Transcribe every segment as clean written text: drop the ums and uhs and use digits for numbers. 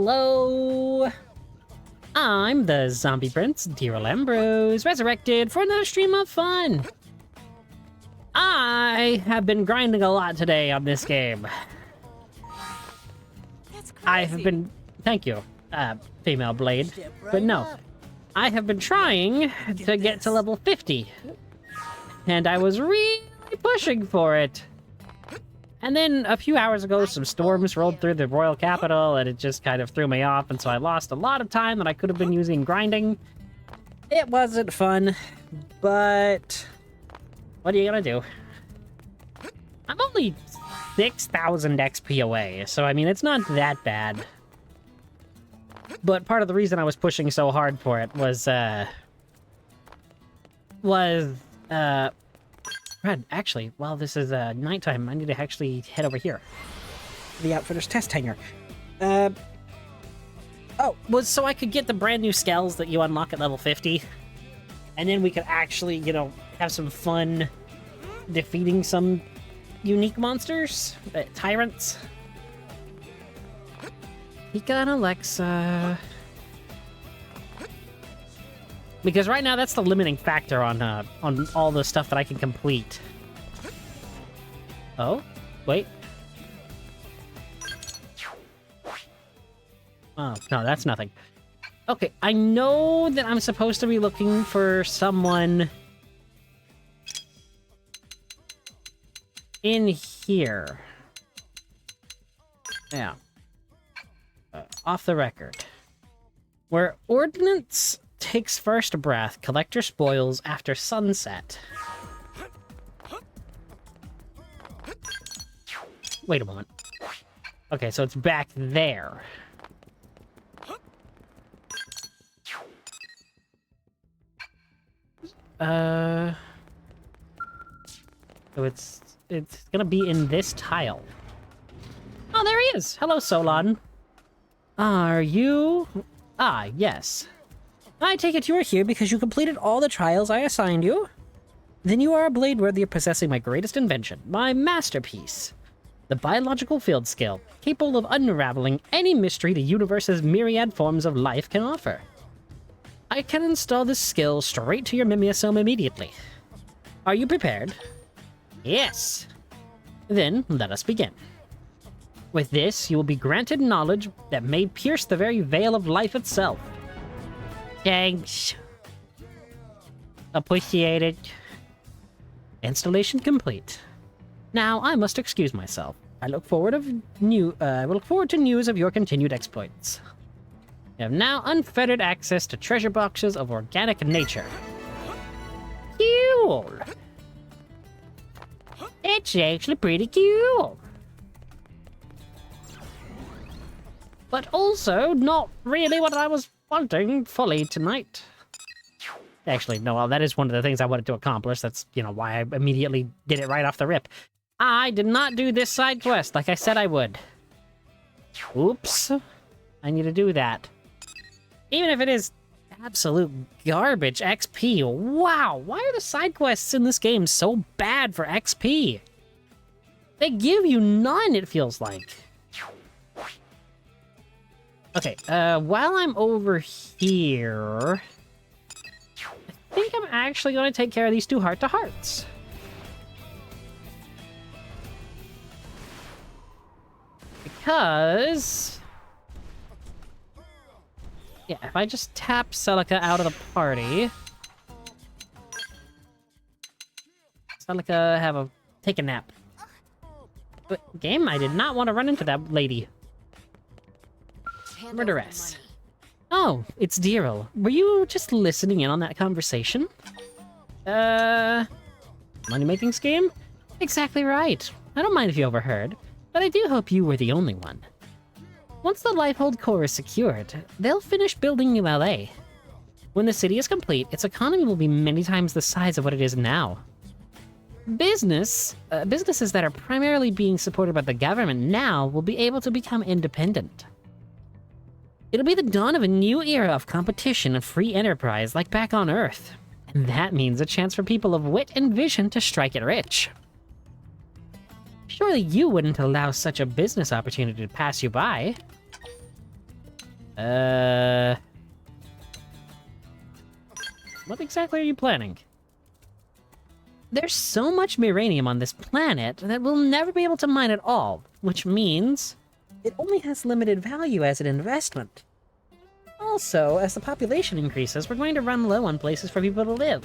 Hello! I'm the zombie prince, Daryl Ambrose, resurrected for another stream of fun. I have been grinding a lot today on this game. That's crazy. I have been... Thank you, female blade. But no, I have been trying to get to level 50. And I was really pushing for it. And then a few hours ago, some storms rolled through the royal capital, and it just kind of threw me off, and so I lost a lot of time that I could have been using grinding. It wasn't fun, but what are you gonna do? I'm only 6,000 XP away, so I mean, it's not that bad. But part of the reason I was pushing so hard for it was, Red, actually, while this is nighttime, I need to actually head over here. The Outfitter's test hangar. Oh, was so I could get the brand new skells that you unlock at level 50. And then we could actually, you know, have some fun defeating some unique monsters. Tyrants. Pika and Alexa. Because right now, that's the limiting factor on all the stuff that I can complete. Oh, wait. Oh, no, that's nothing. Okay, I know that I'm supposed to be looking for someone in here. Yeah. Off the record. Where ordnance takes first breath, collect your spoils after sunset. Wait a moment. Okay, so it's back there. So it's gonna be in this tile. Oh, there he is! Hello, Solon. Are you... Ah, yes. I take it you are here because you completed all the trials I assigned you? Then you are a blade worthy of possessing my greatest invention, my masterpiece. The biological field skill, capable of unraveling any mystery the universe's myriad forms of life can offer. I can install this skill straight to your mimeosome immediately. Are you prepared? Yes. Then, let us begin. With this, you will be granted knowledge that may pierce the very veil of life itself. Thanks. Appreciate it. Installation complete. Now I must excuse myself. I look forward to news of your continued exploits. You have now unfettered access to treasure boxes of organic nature. Cool. It's actually pretty cool. But also not really what I was wanting fully tonight. Actually, no, well, that is one of the things I wanted to accomplish. That's, you know, why I immediately did it right off the rip. I did not do this side quest like I said I would. Oops. I need to do that. Even if it is absolute garbage XP. Wow, why are the side quests in this game so bad for XP? They give you none, it feels like. Okay, while I'm over here, I think I'm actually going to take care of these two heart-to-hearts. Because... yeah, if I just tap Celica out of the party... Celica, take a nap. But, game, I did not want to run into that lady. Murderess. Oh, it's Daryl. Were you just listening in on that conversation? Money-making scheme? Exactly right. I don't mind if you overheard, but I do hope you were the only one. Once the Lifehold core is secured, they'll finish building New LA. When the city is complete, its economy will be many times the size of what it is now. Businesses that are primarily being supported by the government now will be able to become independent. It'll be the dawn of a new era of competition and free enterprise like back on Earth. And that means a chance for people of wit and vision to strike it rich. Surely you wouldn't allow such a business opportunity to pass you by. What exactly are you planning? There's so much uranium on this planet that we'll never be able to mine it all, which means it only has limited value as an investment. Also, as the population increases, we're going to run low on places for people to live.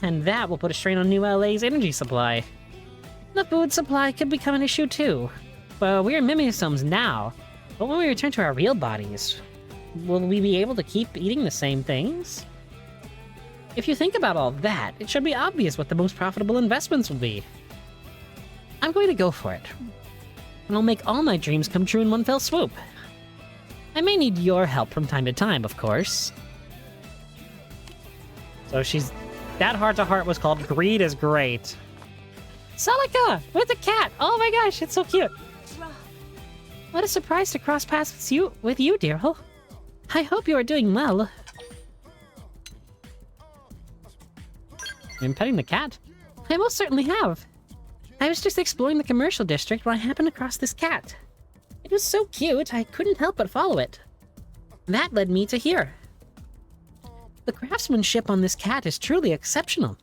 And that will put a strain on New LA's energy supply. The food supply could become an issue too. But we're mimisomes now, but when we return to our real bodies, will we be able to keep eating the same things? If you think about all that, it should be obvious what the most profitable investments will be. I'm going to go for it. And I'll make all my dreams come true in one fell swoop. I may need your help from time to time, of course. So that heart-to-heart was called Greed is Great. Celica! With a cat! Oh my gosh, it's so cute! What a surprise to cross paths with you, Daryl. I hope you are doing well. Been petting the cat? I most certainly have. I was just exploring the commercial district when I happened across this cat. It was so cute, I couldn't help but follow it. That led me to here. The craftsmanship on this cat is truly exceptional.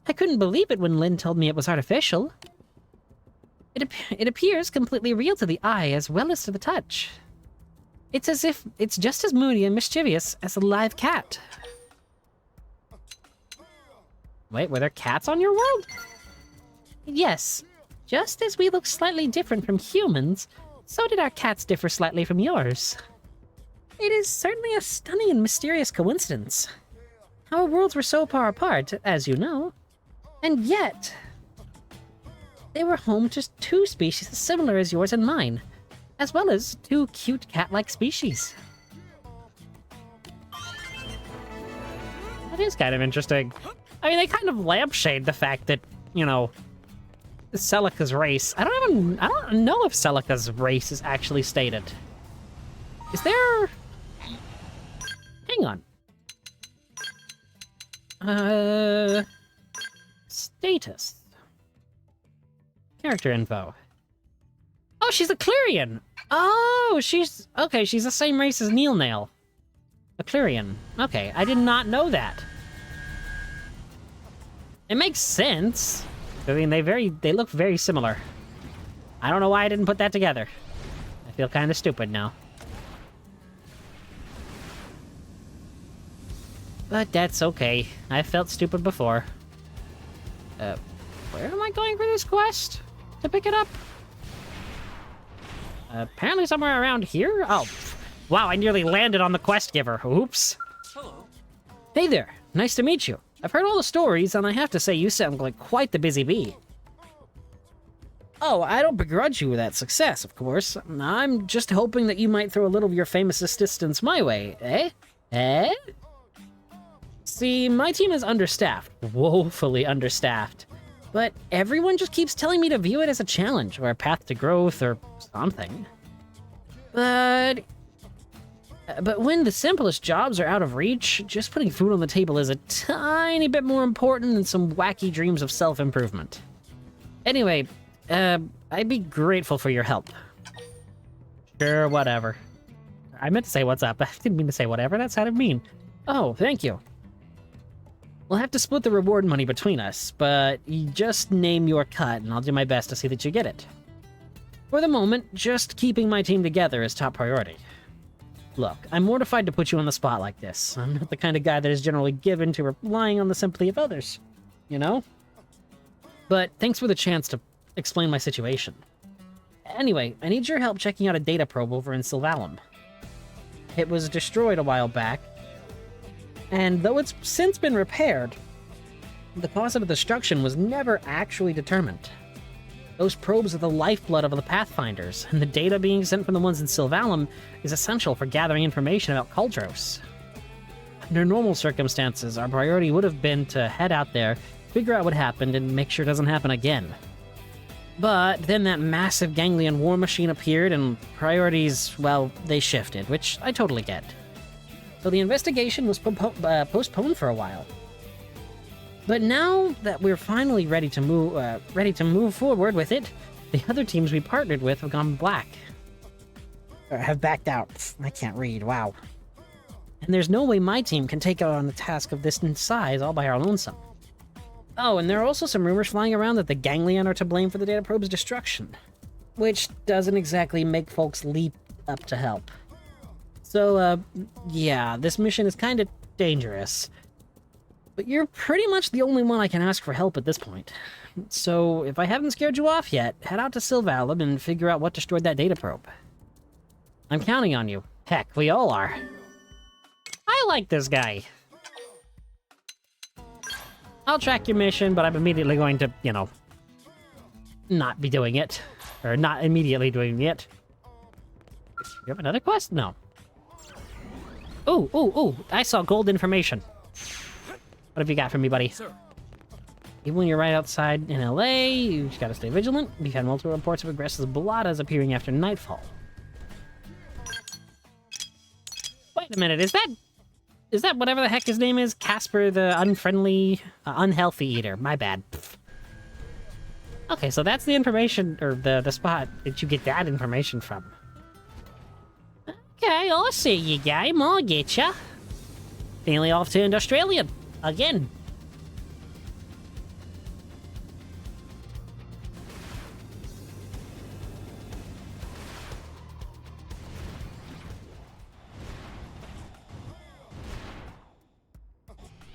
I couldn't believe it when Lynn told me it was artificial. It appears completely real to the eye as well as to the touch. It's as if it's just as moody and mischievous as a live cat. Wait, were there cats on your world? Yes. Just as we look slightly different from humans, so did our cats differ slightly from yours. It is certainly a stunning and mysterious coincidence. Our worlds were so far apart, as you know, and yet they were home to two species as similar as yours and mine, as well as two cute cat-like species. That is kind of interesting. I mean, they kind of lampshade the fact that, you know, Celica's race. I don't know if Celica's race is actually stated. Is there? Hang on. Status. Character info. Oh, she's a Clerian. Oh, she's okay. She's the same race as Neil Nail. A Clerian. Okay, I did not know that. It makes sense. I mean, they look very similar. I don't know why I didn't put that together. I feel kind of stupid now. But that's okay. I felt stupid before. Where am I going for this quest? To pick it up? Apparently somewhere around here? Oh, wow, I nearly landed on the quest giver. Oops. Hello. Hey there. Nice to meet you. I've heard all the stories, and I have to say you sound like quite the busy bee. Oh, I don't begrudge you that success, of course. I'm just hoping that you might throw a little of your famous assistance my way, eh? Eh? See, my team is understaffed. Woefully understaffed. But everyone just keeps telling me to view it as a challenge, or a path to growth, or something. But when the simplest jobs are out of reach, just putting food on the table is a tiny bit more important than some wacky dreams of self-improvement. Anyway, I'd be grateful for your help. Sure, whatever. I meant to say what's up. I didn't mean to say whatever. That sounded mean. Oh, thank you. We'll have to split the reward money between us, but you just name your cut and I'll do my best to see that you get it. For the moment, just keeping my team together is top priority. Look, I'm mortified to put you on the spot like this. I'm not the kind of guy that is generally given to relying on the sympathy of others, you know? But thanks for the chance to explain my situation. Anyway, I need your help checking out a data probe over in Sylvalum. It was destroyed a while back, and though it's since been repaired, the cause of the destruction was never actually determined. Those probes are the lifeblood of the Pathfinders, and the data being sent from the ones in Sylvalum is essential for gathering information about Kuldros. Under normal circumstances, our priority would have been to head out there, figure out what happened, and make sure it doesn't happen again. But then that massive ganglion war machine appeared, and priorities, well, they shifted, which I totally get. So the investigation was postponed for a while. But now that we're finally ready to move forward with it, the other teams we partnered with have gone black. have backed out. I can't read, wow. And there's no way my team can take on a task of this size all by our lonesome. Oh, and there are also some rumors flying around that the Ganglion are to blame for the data probe's destruction, which doesn't exactly make folks leap up to help. So, yeah, this mission is kind of dangerous. But you're pretty much the only one I can ask for help at this point. So, if I haven't scared you off yet, head out to Sylvalum and figure out what destroyed that data probe. I'm counting on you. Heck, we all are. I like this guy. I'll track your mission, but I'm immediately going to, you know, not be doing it. Or not immediately doing it. You have another quest? No. Ooh, ooh, ooh. I saw gold information. What have you got for me, buddy? Sir. Even when you're right outside in LA, you just gotta stay vigilant. We've had multiple reports of aggressive bladas appearing after nightfall. Wait a minute, is that whatever the heck his name is? Casper the unfriendly, unhealthy eater. My bad. Okay, so that's the information, or the spot that you get that information from. Okay, I'll see you, game. I'll get ya. Finally off to Australia. Again.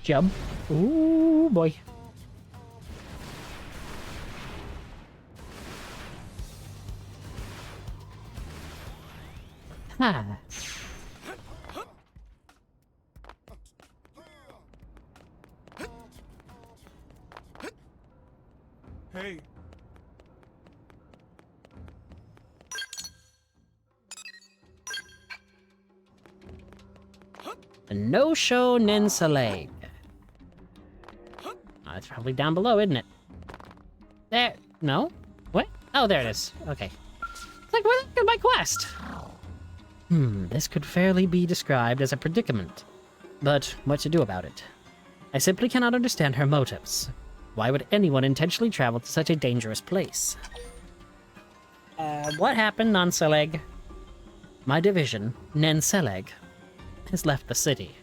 Jump. Ooh, boy. Ah. Hey. A no-show Nensalade. Oh, it's probably down below, isn't it? There. No? What? Oh, there it is. Okay. It's like, where the heck is my quest? This could fairly be described as a predicament. But what to do about it? I simply cannot understand her motives. Why would anyone intentionally travel to such a dangerous place? What happened, Nensaleg? My division, Nensaleg, has left the city.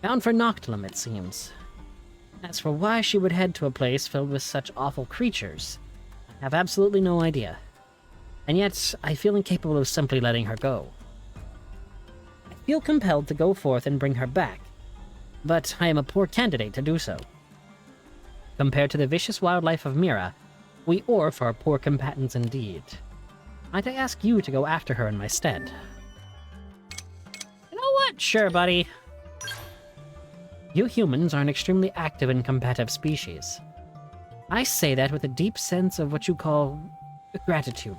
Bound for Noctilum, it seems. As for why she would head to a place filled with such awful creatures, I have absolutely no idea. And yet, I feel incapable of simply letting her go. I feel compelled to go forth and bring her back, but I am a poor candidate to do so. Compared to the vicious wildlife of Mira, we Orf are poor combatants indeed. Might I ask you to go after her in my stead? You know what? Sure, buddy. You humans are an extremely active and combative species. I say that with a deep sense of what you call gratitude.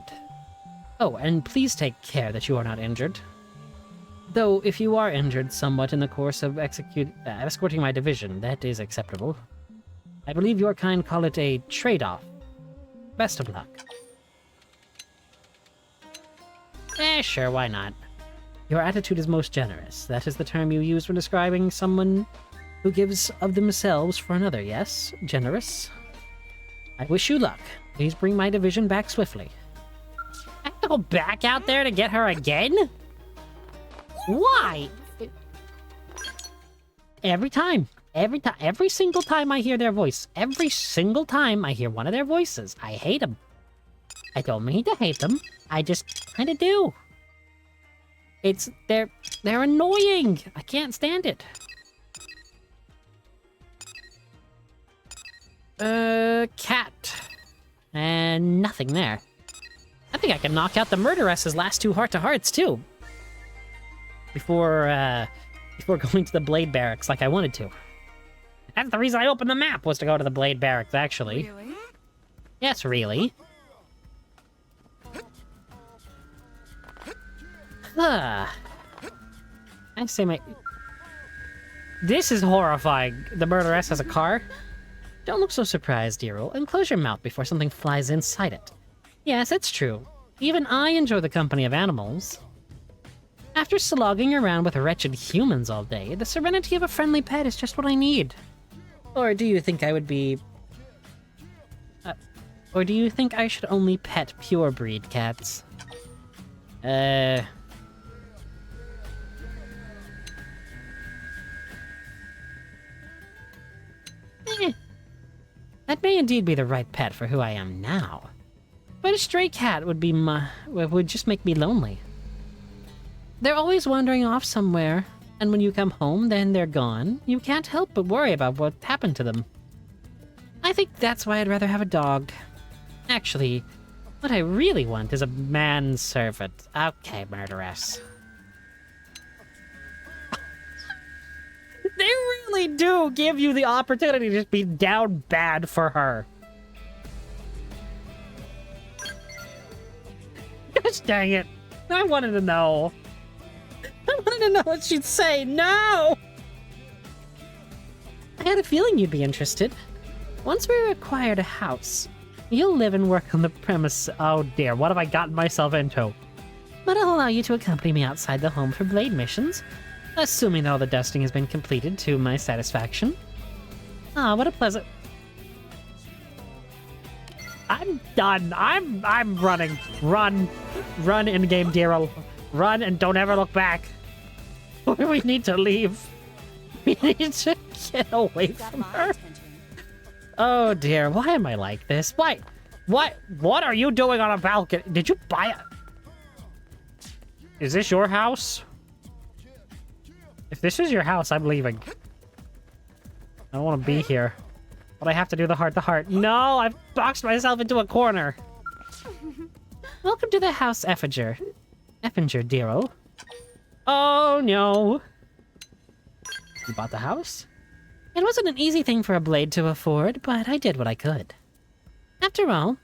Oh, and please take care that you are not injured. Though, if you are injured somewhat in the course of escorting my division, that is acceptable. I believe your kind call it a trade-off. Best of luck. Sure, why not? Your attitude is most generous. That is the term you use when describing someone who gives of themselves for another, yes? Generous? I wish you luck. Please bring my division back swiftly. I have to go back out there to get her again? Why? Every single time I hear their voice, every single time I hear one of their voices, I hate them. I don't mean to hate them. I just kind of do. They're annoying. I can't stand it. Cat. And nothing there. I think I can knock out the murderess's last two heart-to-hearts, too. Before going to the Blade Barracks like I wanted to. That's the reason I opened the map, was to go to the Blade Barracks, actually. Really? Yes, really. I say my... This is horrifying. The murderess has a car? Don't look so surprised, Deero, and close your mouth before something flies inside it. Yes, it's true. Even I enjoy the company of animals. After slogging around with wretched humans all day, the serenity of a friendly pet is just what I need. Or do you think I would be... or do you think I should only pet pure breed cats? That may indeed be the right pet for who I am now. But a stray cat would just make me lonely. They're always wandering off somewhere, and when you come home, then they're gone. You can't help but worry about what happened to them. I think that's why I'd rather have a dog. Actually, what I really want is a manservant. Okay, murderess. They really do give you the opportunity to just be down bad for her. Gosh dang it. I wanted to know. I wanted to know what she'd say. No! I had a feeling you'd be interested. Once we acquired a house, you'll live and work on the premise. Oh dear, what have I gotten myself into? But I'll allow you to accompany me outside the home for blade missions, assuming that all the dusting has been completed to my satisfaction. Ah, what a pleasant... I'm done. I'm running. Run. Run in-game, Daryl. Run and don't ever look back. We need to leave. We need to get away from her. Oh dear, why am I like this? Why? What are you doing on a balcony? Did you buy it? Is this your house? If this is your house, I'm leaving. I don't want to be here. But I have to do the heart-to-heart. No, I've boxed myself into a corner. Welcome to the house, Effinger. Effinger, dearo. Oh, no. You bought the house? It wasn't an easy thing for a blade to afford, but I did what I could. After all,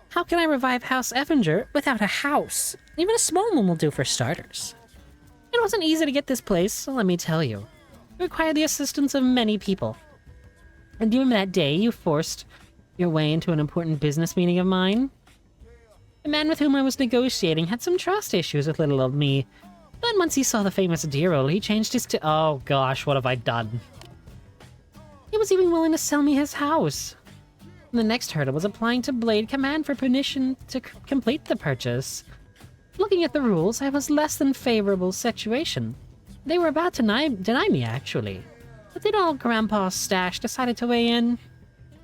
how can I revive House Effinger without a house? Even a small one will do for starters. It wasn't easy to get this place, so let me tell you. It required the assistance of many people. And during that day, you forced your way into an important business meeting of mine. The man with whom I was negotiating had some trust issues with little old me. But once he saw the famous dear he changed his oh gosh, what have I done? He was even willing to sell me his house. The next hurdle was applying to Blade Command for permission to complete the purchase. Looking at the rules, I was less than favorable situation. They were about to deny me, actually. But then old Grandpa's stash decided to weigh in.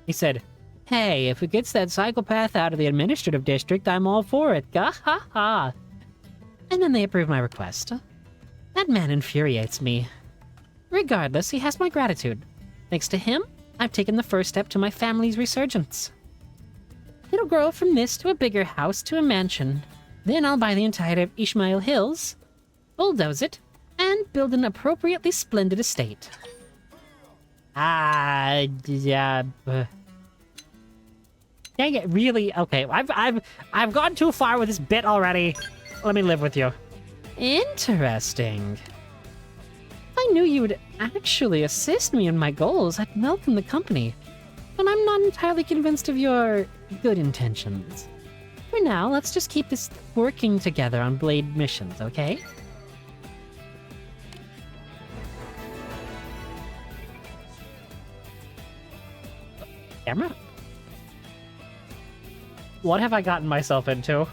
He said, "Hey, if it gets that psychopath out of the administrative district, I'm all for it. Gah ha ha." And then they approved my request. That man infuriates me. Regardless, he has my gratitude. Thanks to him, I've taken the first step to my family's resurgence. It'll grow from this to a bigger house to a mansion. Then I'll buy the entirety of Ishmael Hills, bulldoze it, and build an appropriately splendid estate. Yeah. Dang it, really? Okay, I've gone too far with this bit already. Let me live with you. Interesting. If I knew you would actually assist me in my goals, I'd welcome the company. But I'm not entirely convinced of your good intentions. For now, let's just keep this working together on Blade missions, okay? Camera? What have I gotten myself into?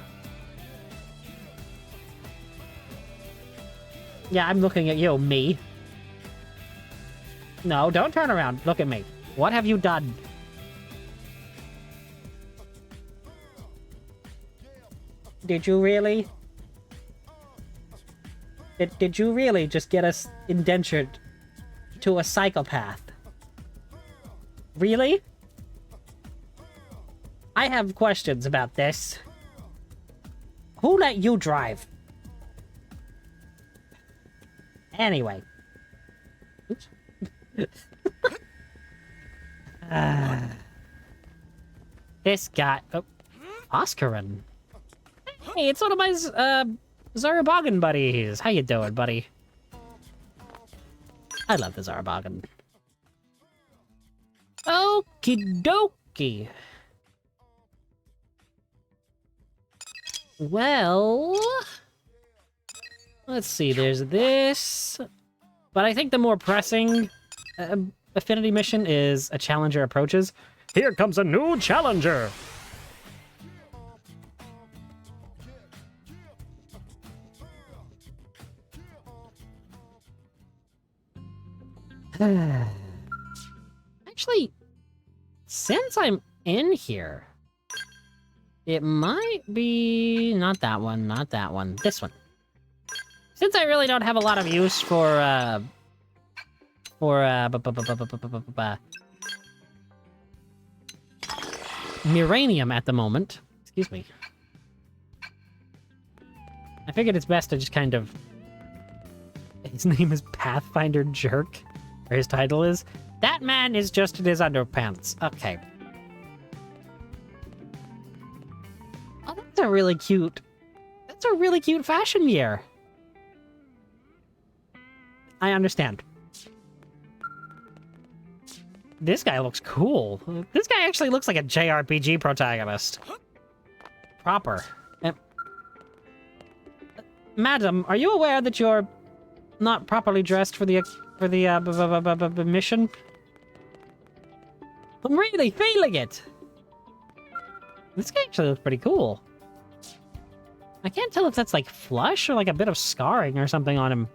Yeah, I'm looking at you, me. No, don't turn around. Look at me. What have you done? Did you really? Did you really just get us indentured to a psychopath? Really? I have questions about this. Who let you drive? Anyway. Oops. This guy... Oh, Oscarin. Hey, it's one of my Zarabogan buddies. How you doing, buddy? I love the Zarabogan. Okie dokie. Well... Let's see, there's this... But I think the more pressing affinity mission is a challenger approaches. Here comes a new challenger! Actually, since I'm in here, it might be... Not that one, not that one. This one. Since I really don't have a lot of use for Miranium at the moment. Excuse me. I figured it's best to just kind of... His name is Pathfinder Jerk, or his title is. That man is just in his underpants. Okay. Oh, that's a really cute... That's a really cute fashion year. I understand. This guy looks cool. This guy actually looks like a JRPG protagonist. Proper. Madam, are you aware that you're not properly dressed for the mission? I'm really feeling it. This guy actually looks pretty cool. I can't tell if that's like flush or like a bit of scarring or something on him.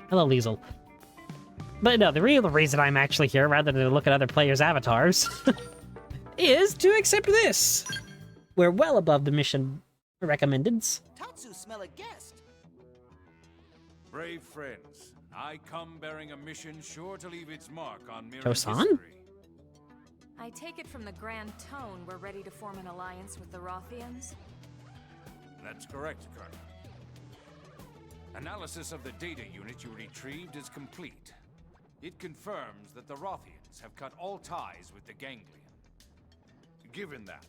Hello, Liesel. But no, the real reason I'm actually here, rather than to look at other players' avatars, is to accept this. We're well above the mission recommendeds. Tatsu smell a guest. Brave friends, I come bearing a mission sure to leave its mark on Mirror's Tosan? history. I take it from the Grand Tone we're ready to form an alliance with the Rothians? That's correct, Colonel. Analysis of the data unit you retrieved is complete. It confirms that the Rothians have cut all ties with the Ganglion. Given that,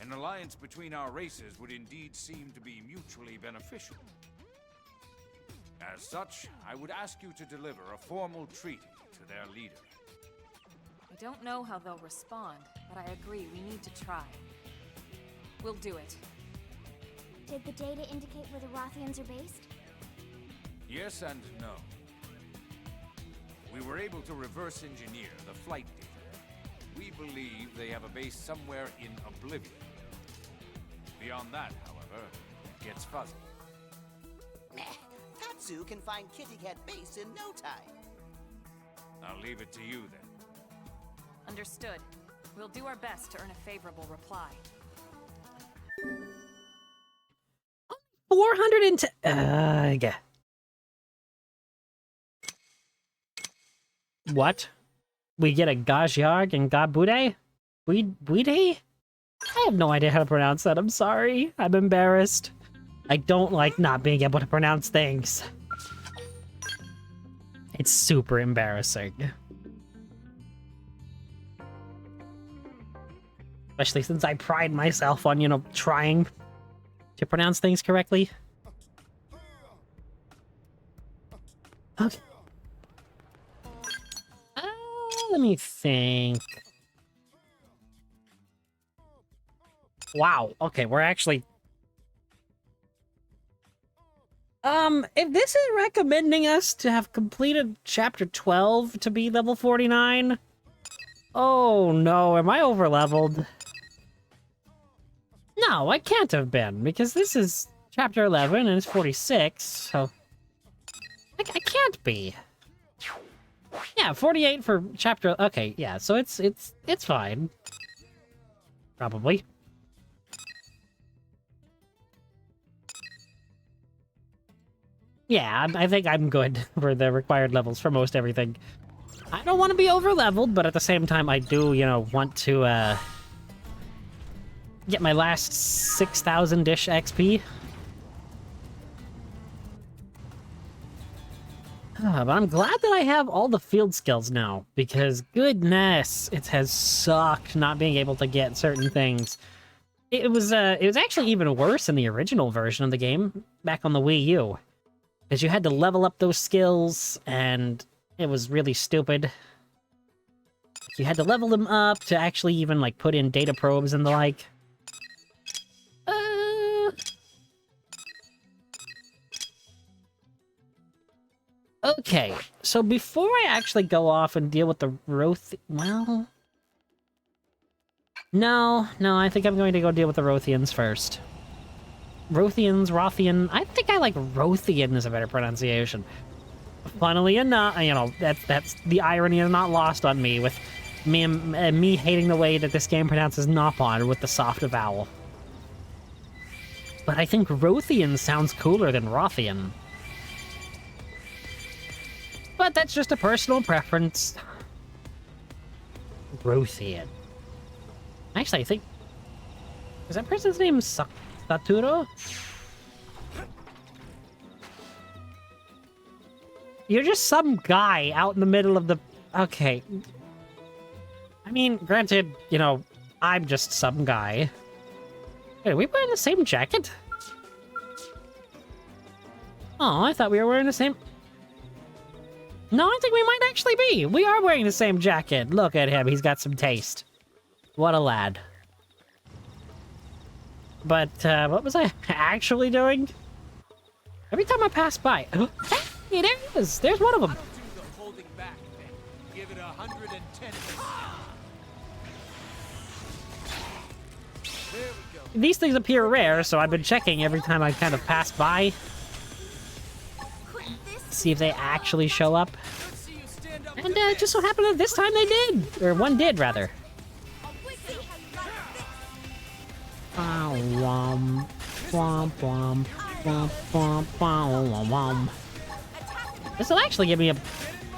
an alliance between our races would indeed seem to be mutually beneficial. As such, I would ask you to deliver a formal treaty to their leader. I don't know how they'll respond, but I agree we need to try. We'll do it. Did the data indicate where the Rothians are based? Yes and no. We were able to reverse engineer the flight data. We believe they have a base somewhere in Oblivion. Beyond that, however, it gets fuzzy. Meh. Tatsu can find Kitty Cat base in no time. I'll leave it to you then. Understood. We'll do our best to earn a favorable reply. 410... What? We get a Gajyarg and Gabude? Buide? I have no idea how to pronounce that. I'm sorry. I'm embarrassed. I don't like not being able to pronounce things. It's super embarrassing. Especially since I pride myself on, you know, trying to pronounce things correctly. Okay. Let me think. Wow. Okay, we're actually... if this is recommending us to have completed Chapter 12 to be level 49... Oh no, am I over-leveled? No, I can't have been, because this is Chapter 11 and it's 46, so... I can't be. Yeah, 48 for chapter... Okay, yeah, so it's fine. Probably. Yeah, I think I'm good for the required levels for most everything. I don't want to be over-leveled, but at the same time, I do, you know, want to, get my last 6,000-ish XP. But I'm glad that I have all the field skills now, because goodness, it has sucked not being able to get certain things. It was actually even worse in the original version of the game, back on the Wii U. Because you had to level up those skills, and it was really stupid. You had to level them up to actually even, like, put in data probes and the like. Okay, so before I actually go off and deal with the well... No, I think I'm going to go deal with the Rothians first. Rothian... I think I like Rothian is a better pronunciation. Funnily enough, you know, that's the irony is not lost on me with Me hating the way that this game pronounces Nopon with the soft vowel. But I think Rothian sounds cooler than Rothian. But that's just a personal preference. Rothian. Actually, I think... Is that person's name Saturo? You're just some guy out in the middle of the... Okay. I mean, granted, you know, I'm just some guy. Wait, are we wearing the same jacket? Oh, I thought we were wearing the same... No, I think we might actually be. We are wearing the same jacket. Look at him. He's got some taste. What a lad. But, what was I actually doing? Every time I pass by... Hey, there he is. There's one of them. Give it 110%. These things appear rare, so I've been checking every time I kind of pass by. See if they actually show up. And it just so happened that this time they did. Or one did, rather. This will actually give me a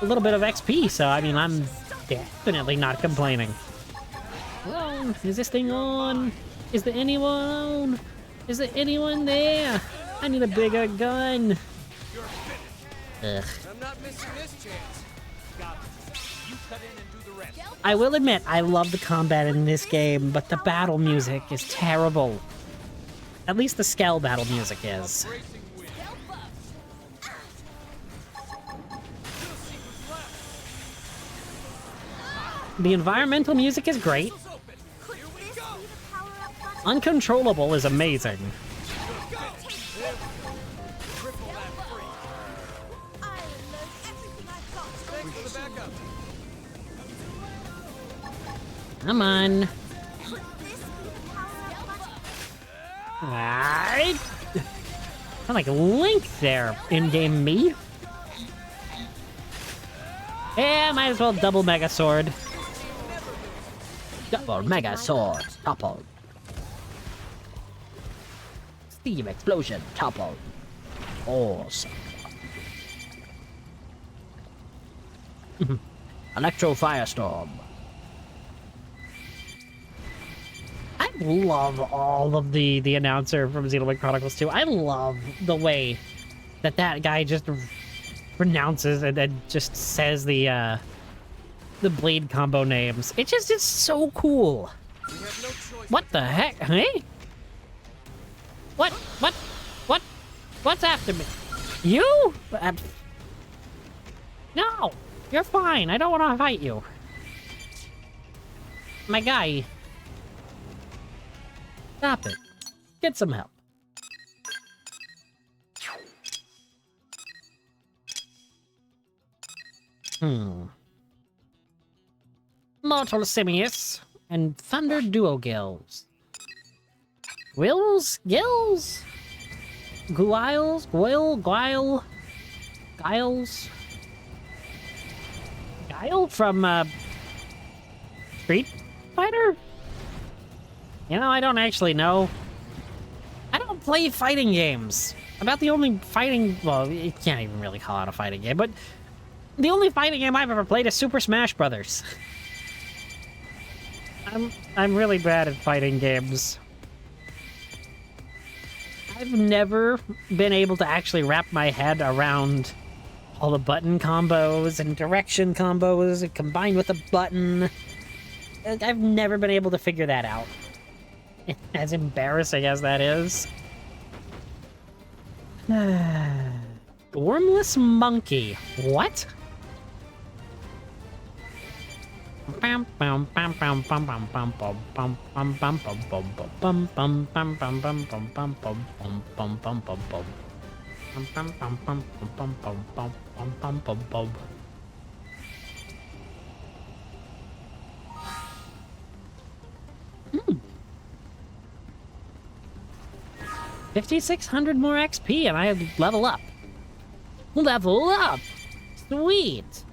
little bit of XP, so I mean, I'm definitely not complaining. Whoa, is this thing on? Is there anyone on? Is there anyone there? I need a bigger gun. Ugh. I'm not missing this chance. Got it. You cut in and do the rest. I will admit, I love the combat in this game, but the battle music is terrible. At least the Skell battle music is. The environmental music is great. Uncontrollable is amazing. Come on. Alright. I'm like Link there, in-game me. Yeah, might as well double Mega Sword. Double Mega Sword, topple. Steam Explosion, topple. Awesome. Electro Firestorm. I love all of the announcer from Xenoblade Chronicles 2. I love the way that guy just pronounces and then just says the blade combo names. It just is so cool. What the heck? Hey? What? What's after me? You? No, you're fine. I don't want to fight you. My guy. Stop it. Get some help. Mortal Simius and Thunder Duo Gills. Gills? Guiles? Giles? Guile from, Street Fighter? You know, I don't actually know. I don't play fighting games. About the only fighting... Well, you can't even really call it a fighting game, but... The only fighting game I've ever played is Super Smash Brothers. I'm really bad at fighting games. I've never been able to actually wrap my head around all the button combos and direction combos combined with a button. I've never been able to figure that out. As embarrassing as that is. Wormless monkey. What? Hmm. 5,600 more XP and I level up. Level up! Sweet!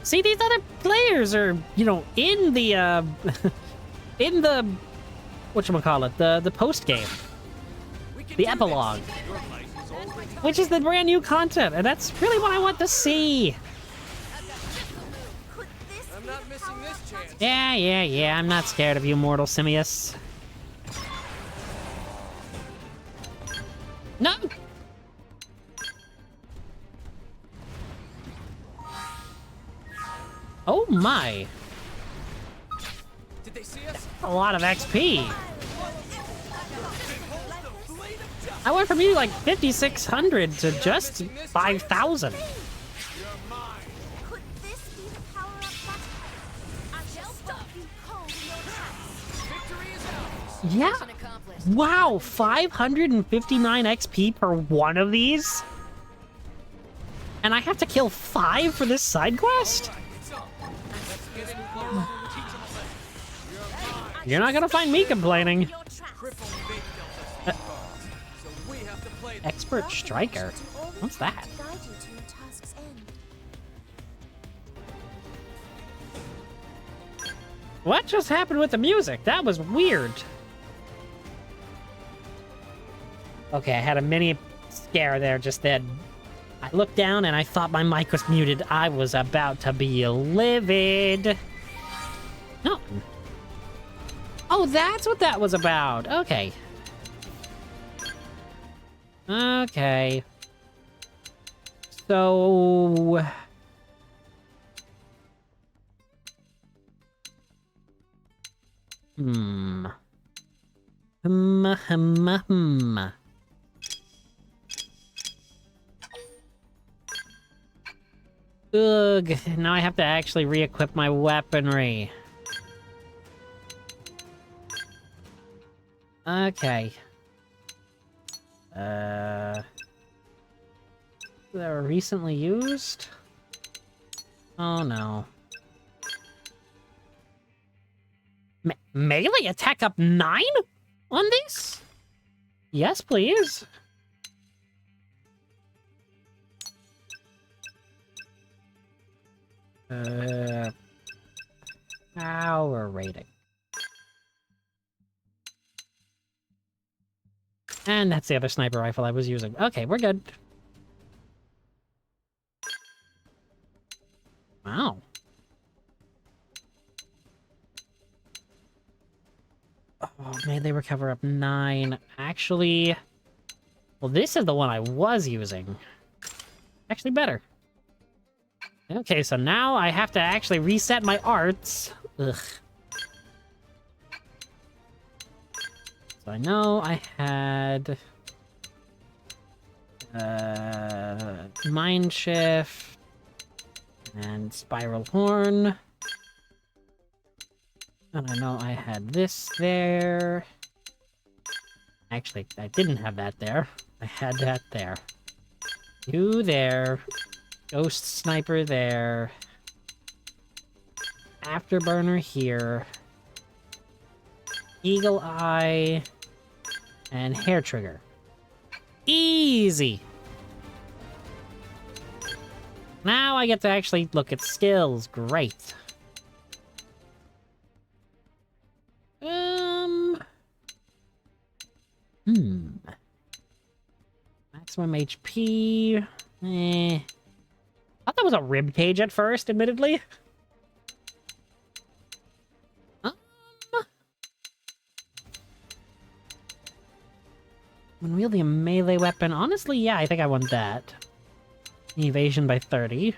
See, these other players are, you know, in the, in the, whatchamacallit, the post-game. The epilogue. Which is the brand new content, and that's really what I want to see. I'm not missing this chance. Yeah, I'm not scared of you, mortal Simius. No! Oh my! Did they see us? A lot of XP. I went from you like 5,600 to just 5,000. Could this be the power-up button? I shall stop you cold in your tracks. Victory is ours. Yeah. Mission accomplished. Wow, 559 XP per one of these? And I have to kill 5 for this side quest? It's up. Let's get in close and teach them a lesson. You're not gonna find me complaining. Your tracks. Cripple Big dealt us these cards, so we have to play them. Expert Striker? What's that? Guide you to your task's end. What just happened with the music? That was weird. Okay, I had a mini scare there just then. I looked down and I thought my mic was muted. I was about to be livid. No. Oh, that's what that was about. Okay. Okay. So... Hmm. Ugh, now I have to actually re-equip my weaponry. Okay. They were recently used? Oh no. Melee attack up 9 on these? Yes, please. Power rating. And that's the other sniper rifle I was using. Okay, we're good. Wow. Oh, melee recover up 9. Actually... Well, this is the one I was using. Actually better. Okay, so now I have to actually reset my arts. Ugh. So I know I had... Mind Shift... And Spiral Horn. And I know I had this there. Actually, I didn't have that there. I had that there. You there. Ghost Sniper there. Afterburner here. Eagle Eye. And Hair Trigger. Easy! Now I get to actually look at skills. Great. Maximum HP. I thought that was a rib cage at first, admittedly. When wielding a melee weapon, honestly, yeah, I think I want that. Evasion by 30.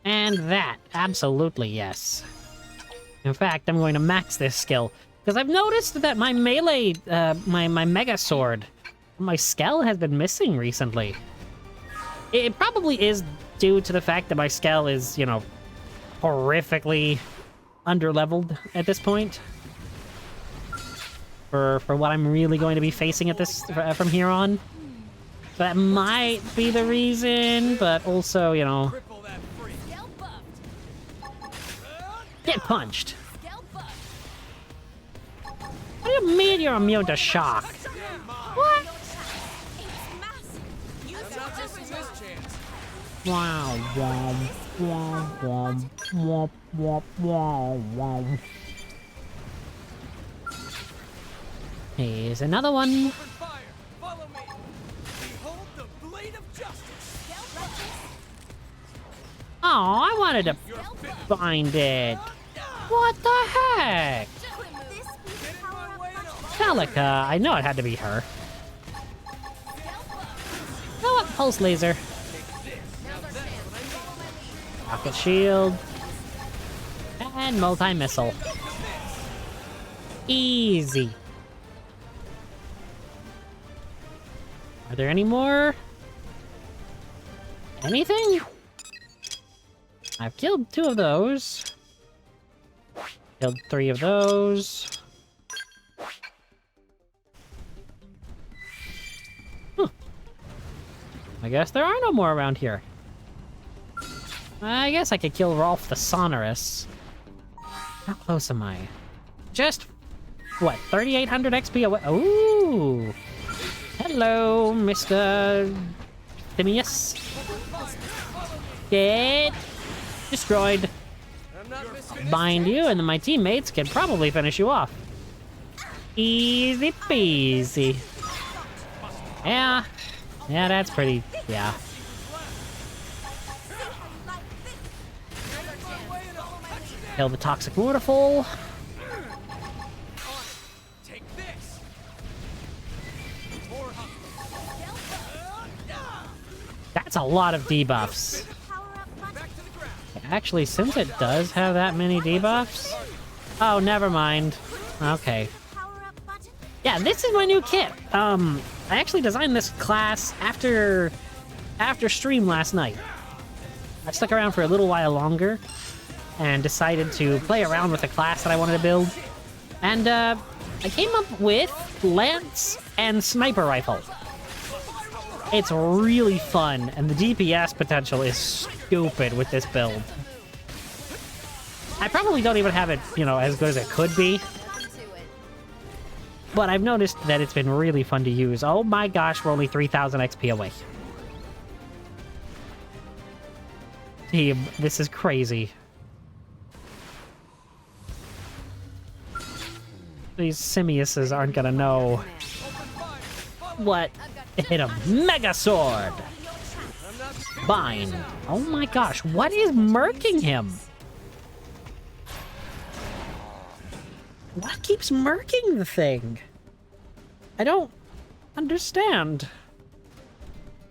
And that, absolutely yes. In fact, I'm going to max this skill. Because I've noticed that my melee, my mega sword, my Skell has been missing recently. It probably is due to the fact that my Skell is, you know, horrifically underleveled at this point. For what I'm really going to be facing at this from here on. So that might be the reason, but also, you know... Cripple that freak. Get punched! What do you mean you're immune to shock? What? Wow, wow, wow, wow, wow, wow, wow, wow. Here's another one. Open fire! Follow me! Behold the blade of justice! Oh, I wanted to You're finished! find it. What the heck? This beats Get in power my up way and much I'll... Celica, I know it had to be her. Oh, pulse laser. Rocket shield. And multi-missile. Easy. Are there any more? Anything? I've killed 2 of those. Killed 3 of those. Huh. I guess there are no more around here. I guess I could kill Rolf the Sonorous. How close am I? Just, what, 3,800 XP away? Ooh! Hello, Mr. Timius. Get destroyed. I'm not misfinished. Bind you, and then my teammates can probably finish you off. Easy peasy. Yeah. Yeah, that's pretty, yeah. Kill the toxic waterfall. Take this! More That's a lot of debuffs. power up much. back to the ground! Actually, since it does have that many debuffs... Oh, never mind. Okay. Power up button. Yeah, this is my new kit. I actually designed this class after stream last night. I stuck around for a little while longer and decided to play around with the class that I wanted to build. And I came up with Lance and Sniper Rifle. It's really fun, and the DPS potential is stupid with this build. I probably don't even have it, you know, as good as it could be. But I've noticed that it's been really fun to use. Oh my gosh, we're only 3,000 XP away. Team, this is crazy. These Simiuses aren't gonna know what hit him. Mega Sword! Bind. Oh my gosh, what is murking him? What keeps murking the thing? I don't understand.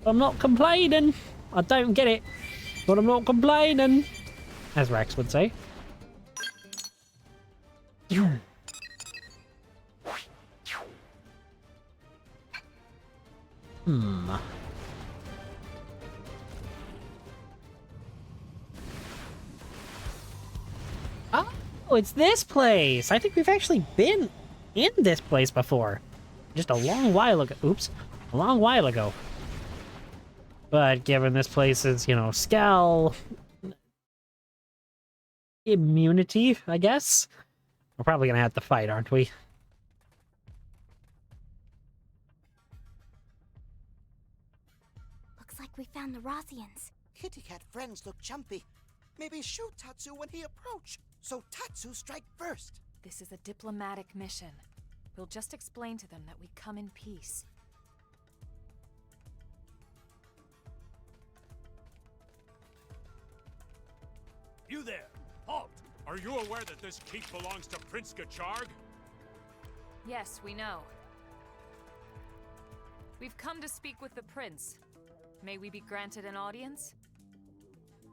I'm not complaining. I don't get it, but I'm not complaining. As Rex would say. Oh, it's this place! I think we've actually been in this place before. Just a long while ago. Oops. A long while ago. But given this place's, you know, Skell immunity, I guess, we're probably gonna have to fight, aren't we? Looks like we found the Rothians. Kitty cat friends look jumpy. Maybe shoot Tatsu when he approach. So Tatsu strike first. This is a diplomatic mission. We'll just explain to them that we come in peace. You there! Halt! Are you aware that this keep belongs to Prince Gacharg? Yes, we know. We've come to speak with the prince. May we be granted an audience?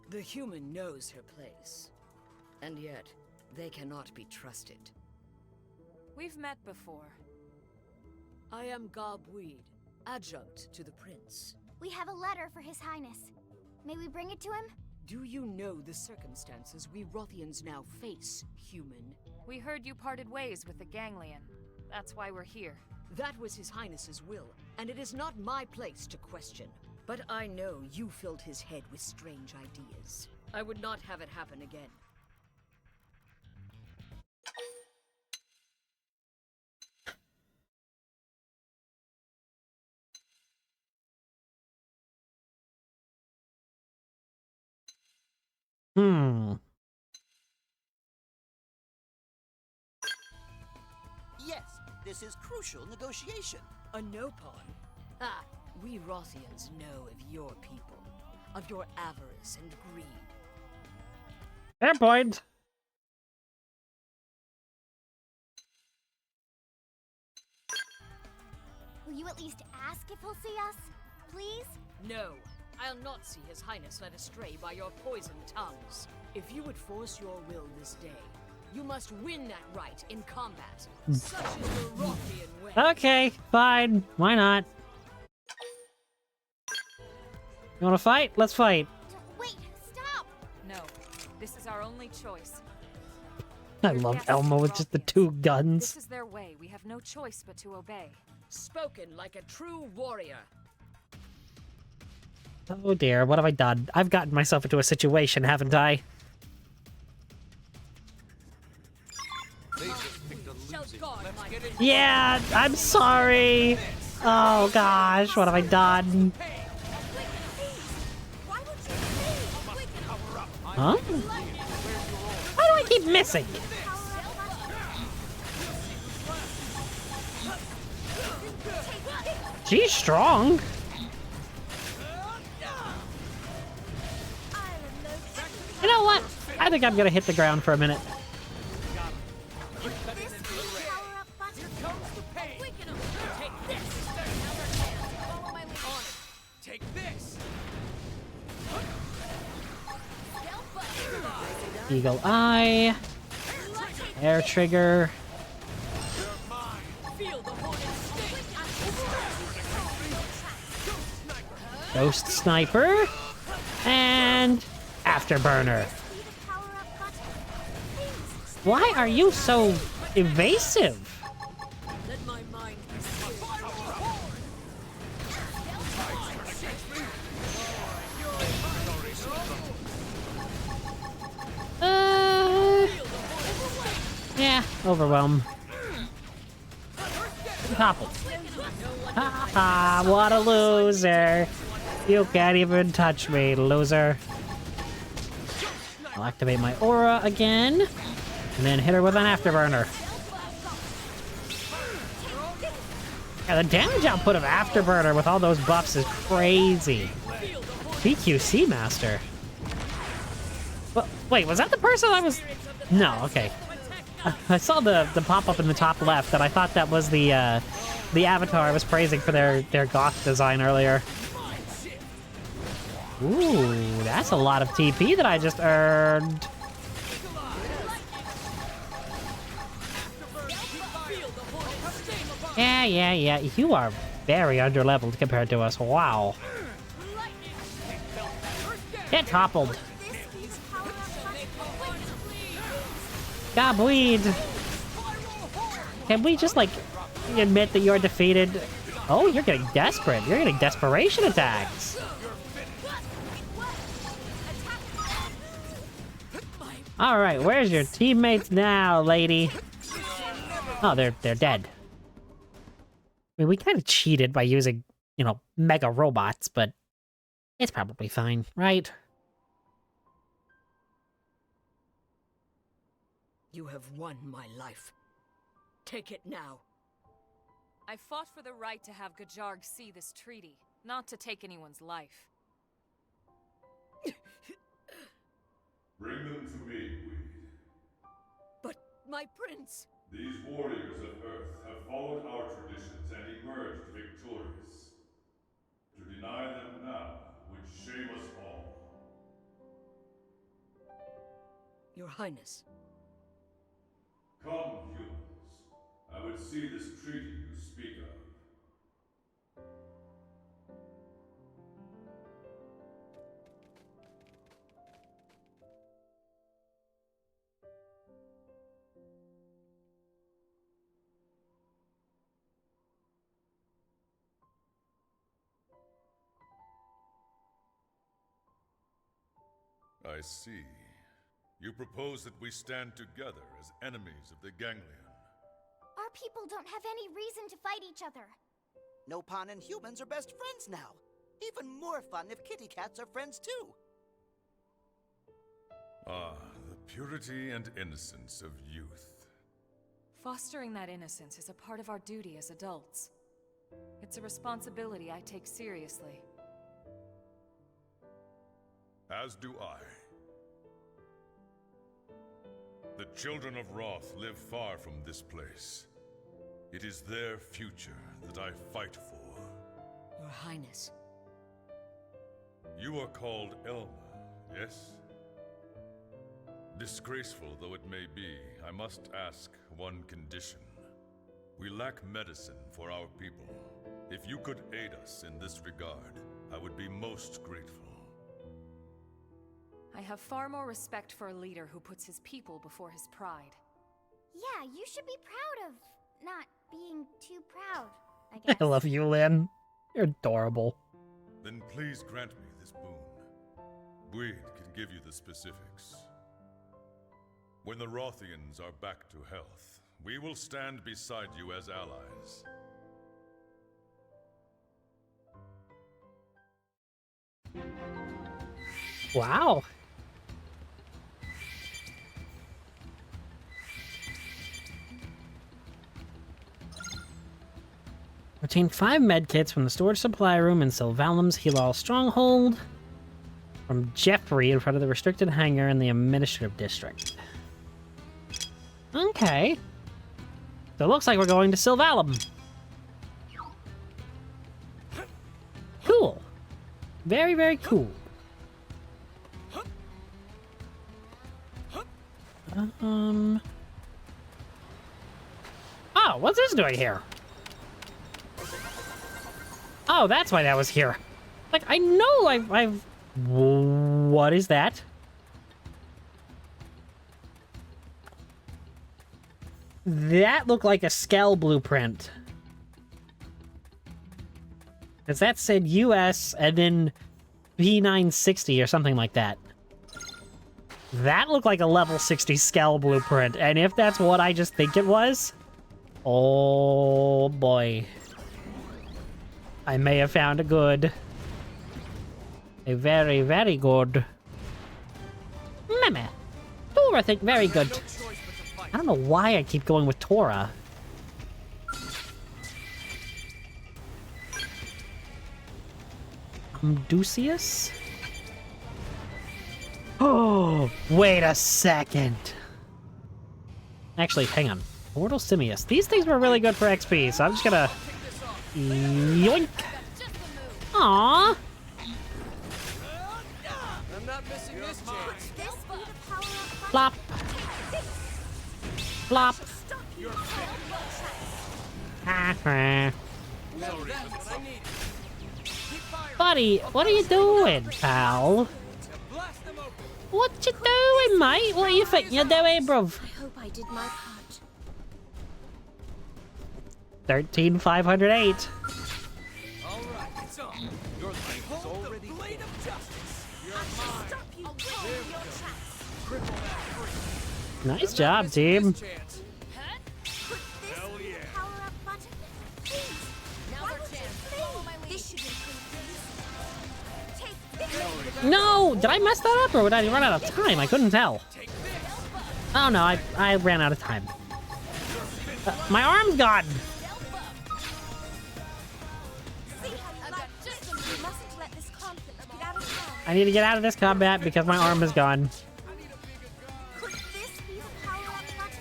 The human knows her place, and yet they cannot be trusted. We've met before. I am Gobweed, adjunct to the prince. We have a letter for His Highness. May we bring it to him? Do you know the circumstances we Rothians now face, human? We heard you parted ways with the Ganglion. That's why we're here. That was His Highness's will, and it is not my place to question. But I know you filled his head with strange ideas. I would not have it happen again. Yes, this is crucial negotiation. A no-pawn? Ah, we Rothians know of your people, of your avarice and greed. Fair point. Will you at least ask if he'll see us? Please? No, I'll not see His Highness led astray by your poisoned tongues. If you would force your will this day, you must win that right in combat. Such is the Rothian way. Okay, fine. Why not? You wanna fight? Let's fight. Wait, stop! No, this is our only choice. I We're love guests Elmo of with just the Rothians. 2 This guns. is their way. We have no choice but to obey. Spoken like a true warrior. Oh dear, what have I done? I've gotten myself into a situation, haven't I? They just picked a losing. guard Let's my get it. Yeah, I'm sorry. Oh gosh, what have I done? Why would you leave? Huh? Why do I keep missing? She's strong. You know what? I think I'm gonna hit the ground for a minute. Take this. Eagle Eye. Air Trigger. Ghost Sniper. And Afterburner. Why are you so evasive? Let my mind be Yeah, overwhelm. Topple. Haha, what a loser. You can't even touch me, loser. I'll activate my aura again, and then hit her with an afterburner. Yeah, the damage output of afterburner with all those buffs is crazy. BQC Master. Well, wait, was that the person I was... No, okay. I saw the pop-up in the top left, and I thought that was the avatar I was praising for their goth design earlier. Ooh, that's a lot of TP that I just earned. Yeah. You are very underleveled compared to us. Wow. Get toppled. Gobweed. Can we just, like, admit that you're defeated? Oh, you're getting desperate. You're getting desperation attacks. All right, where's your teammates now, lady? Oh, they're dead. I mean, we kind of cheated by using, you know, mega robots, but it's probably fine, right? You have won my life. Take it now. I fought for the right to have Gajarg see this treaty, not to take anyone's life. Bring them to me, Weed. But my prince... These warriors of Earth have followed our traditions and emerged victorious. To deny them now would shame us all. Your Highness. Come, humans. I would see this treaty you speak of. I see. You propose that we stand together as enemies of the Ganglion. Our people don't have any reason to fight each other. Nopon and humans are best friends now. Even more fun if kitty cats are friends too. Ah, the purity and innocence of youth. Fostering that innocence is a part of our duty as adults. It's a responsibility I take seriously. As do I. The children of Wrath live far from this place. It is their future that I fight for. Your Highness. You are called Elma, yes? Disgraceful though it may be, I must ask one condition. We lack medicine for our people. If you could aid us in this regard, I would be most grateful. I have far more respect for a leader who puts his people before his pride. Yeah, you should be proud of not being too proud, I guess. I love you, Lynn. You're adorable. Then please grant me this boon. Bwyd can give you the specifics. When the Rothians are back to health, we will stand beside you as allies. Wow. Obtain 5 medkits from the storage supply room in Sylvalim's Hilal stronghold. From Jeffrey in front of the restricted hangar in the administrative district. Okay. So it looks like we're going to Sylvalim. Cool. Very, very cool. Oh, what's this doing here? Oh, that's why that was here. Like, I know I've... What is that? That looked like a Skell blueprint. Because that said US and then P960 or something like that. That looked like a level 60 Skell blueprint. And if that's what I just think it was... Oh boy. I may have found a good. A very, very good. Meme. Tora, I think, very good. I don't know why I keep going with Tora. Ducius? Oh, wait a second. Actually, hang on. Mortal Simius. These things were really good for XP, so I'm just gonna... Yoink! Aww! I'm not missing this chance. Flop! Flop! Buddy, what are you doing, pal? What you doing, mate? What do you think you're doing, bruv? I hope I did my part. 13,508. All right, it's on. Your life is already blade of justice. You're mine. Stop you cold in your tracks. Cripple that freak. Nice job, team. This chance. Put this Hell yeah. power up button. Please. Why would you please? This should include these. Take this. No! Did I mess that up or would I run out of time? I couldn't tell. Oh no, I ran out of time. My arm's gone! I need to get out of this combat because my arm is gone. Could this be the power up button?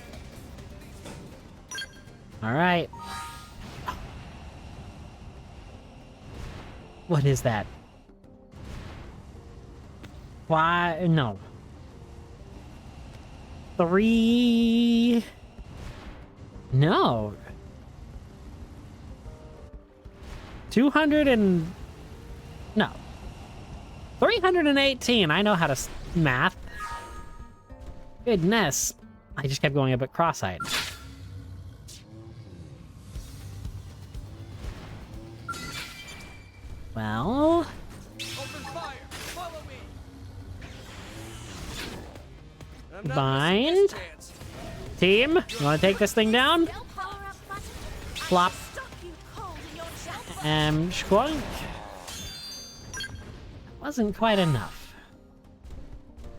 Alright. What is that? Why? No. 3... No. 200 and... No. 318. I know how to math. Goodness. I just kept going a bit cross-eyed. Well... Open fire. Follow me. I'm not Bind. missing this chance. Team, you want to take this thing down? Power up button. Flop. Stop you cold in your tracks. Squonk. Wasn't quite enough.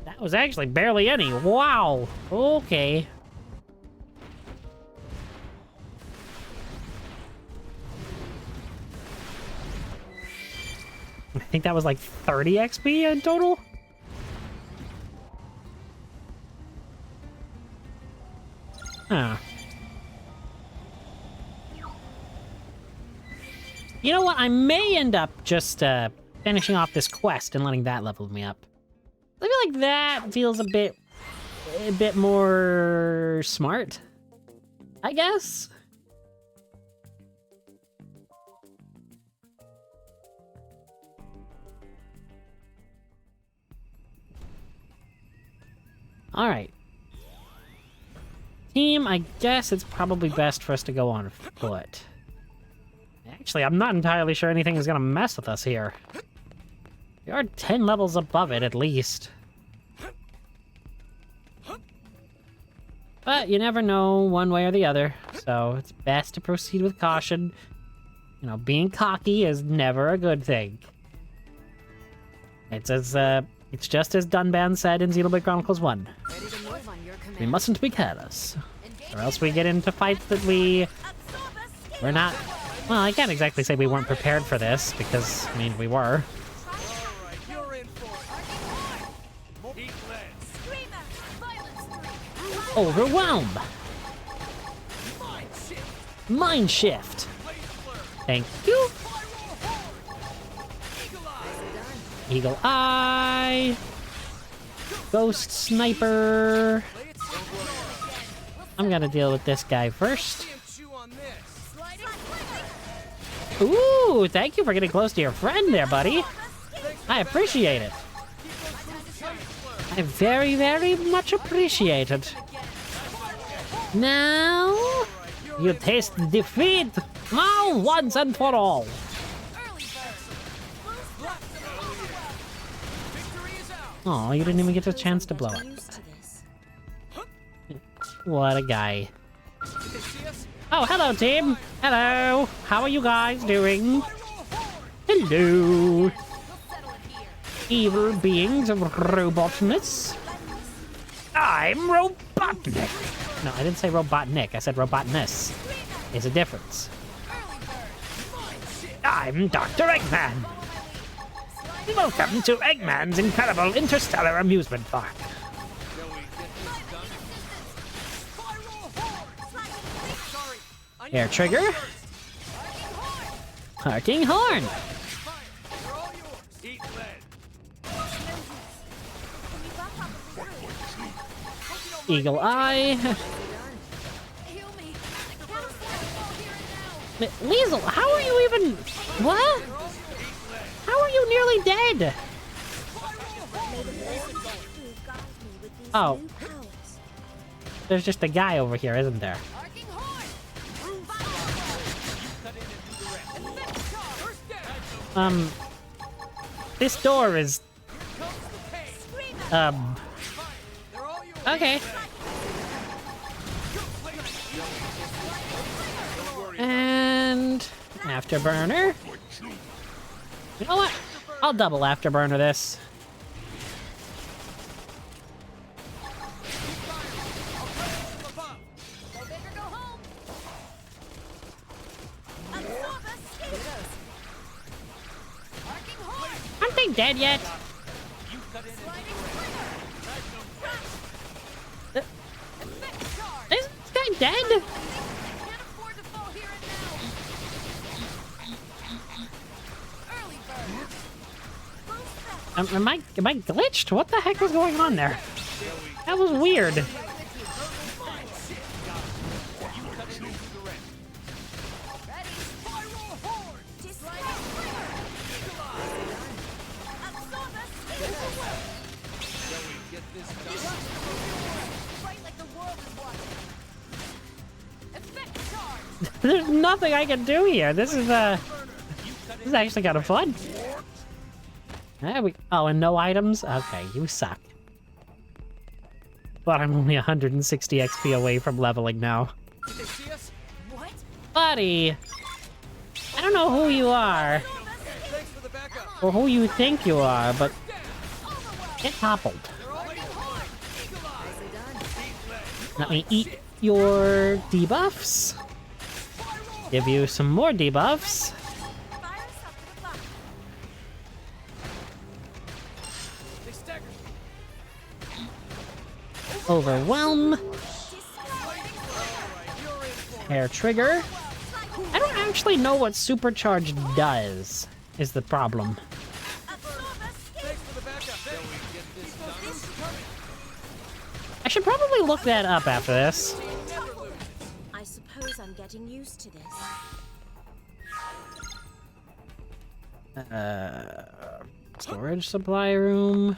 That That was actually barely any. Wow. Okay. I think that was like 30 XP in total. Huh. You know what? I may end up just finishing off this quest and letting that level me up. I feel like that feels a bit more smart, I guess. All right. Team, I guess it's probably best for us to go on foot. Actually, I'm not entirely sure anything is going to mess with us here. We are 10 levels above it, at least. But you never know one way or the other, so it's best to proceed with caution. You know, being cocky is never a good thing. It's just as Dunban said in Xenoblade Chronicles 1. We mustn't be careless, or else we get into fights that we're not... Well, I can't exactly say we weren't prepared for this, because, I mean, we were. Overwhelm! Mind shift! Thank you! Eagle Eye! Ghost Sniper! I'm gonna deal with this guy first. Ooh, thank you for getting close to your friend there, buddy. I appreciate it. I very, very much appreciate it. Now, you taste defeat. Now, once and for all. Oh, you didn't even get a chance to blow it. What a guy. Oh, hello, team. Hello. How are you guys doing? Hello. Evil beings of robotness. I'm Robotnik. No, I didn't say Robotnik. I said Robotness. There's a difference. I'm Dr. Eggman. Welcome to Eggman's incredible interstellar amusement park. Air trigger. Harking horn. Eagle eye. Weasel, how are you even... What? How are you nearly dead? Oh. There's just a guy over here, isn't there? This door is... Okay. And... Afterburner. You know what? I'll double afterburner this. Aren't they dead yet? Is this guy dead? Am I glitched? What the heck was going on there? That was weird. There's nothing I can do here. This is actually kind of fun. Oh, and no items? Okay, you suck. But I'm only 160 XP away from leveling now. What? Buddy! I don't know who you are. Or who you think you are, but get toppled. Let me eat your debuffs. Give you some more debuffs. Overwhelm. Hair trigger. I don't actually know what supercharge does, is the problem. I should probably look that up after this. I suppose I'm getting used to this. Storage supply room.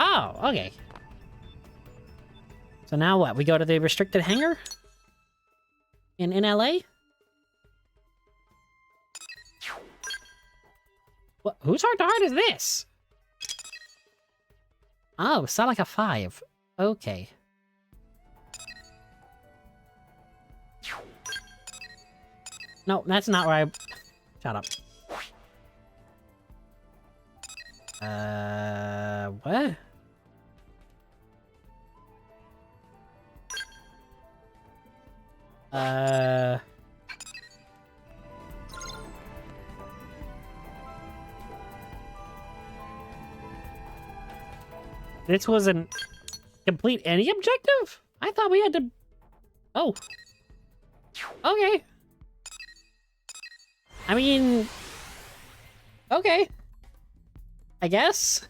Oh, okay. So now what? We go to the restricted hangar? In LA? What? Whose heart to heart is this? Oh, it's not like a 5. Okay. No, that's not where I... Shut up. What? This wasn't complete any objective? I thought we had to... Oh. Okay. I mean... Okay. I guess.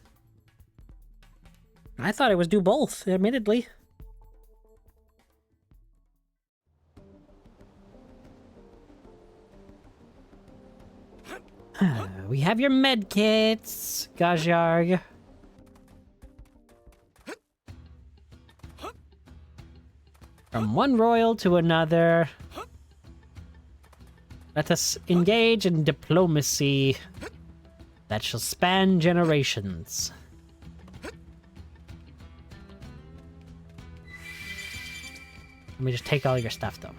I thought it was do both, admittedly. We have your med kits, Gazjarg. From one royal to another. Let us engage in diplomacy that shall span generations. Let me just take all your stuff, though.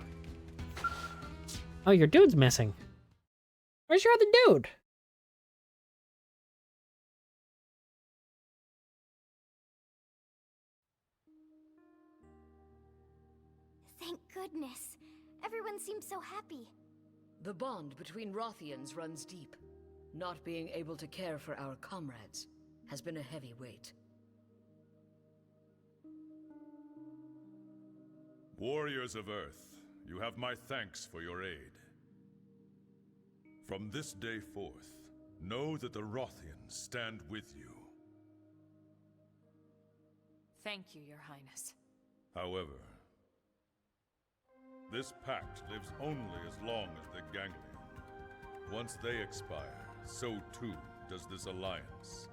Oh, your dude's missing. Where's your other dude? Thank goodness. Everyone seems so happy. The bond between Rothians runs deep. Not being able to care for our comrades has been a heavy weight. Warriors of Earth, you have my thanks for your aid. From this day forth, know that the Rothians stand with you. Thank you, Your Highness. However, this pact lives only as long as the Ganglion. Once they expire, so too does this alliance.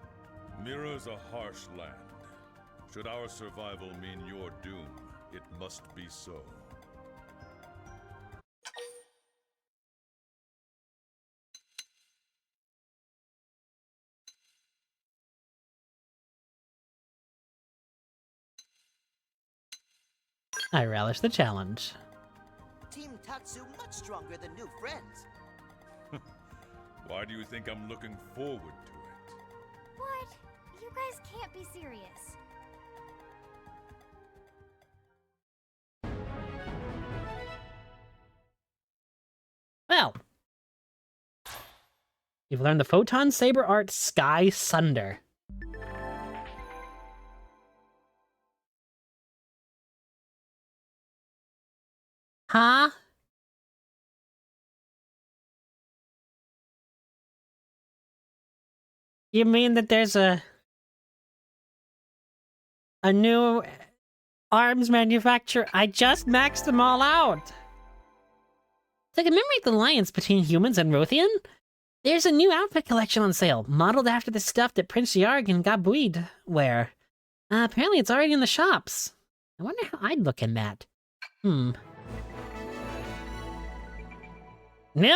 Mira's a harsh land. Should our survival mean your doom, it must be so. I relish the challenge. Team Tatsu much stronger than new friends. Why do you think I'm looking forward to it? What? You guys can't be serious. Well. You've learned the Photon Saber Art Sky Sunder. Huh? You mean that there's a new arms manufacturer? I just maxed them all out. To commemorate the alliance between humans and Rothian, there's a new outfit collection on sale, modeled after the stuff that Prince Yarg and Gabuid wear. Apparently it's already in the shops. I wonder how I'd look in that. Nim,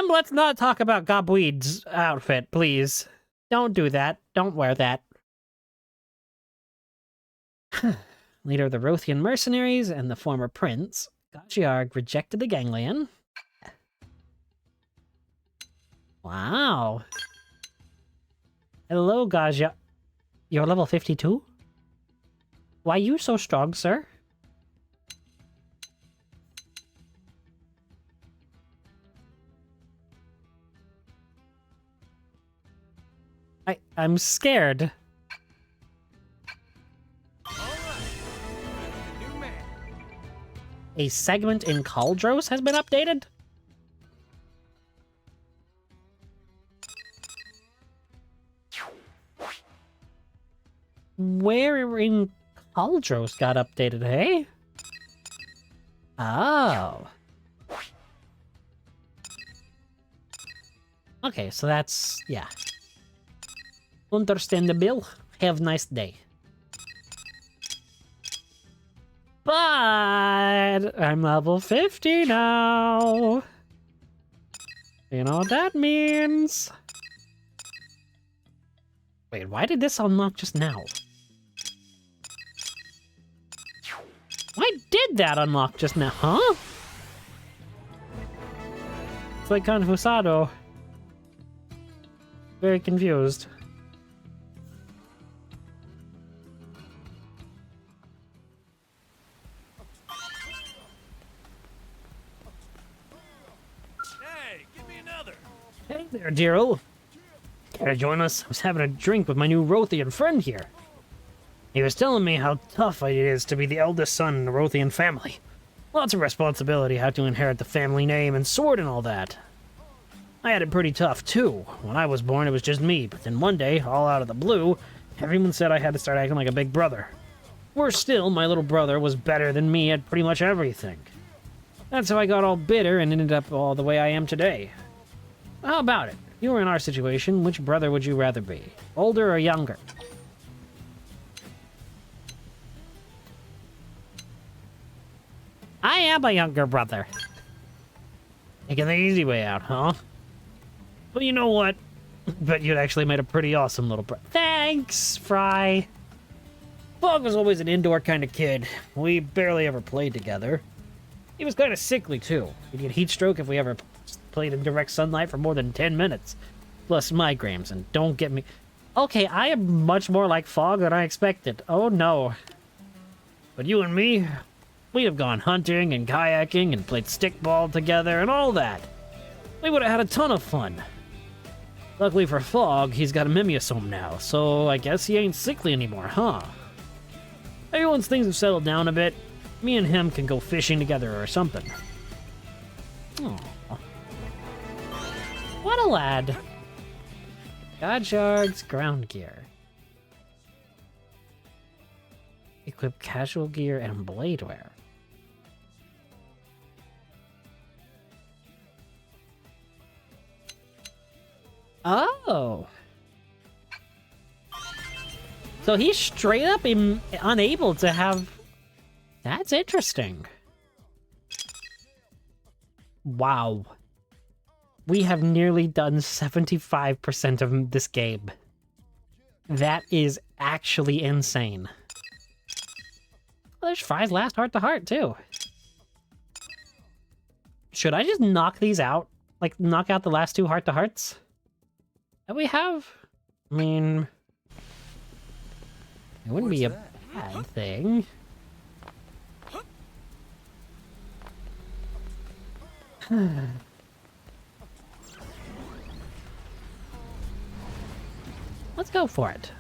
let's not talk about Gabuid's outfit, please. Don't do that. Don't wear that. Leader of the Rothian mercenaries and the former prince, Gazjarg rejected the Ganglion. Wow. Hello, Gaja. You're level 52? Why you so strong, sir? I'm scared. A segment in Cauldros has been updated? Where in Cauldros got updated, hey? Oh. Okay, so that's... yeah. Understandable. Have a nice day. But I'm level 50 now. You know what that means? Wait, why did this unlock just now? Why did that unlock just now? Huh? It's like confusado. Very confused. Hey, give me another. Hey there, Daryl. Care to join us? I was having a drink with my new Rothian friend here. He was telling me how tough it is to be the eldest son in the Rothian family. Lots of responsibility, how to inherit the family name and sword and all that. I had it pretty tough, too. When I was born, it was just me, but then one day, all out of the blue, everyone said I had to start acting like a big brother. Worse still, my little brother was better than me at pretty much everything. That's how I got all bitter and ended up all the way I am today. How about it? If you were in our situation, which brother would you rather be? Older or younger? I am a younger brother. Taking the easy way out, huh? Well, you know what? Bet you'd actually made a pretty awesome little brother. Thanks, Fry. Fog was always an indoor kind of kid. We barely ever played together. He was kind of sickly, too. He'd get heat stroke if we ever played in direct sunlight for more than 10 minutes. Plus migraines, and don't get me... Okay, I am much more like Fog than I expected. Oh, no. But you and me, we'd have gone hunting and kayaking and played stickball together and all that. We would have had a ton of fun. Luckily for Fog, he's got a mimeosome now, so I guess he ain't sickly anymore, huh? Maybe once things have settled down a bit, me and him can go fishing together or something. Aww. What a lad. Godshard's ground gear. Equip casual gear and blade wear. Oh. So he's straight up unable to have... That's interesting. Wow. We have nearly done 75% of this game. That is actually insane. Well, there's Fry's last heart-to-heart, too. Should I just knock these out? Like, knock out the last two heart-to-hearts? That we have? I mean... It wouldn't be a bad thing. Let's go for it.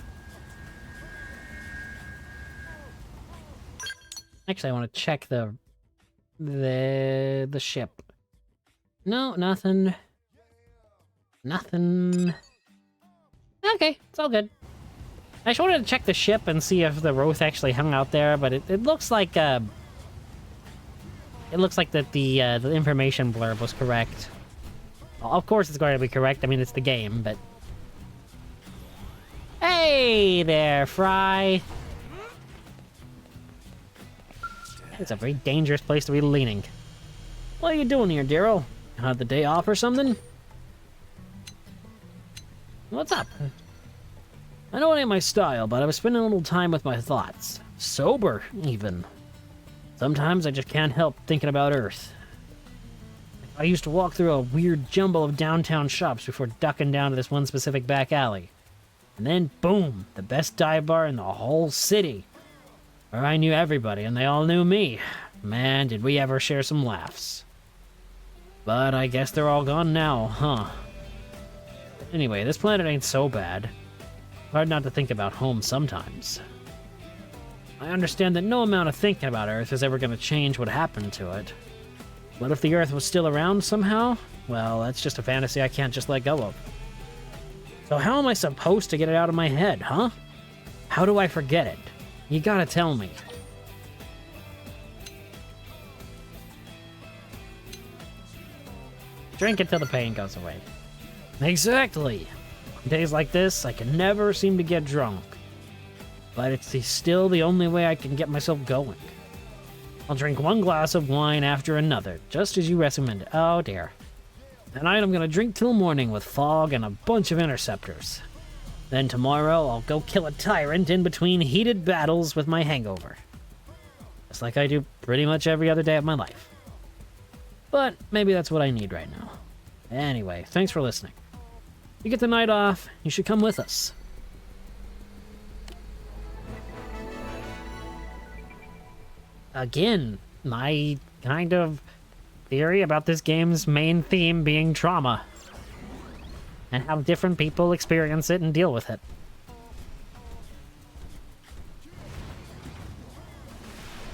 Actually, I want to check the ship. No, nothing. Nothing. Okay, it's all good. I just wanted to check the ship and see if the Roth actually hung out there, but it looks like it looks like that the information blurb was correct. Well, of course it's going to be correct. I mean, it's the game, but hey there, Fry. It's a very dangerous place to be leaning. What are you doing here, Daryl? Had the day off or something? What's up? I know it ain't my style, but I was spending a little time with my thoughts. Sober, even. Sometimes I just can't help thinking about Earth. I used to walk through a weird jumble of downtown shops before ducking down to this one specific back alley. And then, boom, the best dive bar in the whole city. Where I knew everybody and they all knew me. Man, did we ever share some laughs. But I guess they're all gone now, huh? Anyway, this planet ain't so bad. Hard not to think about home sometimes. I understand that no amount of thinking about Earth is ever going to change what happened to it. What if the Earth was still around somehow? Well, that's just a fantasy I can't just let go of. So how am I supposed to get it out of my head, huh? How do I forget it? You gotta tell me. Drink it till the pain goes away. Exactly. On days like this, I can never seem to get drunk. But it's still the only way I can get myself going. I'll drink one glass of wine after another, just as you recommended. Oh dear. Tonight I'm gonna drink till morning with fog and a bunch of interceptors. Then tomorrow I'll go kill a tyrant in between heated battles with my hangover. Just like I do pretty much every other day of my life. But maybe that's what I need right now. Anyway, thanks for listening. You get the night off, you should come with us. Again, my kind of theory about this game's main theme being trauma. And how different people experience it and deal with it.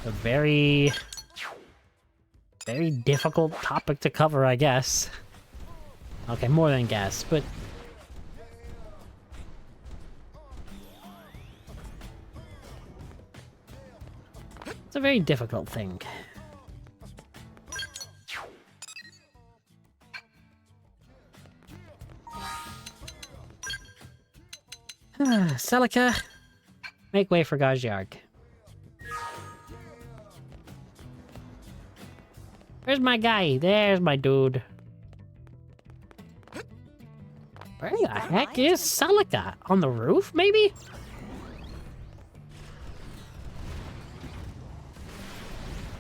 A very difficult topic to cover, I guess. Okay, more than guess, but... it's a very difficult thing. Celica, make way for Gajyarg. Where's my guy? There's my dude. Where the heck is Celica? On the roof, maybe?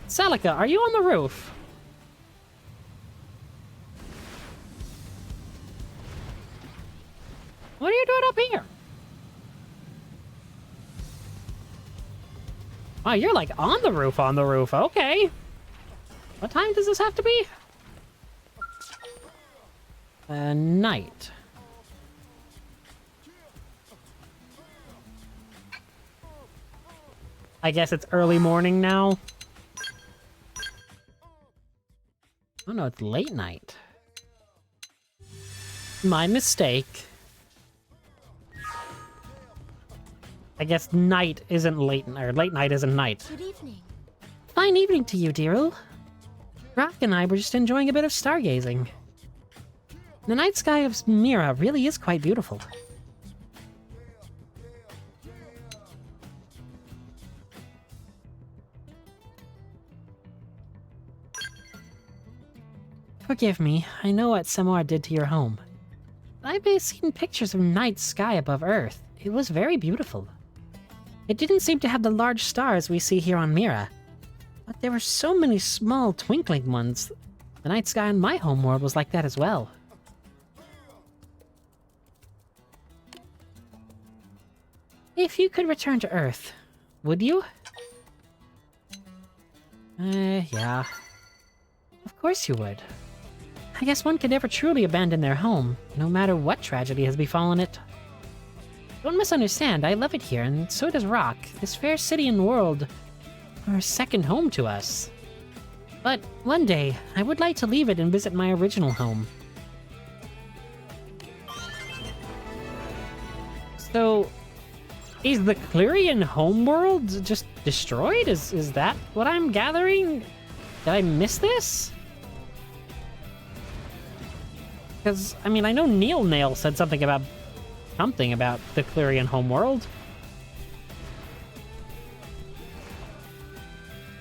Celica, are you on the roof? What are you doing up here? Oh, you're like on the roof, okay. What time does this have to be? Night. I guess it's early morning now. Oh no, it's late night. My mistake. I guess night isn't late, or late night isn't night. Good evening. Fine evening to you, Dearl. Rock and I were just enjoying a bit of stargazing. The night sky of Mira really is quite beautiful. Forgive me, I know what Samar did to your home. I've seen pictures of night sky above Earth. It was very beautiful. It didn't seem to have the large stars we see here on Mira, but there were so many small twinkling ones. The night sky on my homeworld was like that as well. If you could return to Earth, would you? Yeah. Of course you would. I guess one could never truly abandon their home, no matter what tragedy has befallen it. Don't misunderstand, I love it here, and so does Rock. This fair city and world are a second home to us. But one day, I would like to leave it and visit my original home. So, is the Clerian homeworld just destroyed? Is that what I'm gathering? Did I miss this? Because, I mean, I know Neil Nail said something about the Clerian homeworld.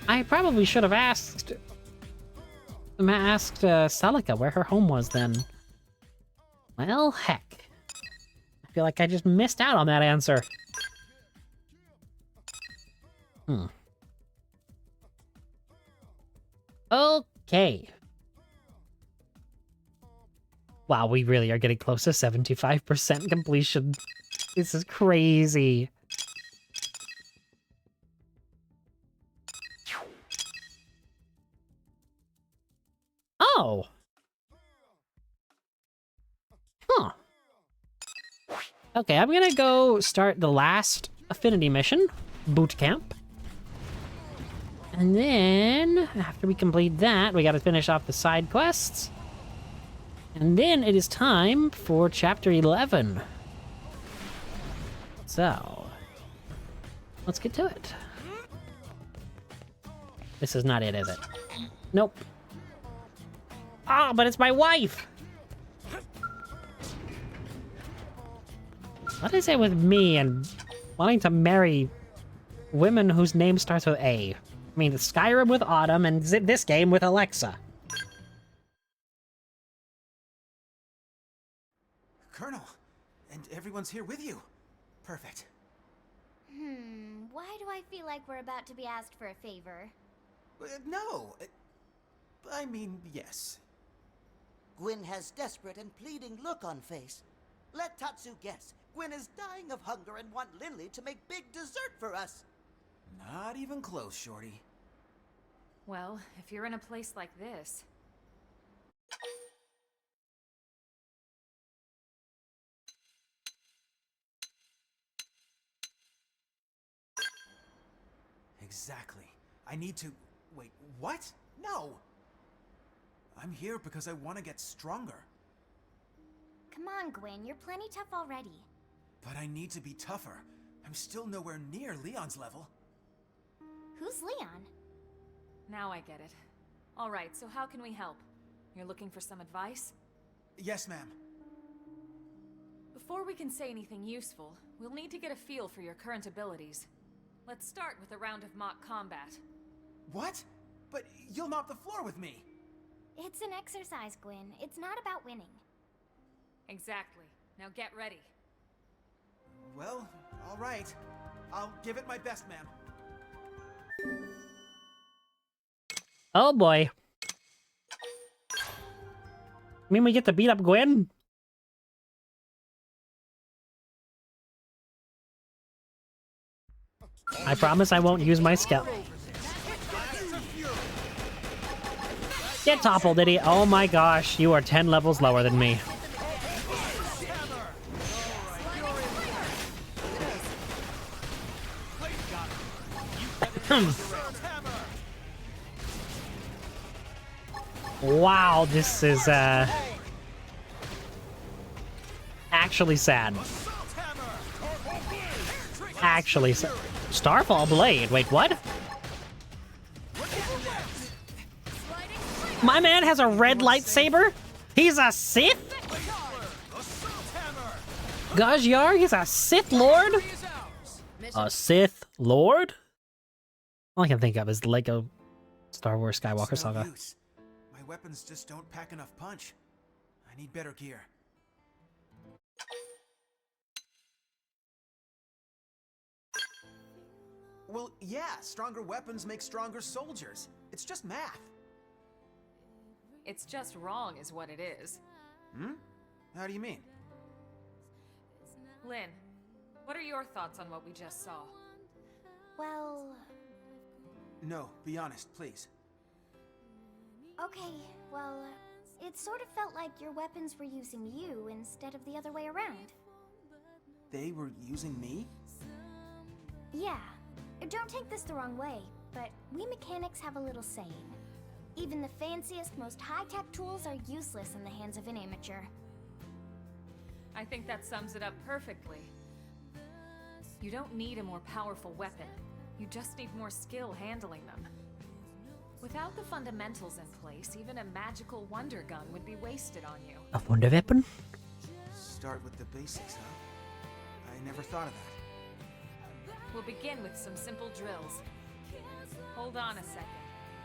I probably should have asked Celica where her home was then. Well, heck. I feel like I just missed out on that answer. Okay. Wow, we really are getting close to 75% completion. This is crazy. Oh. Huh. Okay, I'm gonna go start the last affinity mission, boot camp. And then, after we complete that, we gotta finish off the side quests. And then it is time for Chapter 11. So, let's get to it. This is not it, is it? Nope. Ah, but it's my wife! What is it with me and wanting to marry women whose name starts with A? I mean, Skyrim with Autumn and this game with Alexa. Colonel, and everyone's here with you. Perfect. Why do I feel like we're about to be asked for a favor? No. I mean, yes. Gwyn has desperate and pleading look on face. Let Tatsu guess. Gwyn is dying of hunger and want Lindley to make big dessert for us. Not even close, Shorty. Well, if you're in a place like this... Exactly. I need to... Wait, what? No! I'm here because I want to get stronger. Come on, Gwyn, you're plenty tough already. But I need to be tougher. I'm still nowhere near Leon's level. Who's Leon? Now I get it. Alright, so how can we help? You're looking for some advice? Yes, ma'am. Before we can say anything useful, we'll need to get a feel for your current abilities. Let's start with a round of mock combat. What? But you'll mop the floor with me! It's an exercise, Gwyn. It's not about winning. Exactly. Now get ready. Well, all right. I'll give it my best, ma'am. Oh boy. Mean we get to beat up Gwyn? I promise I won't use my skill. Get toppled, idiot. Oh my gosh, you are 10 levels lower than me. Wow, this is actually sad. Actually sad. Starfall Blade. Wait, what? My man has a red lightsaber? He's a Sith? Gajyar, he's a Sith Lord? A Sith Lord? All I can think of is Lego Star Wars Skywalker It's no Saga. use. My weapons just don't pack enough punch. I need better gear. Well, yeah, stronger weapons make stronger soldiers. It's just math. It's just wrong is what it is. Hmm? How do you mean? Lynn, what are your thoughts on what we just saw? Well... No, be honest, please. Okay, well, it sort of felt like your weapons were using you instead of the other way around. They were using me? Yeah. Don't take this the wrong way, but we mechanics have a little saying. Even the fanciest, most high-tech tools are useless in the hands of an amateur. I think that sums it up perfectly. You don't need a more powerful weapon. You just need more skill handling them. Without the fundamentals in place, even a magical wonder gun would be wasted on you. A wonder weapon? Start with the basics, huh? I never thought of that. We'll begin with some simple drills. Hold on a second.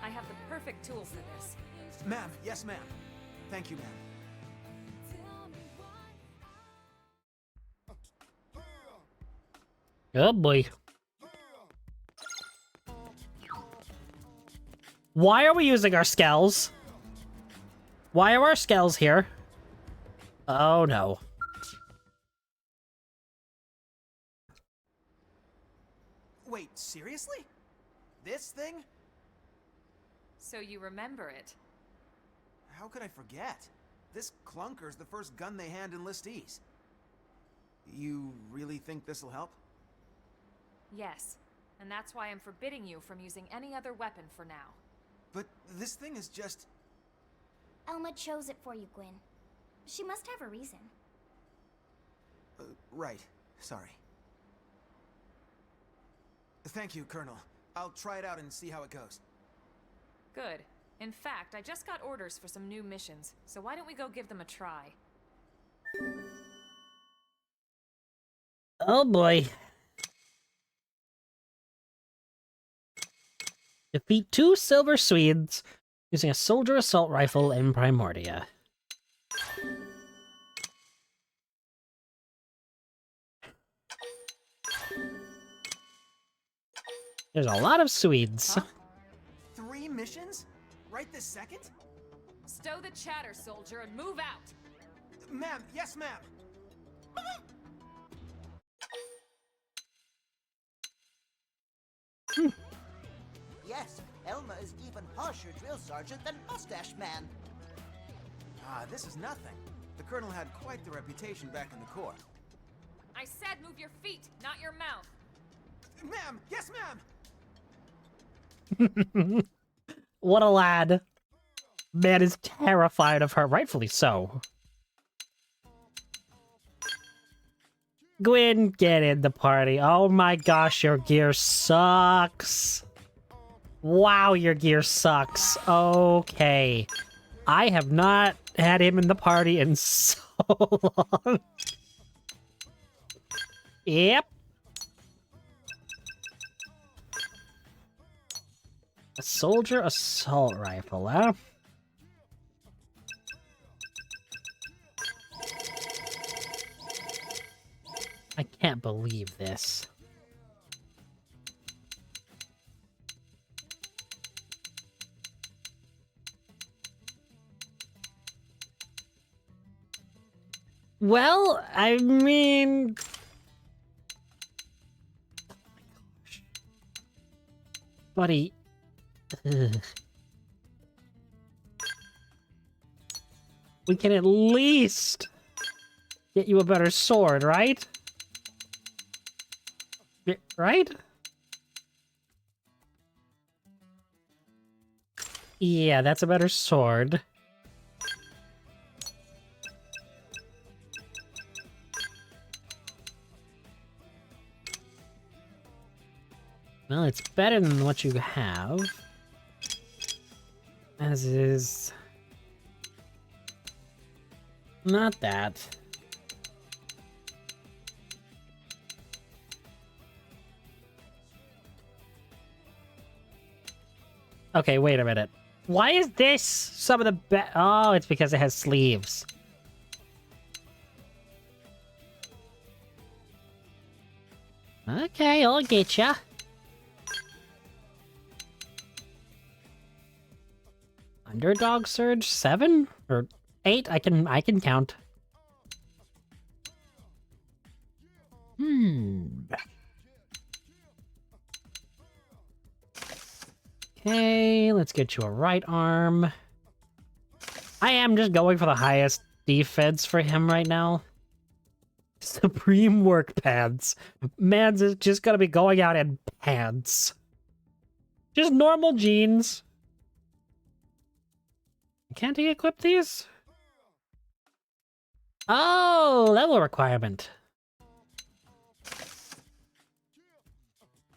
I have the perfect tool for this. Ma'am, yes ma'am. Thank you, ma'am. Oh boy. Why are we using our skells? Why are our skells here? Oh no. Wait, seriously? This thing? So you remember it. How could I forget? This clunker's the first gun they hand enlistees. You really think this'll help? Yes, and that's why I'm forbidding you from using any other weapon for now. But this thing is just... Elma chose it for you, Gwyn. She must have a reason. Right. Sorry. Thank you, Colonel. I'll try it out and see how it goes. Good. In fact, I just got orders for some new missions, so why don't we go give them a try? Oh boy. Defeat 2 silver Swedes using a soldier assault rifle in Primordia. There's a lot of Swedes. Huh? 3 missions? Right this second? Stow the chatter, soldier, and move out! Ma'am, yes, ma'am! Yes, Elma is even harsher drill sergeant than Mustache Man. Ah, this is nothing. The Colonel had quite the reputation back in the Corps. I said move your feet, not your mouth! Ma'am! Yes, ma'am! What a lad. Man is terrified of her, rightfully so. Gwyn, get in the party. Oh my gosh, your gear sucks. Wow, your gear sucks. Okay. I have not had him in the party in so long. Yep. A soldier assault rifle, huh? I can't believe this. Well, I mean... Oh my gosh. Buddy... Ugh. We can at least get you a better sword, right? Right? Yeah, that's a better sword. Well, it's better than what you have. As is... not that. Okay, wait a minute. Why is this some of the oh, it's because it has sleeves. Okay, I'll get ya. Underdog Surge 7 or 8? I can count. Okay, let's get you a right arm. I am just going for the highest defense for him right now. Supreme work pants. Man's is just gonna be going out in pants. Just normal jeans. Can't he equip these? Oh, level requirement.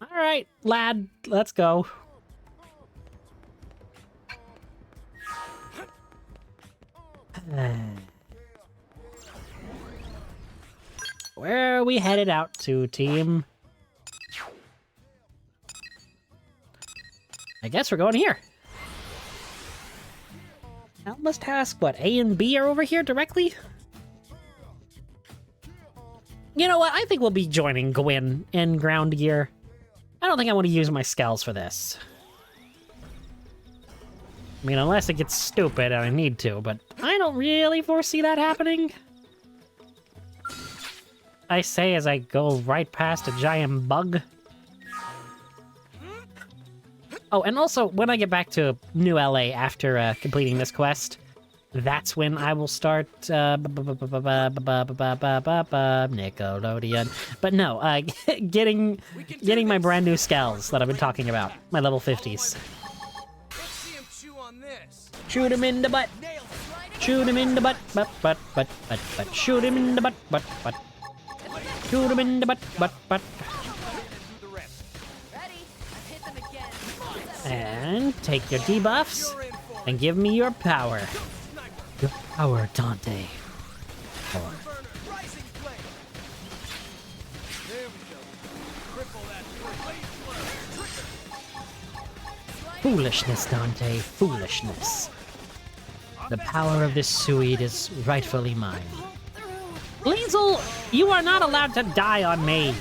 Alright, lad, let's go. Where are we headed out to, team? I guess we're going here. Elma's task, what, A and B are over here directly? You know what, I think we'll be joining Gwyn in ground gear. I don't think I want to use my scales for this. I mean, unless it gets stupid and I need to, but I don't really foresee that happening. I say as I go right past a giant bug. Oh, and also, when I get back to New LA after completing this quest, that's when I will start Nickelodeon. But no, getting my brand new scales that I've been talking about, my level 50s. Let's see him chew on this. Shoot him in the butt. Shoot him in the butt. Shoot him in the butt. Shoot him in the butt. And take your debuffs and give me your power. Your power, Dante. Foolishness, Dante. Foolishness. The power of this suede is rightfully mine. Liesel, you are not allowed to die on me.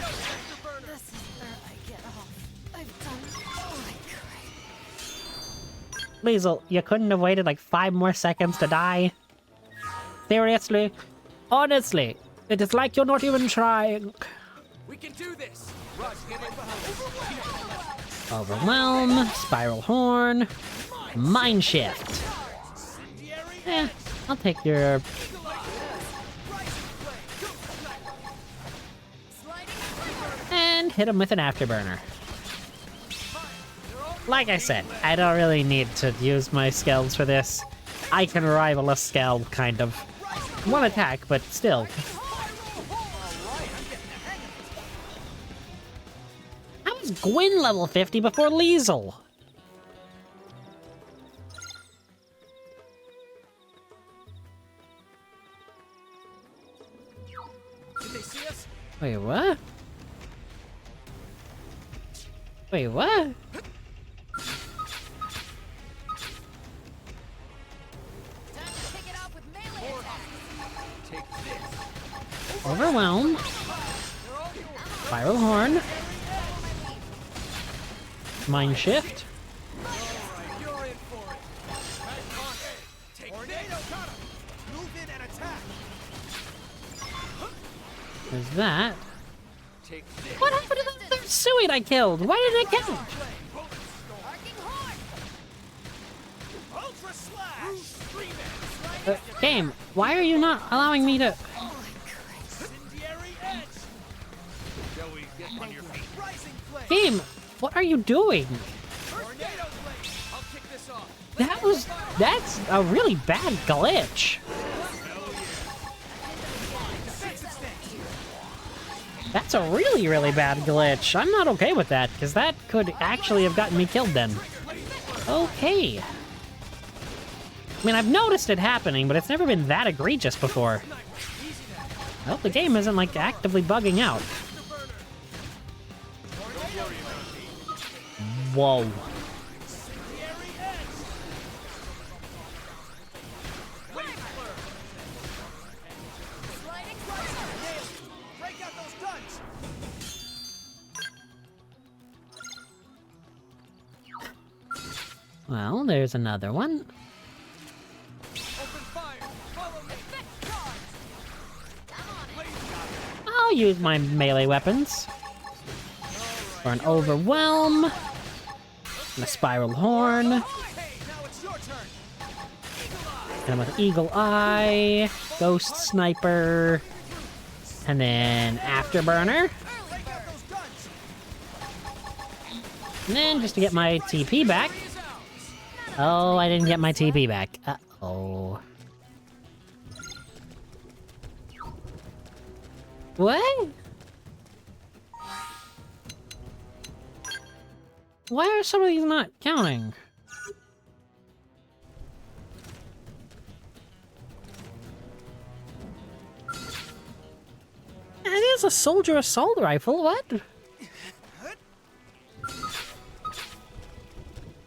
Liesel, you couldn't have waited like 5 more seconds to die? Seriously? Honestly, it is like you're not even trying. We can do this. Rush, get in Overwhelm, Spiral Horn, Mind Shift. I'll take your... And hit him with an Afterburner. Like I said, I don't really need to use my skills for this. I can rival a skill, kind of. One attack, but still. How was Gwyn level 50 before Liesel? Did they see us? Wait, what? Wait, what? Overwhelm. Spiral Horn. Mind Shift. There's that. What happened to the third Suid I killed? Why didn't I kill him? Game, why are you not allowing me to... Game, what are you doing? That's a really bad glitch. That's a really, really bad glitch. I'm not okay with that, because that could actually have gotten me killed then. Okay. I mean, I've noticed it happening, but it's never been that egregious before. I hope the game isn't, like, actively bugging out. Whoa. Well, there's another one. I'll use my melee weapons. For an Overwhelm. And a Spiral Horn. And with Eagle Eye. Ghost Sniper. And then Afterburner. And then just to get my TP back. Oh, I didn't get my TP back. Uh-oh. What? Why are some of these not counting? It is a soldier assault rifle, what?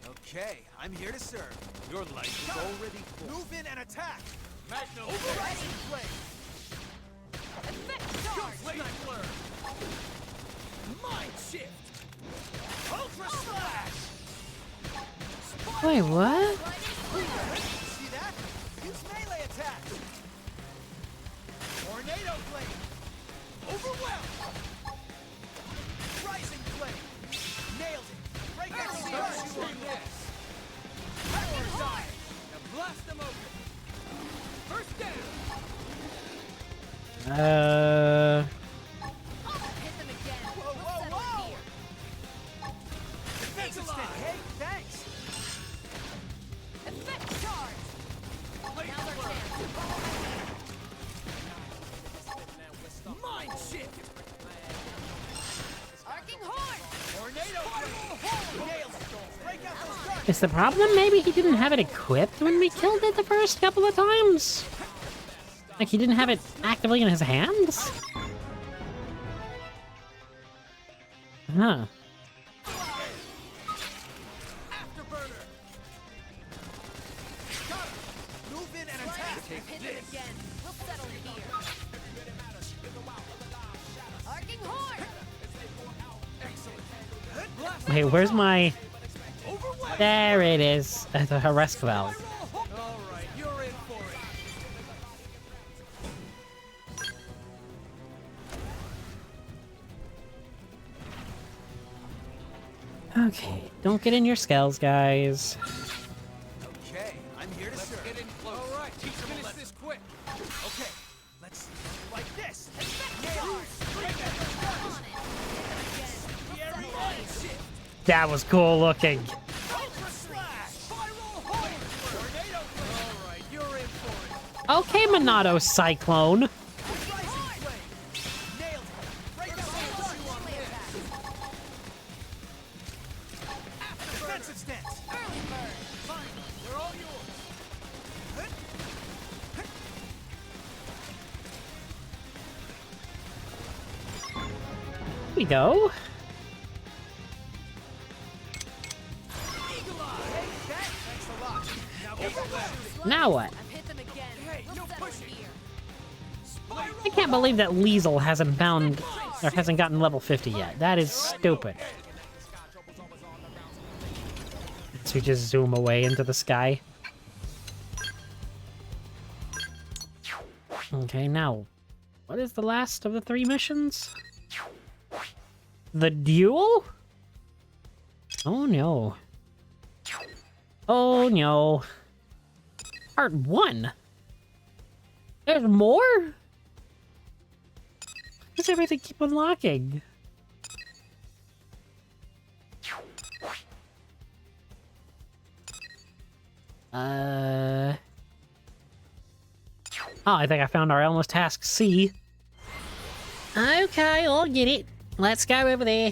Okay, I'm here to serve. Your life is already full. Move in and attack! Magnum Overriding flame! Sniper! Mind shift! Ultra slash! Wait, what? See that? Use melee attack! Tornado flame! Overwhelm! Rising flame! Nailed it! Break out the instant. Hey, thanks. Effect charge! Now's our chance. Mind shift! Arcing horn! Tornado Nailed it. Break out those guns. Is the problem maybe he didn't have it equipped when we killed it the first couple of times? Like he didn't have it actively in his hands? Huh. Afterburner! Move in and attack. Hit it again. We'll settle here. Arcing horn! Wait, where's my... There it is. The arrest valve. Alright, you're in for it. Okay, don't get in your skells, guys. Okay, I'm here to serve. Get in close. Alright, finish this quick. Okay, let's see. Like this. That was cool looking. Ultra slash! Spiral horn! Tornado flame! Alright, you're in for it. Okay, Monado Cyclone. Rising flame. Nailed it. Break out those guns. Defensive stance. Early bird! Fine, they're all yours. Here we go. Eagle eye. Hey, thanks a lot. Now get to shooting. Now what? I've hit them again. Hey, We'll no settle pushing. here. I can't believe that Liesel hasn't found or hasn't gotten level 50 yet. That is stupid. So we just zoom away into the sky. Okay, now, what is the last of the 3 missions? The duel? Oh no. Oh no. Part 1? There's more? Why does everything keep unlocking? Oh, I think I found our Elmo's Task C. Okay, I'll get it. Let's go over there.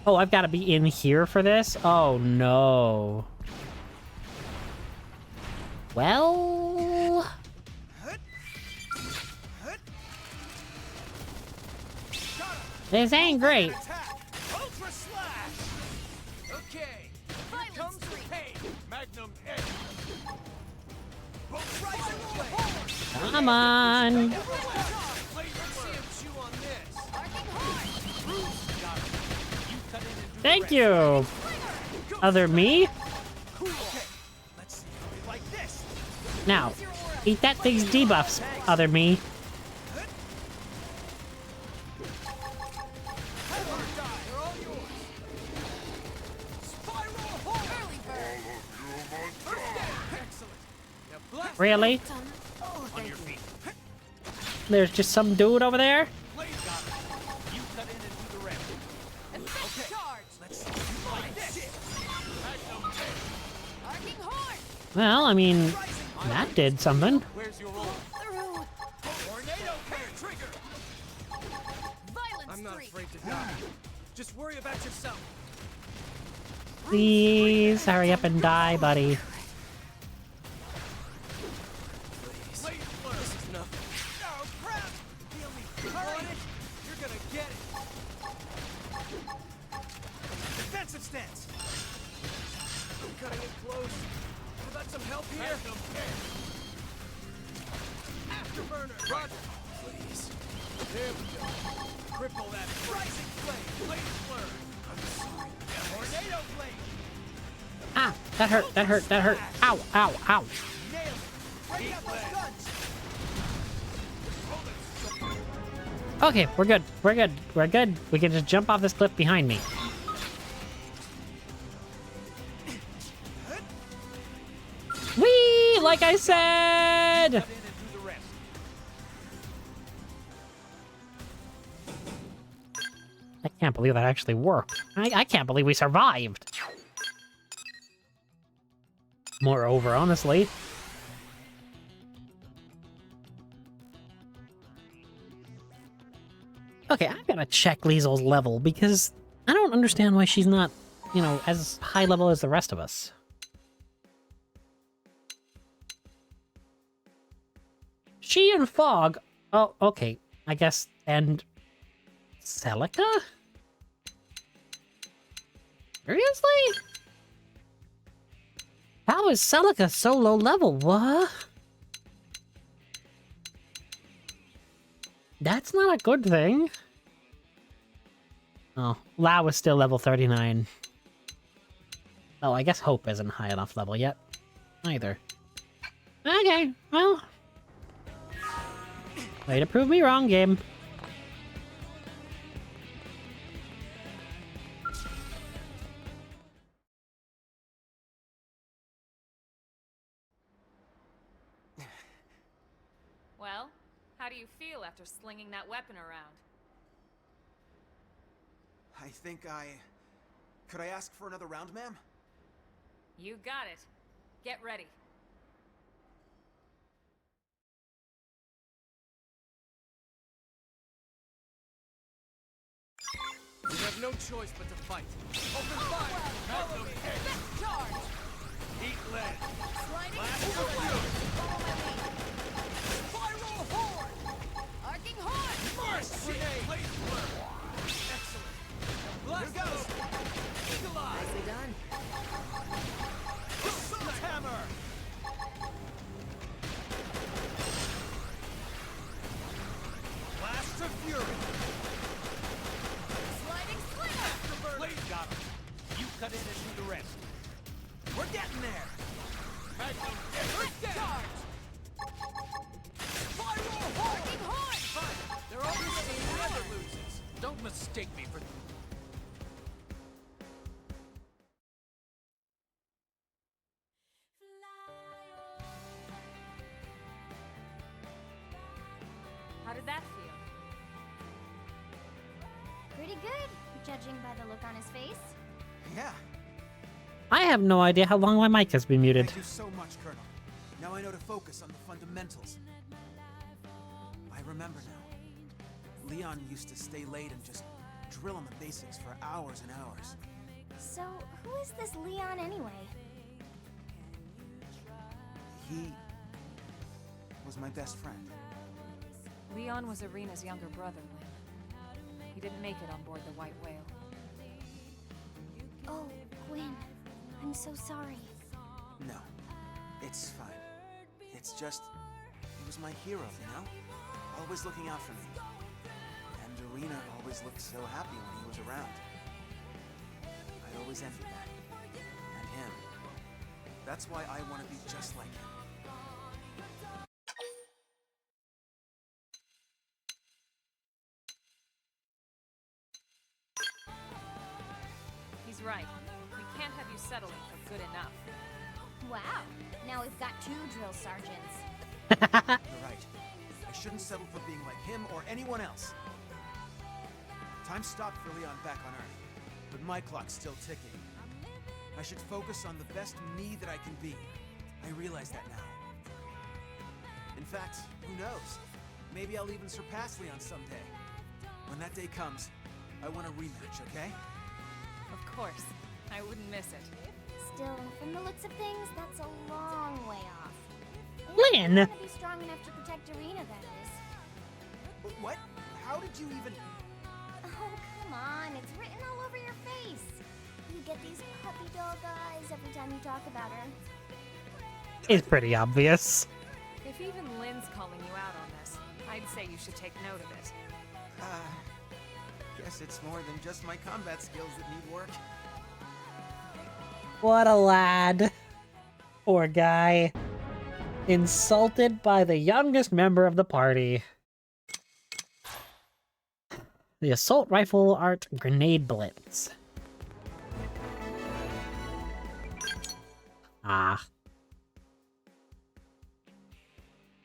Oh, I've got to be in here for this? Oh, no. Well... This ain't great. Attack! Ultra slash! Okay, here comes the pain. Magnum edge. Rising flame. Come on. Let's see him chew on this. Arcing horn! You cut in and do Thank you, other me. Okay, let's see how we like this. Now, eat that thing's debuffs, other me. They're all yours. Spiral horn. Early bird! Excellent. Now blast Really? on your feet. There's just some dude over there? Blade got it. You cut in and do the rest. Effect charge! Let's see you like this. Magnum edge. Arcing horn! Well, I mean, that did something. Where's your roll? Through! Tornado pair trigger. Violent I'm not streak! afraid to die. Just worry about yourself. Please hurry up and die, buddy. Blade flare. This is nothing. Oh crap! Feel me. Hurry! You're gonna get it. Defensive stance. I'm cutting it close. How about some help here? Afterburner. Roger. Please. There we go. Cripple that rising flame. Blade flare. I'm sorry. Tornado blade. Ah, that hurt, that hurt, that hurt. Ow, ow, ow. Nailed it. Break out those guns. Okay, we're good. We're good. We're good. We can just jump off this cliff behind me. Whee! Like I said! Cut in and do the rest. I can't believe that actually worked. I can't believe we survived. Moreover, honestly. Okay, I've got to check Liesel's level because I don't understand why she's not, you know, as high level as the rest of us. She and Fog. Oh, okay. I guess. And Celica? Seriously? How is Celica so low level? What? That's not a good thing. Oh, Lao is still level 39. Oh, I guess Hope isn't high enough level yet. Either. Okay, well. Way to prove me wrong, game. Well, how do you feel after slinging that weapon around? I think I... Could I ask for another round, ma'am? You got it. Get ready. We have no choice but to fight. Open fire! Follow me! Charge! Heat lead! Sliding Blast of forward. fury! Spiral horn! Arcing horn! March! Grenade! Blade blur! Excellent! Blast Here goes. Eagle eye! Nicely done. Assault hammer! Blast of fury! Sliding slinger! Afterburner! Blade got him. You cut in and do the rest. We're getting there! Magnum Lift down! charge! Spiral horn! Arcing horn! Fine. They're all losing, whoever loses. Don't mistake me for... How did that feel? Pretty good, judging by the look on his face. Yeah. I have no idea how long my mic has been muted. Thank you so much, Colonel. Now I know to focus on the fundamentals. I remember now. Leon used to stay late and just drill on the basics for hours and hours. So, who is this Leon anyway? He was my best friend. Leon was Arena's younger brother, Lynn. He didn't make it on board the White Whale. Oh, Gwen. I'm so sorry. No, it's fine. It's just, he was my hero, you know? Always looking out for me. And Arena always looked so happy when he was around. I always envied that. And him. That's why I want to be just like him. He's right. We can't have you settling for good enough. Wow. Now we've got 2 drill sergeants. You're right. I shouldn't settle for being like him or anyone else. Time stopped for Leon back on Earth, but my clock's still ticking. I should focus on the best me that I can be. I realize that now. In fact, who knows? Maybe I'll even surpass Leon someday. When that day comes, I want a rematch, okay? Of course. I wouldn't miss it. Still, from the looks of things, that's a long way off. Lynn! You're gonna be strong enough to protect Arena, that is. What? How did you even... Oh, come on. It's written all over your face. You get these puppy dog eyes every time you talk about her. It's pretty obvious. If even Lynn's calling you out on this, I'd say you should take note of it. Guess it's more than just my combat skills that need work. What a lad. Poor guy. Insulted by the youngest member of the party. The Assault Rifle Art Grenade Blitz. Ah.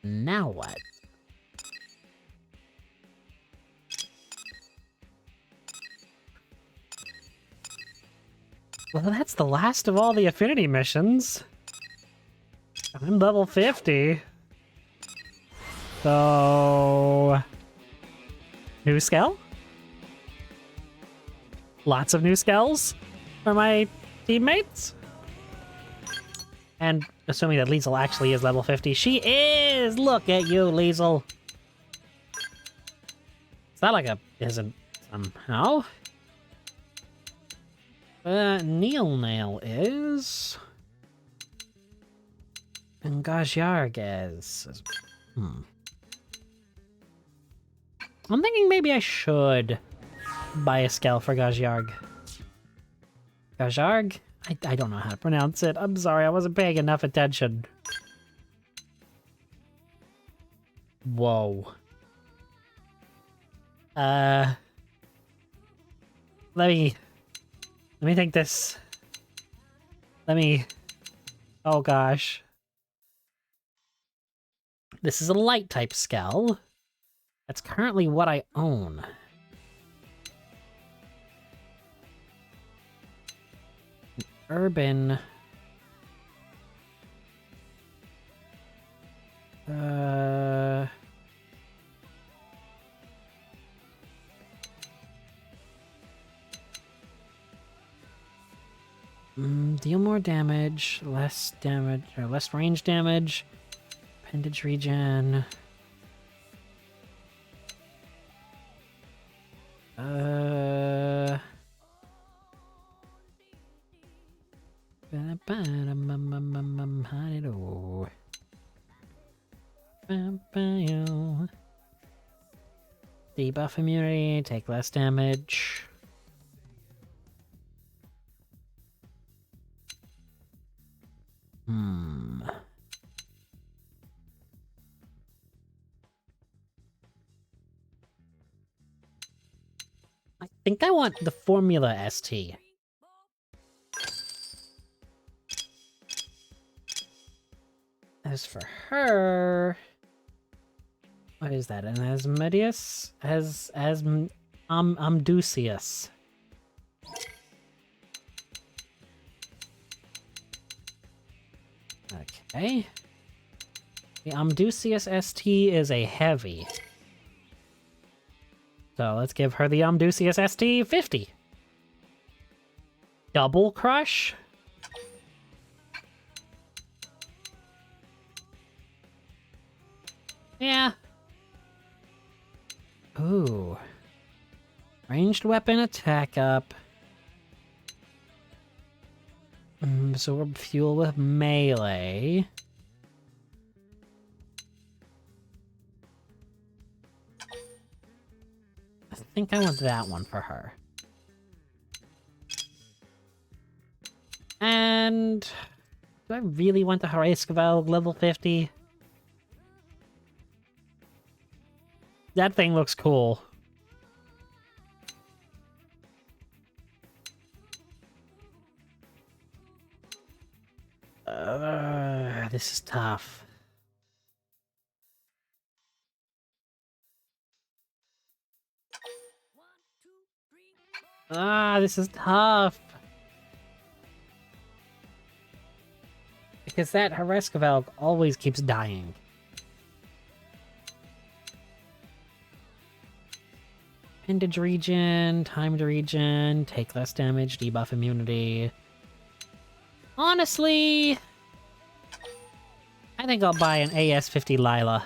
Now what? Well, that's the last of all the affinity missions. I'm level 50. So... New Skell? Lots of new Skells for my teammates? And assuming that Liesel actually is level 50. She is! Look at you, Liesel! It's not like a... isn't somehow. Neil Nail is... And Gajyarg is... I'm thinking maybe I should buy a Skell for Gajyarg. Gajyarg? I don't know how to pronounce it. I'm sorry, I wasn't paying enough attention. Whoa. Let me think this. Oh gosh. This is a light type Skell. That's currently what I own. Urban. Deal more damage, less damage, or less range damage. Appendage regen. Debuff immunity, take less damage. I think I want the Formula ST. As for her... What is that? An Asmodeus? Amdusius. Okay. The Amdusius ST is a heavy. So let's give her the Amdusius ST 50. Double Crush? Yeah. Ooh. Ranged weapon attack up. Absorb fuel with melee. I think I want that one for her. And... do I really want the Hraesvelg level 50? That thing looks cool. This is tough. This is tough. Because that Hraesvelg always keeps dying. Appendage regen, timed regen, take less damage, debuff immunity. Honestly, I think I'll buy an AS50 Lila.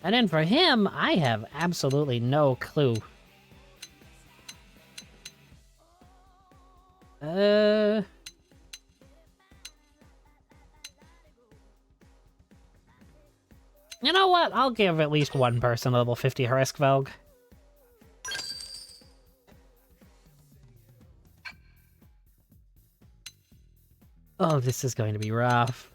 And then for him, I have absolutely no clue. You know what? I'll give at least one person level 50 Hraesvelg. Oh, this is going to be rough.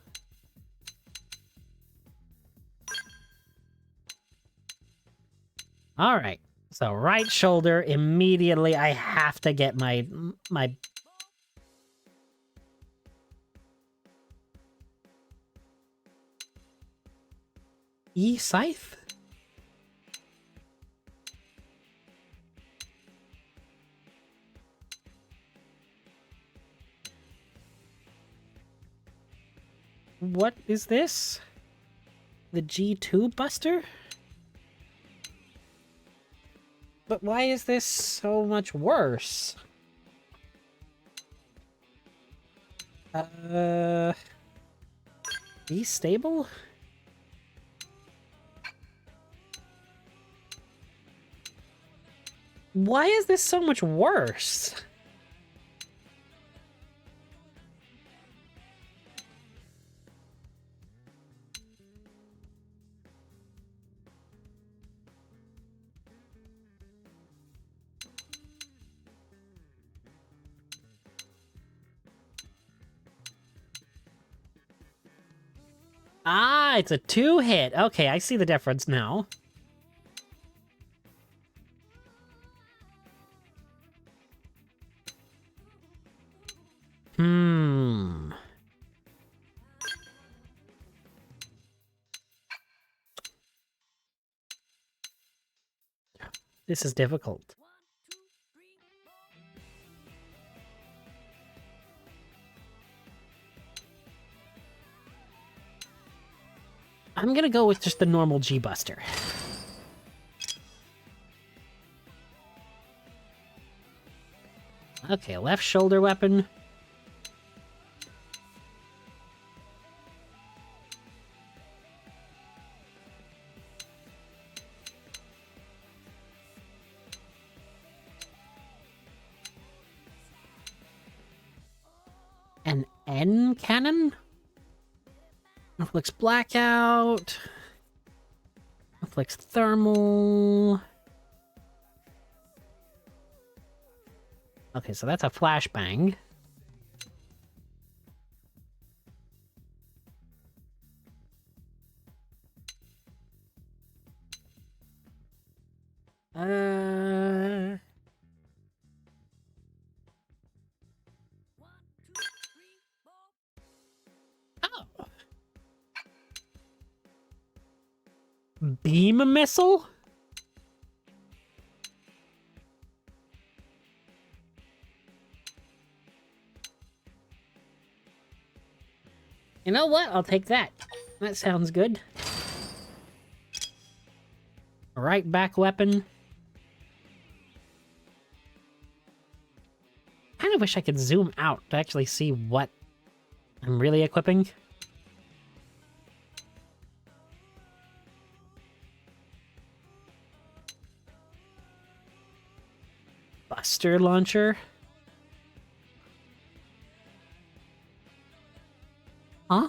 All right. So right shoulder, immediately I have to get my... E-scythe? What is this? The G2 Buster? But why is this so much worse? Be stable? Why is this so much worse? Ah, it's a 2-hit. Okay, I see the difference now. This is difficult. I'm gonna go with just the normal G-Buster. Okay, left shoulder weapon. An N cannon? Inflicts blackout. Inflicts thermal. Okay, so that's a flashbang. Oh. Beam missile? You know what? I'll take that. That sounds good. Right back weapon. Kind of wish I could zoom out to actually see what I'm really equipping. Buster launcher. Huh?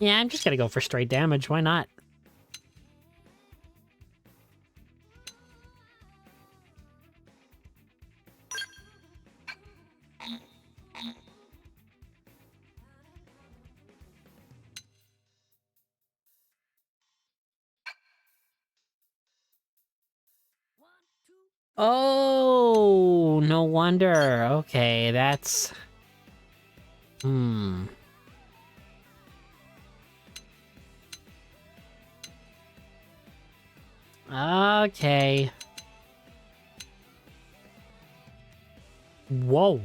Yeah, I'm just gonna go for straight damage. Why not? Oh, no wonder. Okay, that's... Okay. Whoa.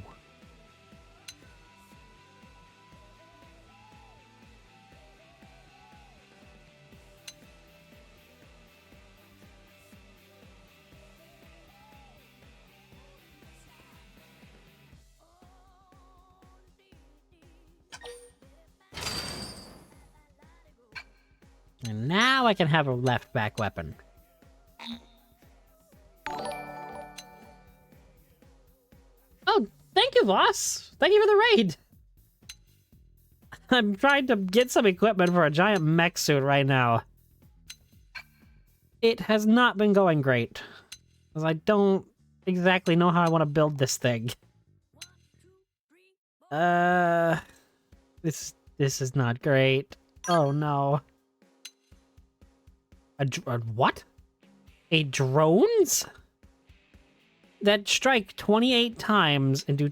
And now I can have a left back weapon. Oh, thank you, boss. Thank you for the raid. I'm trying to get some equipment for a giant mech suit right now. it has not been going great. Because I don't exactly know how I want to build this thing. This is not great. Oh no. A what? A drones? That strike 28 times and do...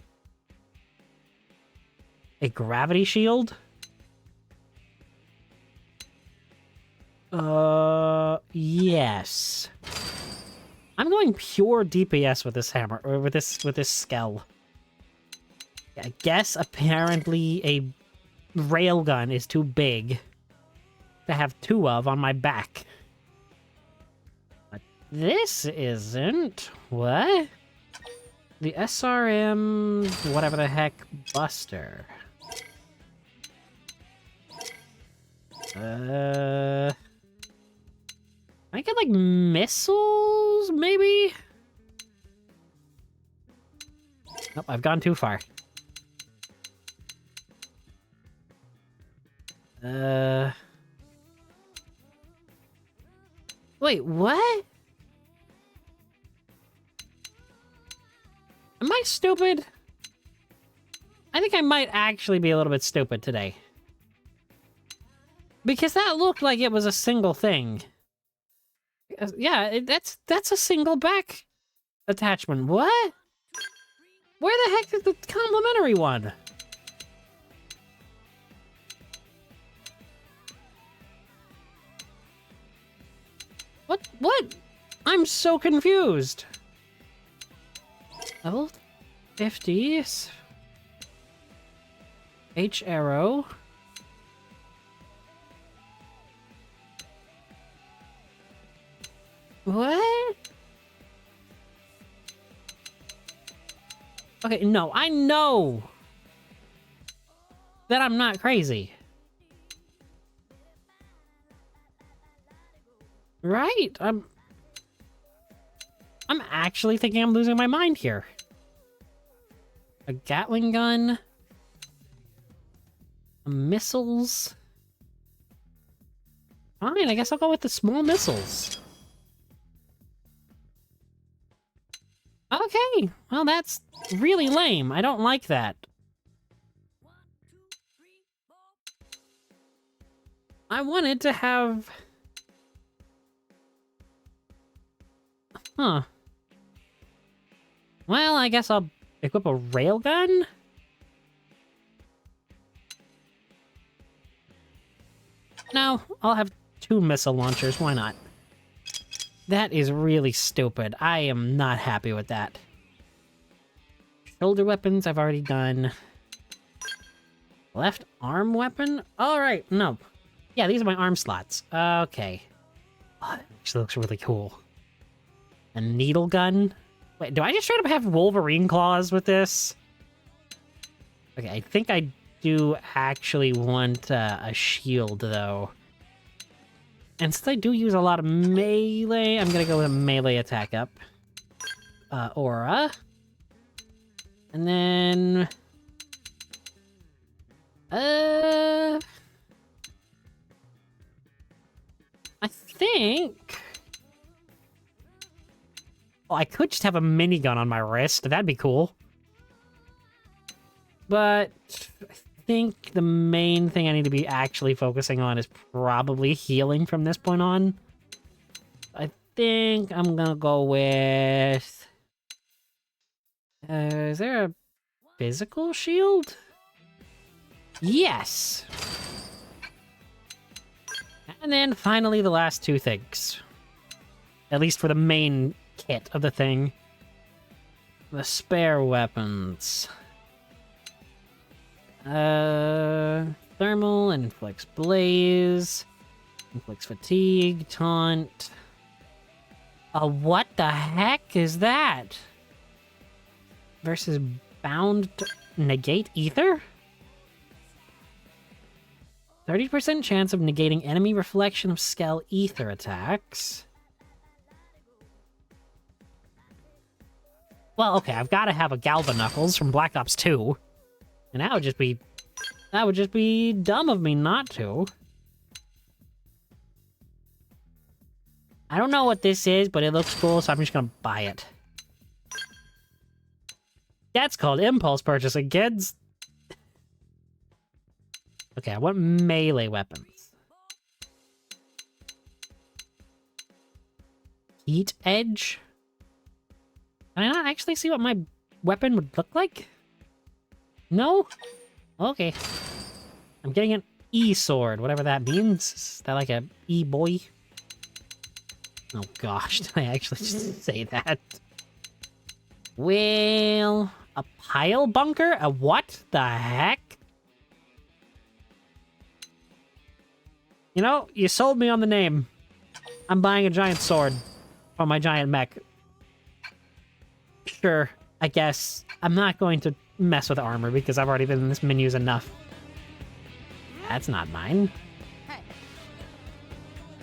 A gravity shield? Yes. I'm going pure DPS with this hammer, or with this Skell. I guess apparently a railgun is too big to have two of on my back. But this isn't. What? The SRM, whatever the heck, Buster. I get like missiles, maybe? Nope, I've gone too far. Wait, what? Am I stupid? I think I might actually be a little bit stupid today. Because that looked like it was a single thing. Yeah, that's a single back attachment. What? Where the heck is the complimentary one? What? I'm so confused. Level 50s. H arrow. What? Okay, no, I know that I'm not crazy. Right? I'm actually thinking I'm losing my mind here. A Gatling gun. Missiles. Fine, I guess I'll go with the small missiles. Okay, well that's really lame. I don't like that. I wanted to have... Huh. Well, I guess I'll equip a railgun? No, I'll have 2 missile launchers. Why not? That is really stupid. I am not happy with that. Shoulder weapons, I've already done. Left arm weapon? Alright, no. Yeah, these are my arm slots. Okay. Oh, that actually looks really cool. A needle gun? Wait, do I just straight up have Wolverine claws with this? Okay, I think I do actually want a shield, though. And since I do use a lot of melee, I'm gonna go with a melee attack up. Aura. And then... I think... Well, I could just have a minigun on my wrist. That'd be cool. But I think the main thing I need to be actually focusing on is probably healing from this point on. I think I'm gonna go with... is there a physical shield? Yes! And then finally the last 2 things. At least for the main kit of the thing. The spare weapons. Thermal, inflicts blaze, inflicts fatigue, taunt. What the heck is that? Versus bound to negate ether? 30% chance of negating enemy reflection of Skell ether attacks. Well, okay, I've got to have a Galvanuckles from Black Ops 2. And that would just be dumb of me not to. I don't know what this is, but it looks cool, so I'm just gonna buy it. That's called impulse purchasing, kids. Okay, I want melee weapons. Heat edge? Can I not actually see what my weapon would look like? No? Okay. I'm getting an E-sword, whatever that means. Is that like a E-boy? Oh gosh, did I actually just say that? Well, a pile bunker? A what the heck? You know, you sold me on the name. I'm buying a giant sword for my giant mech. Sure, I guess. I'm not going to mess with armor because I've already been in this menus enough. That's not mine.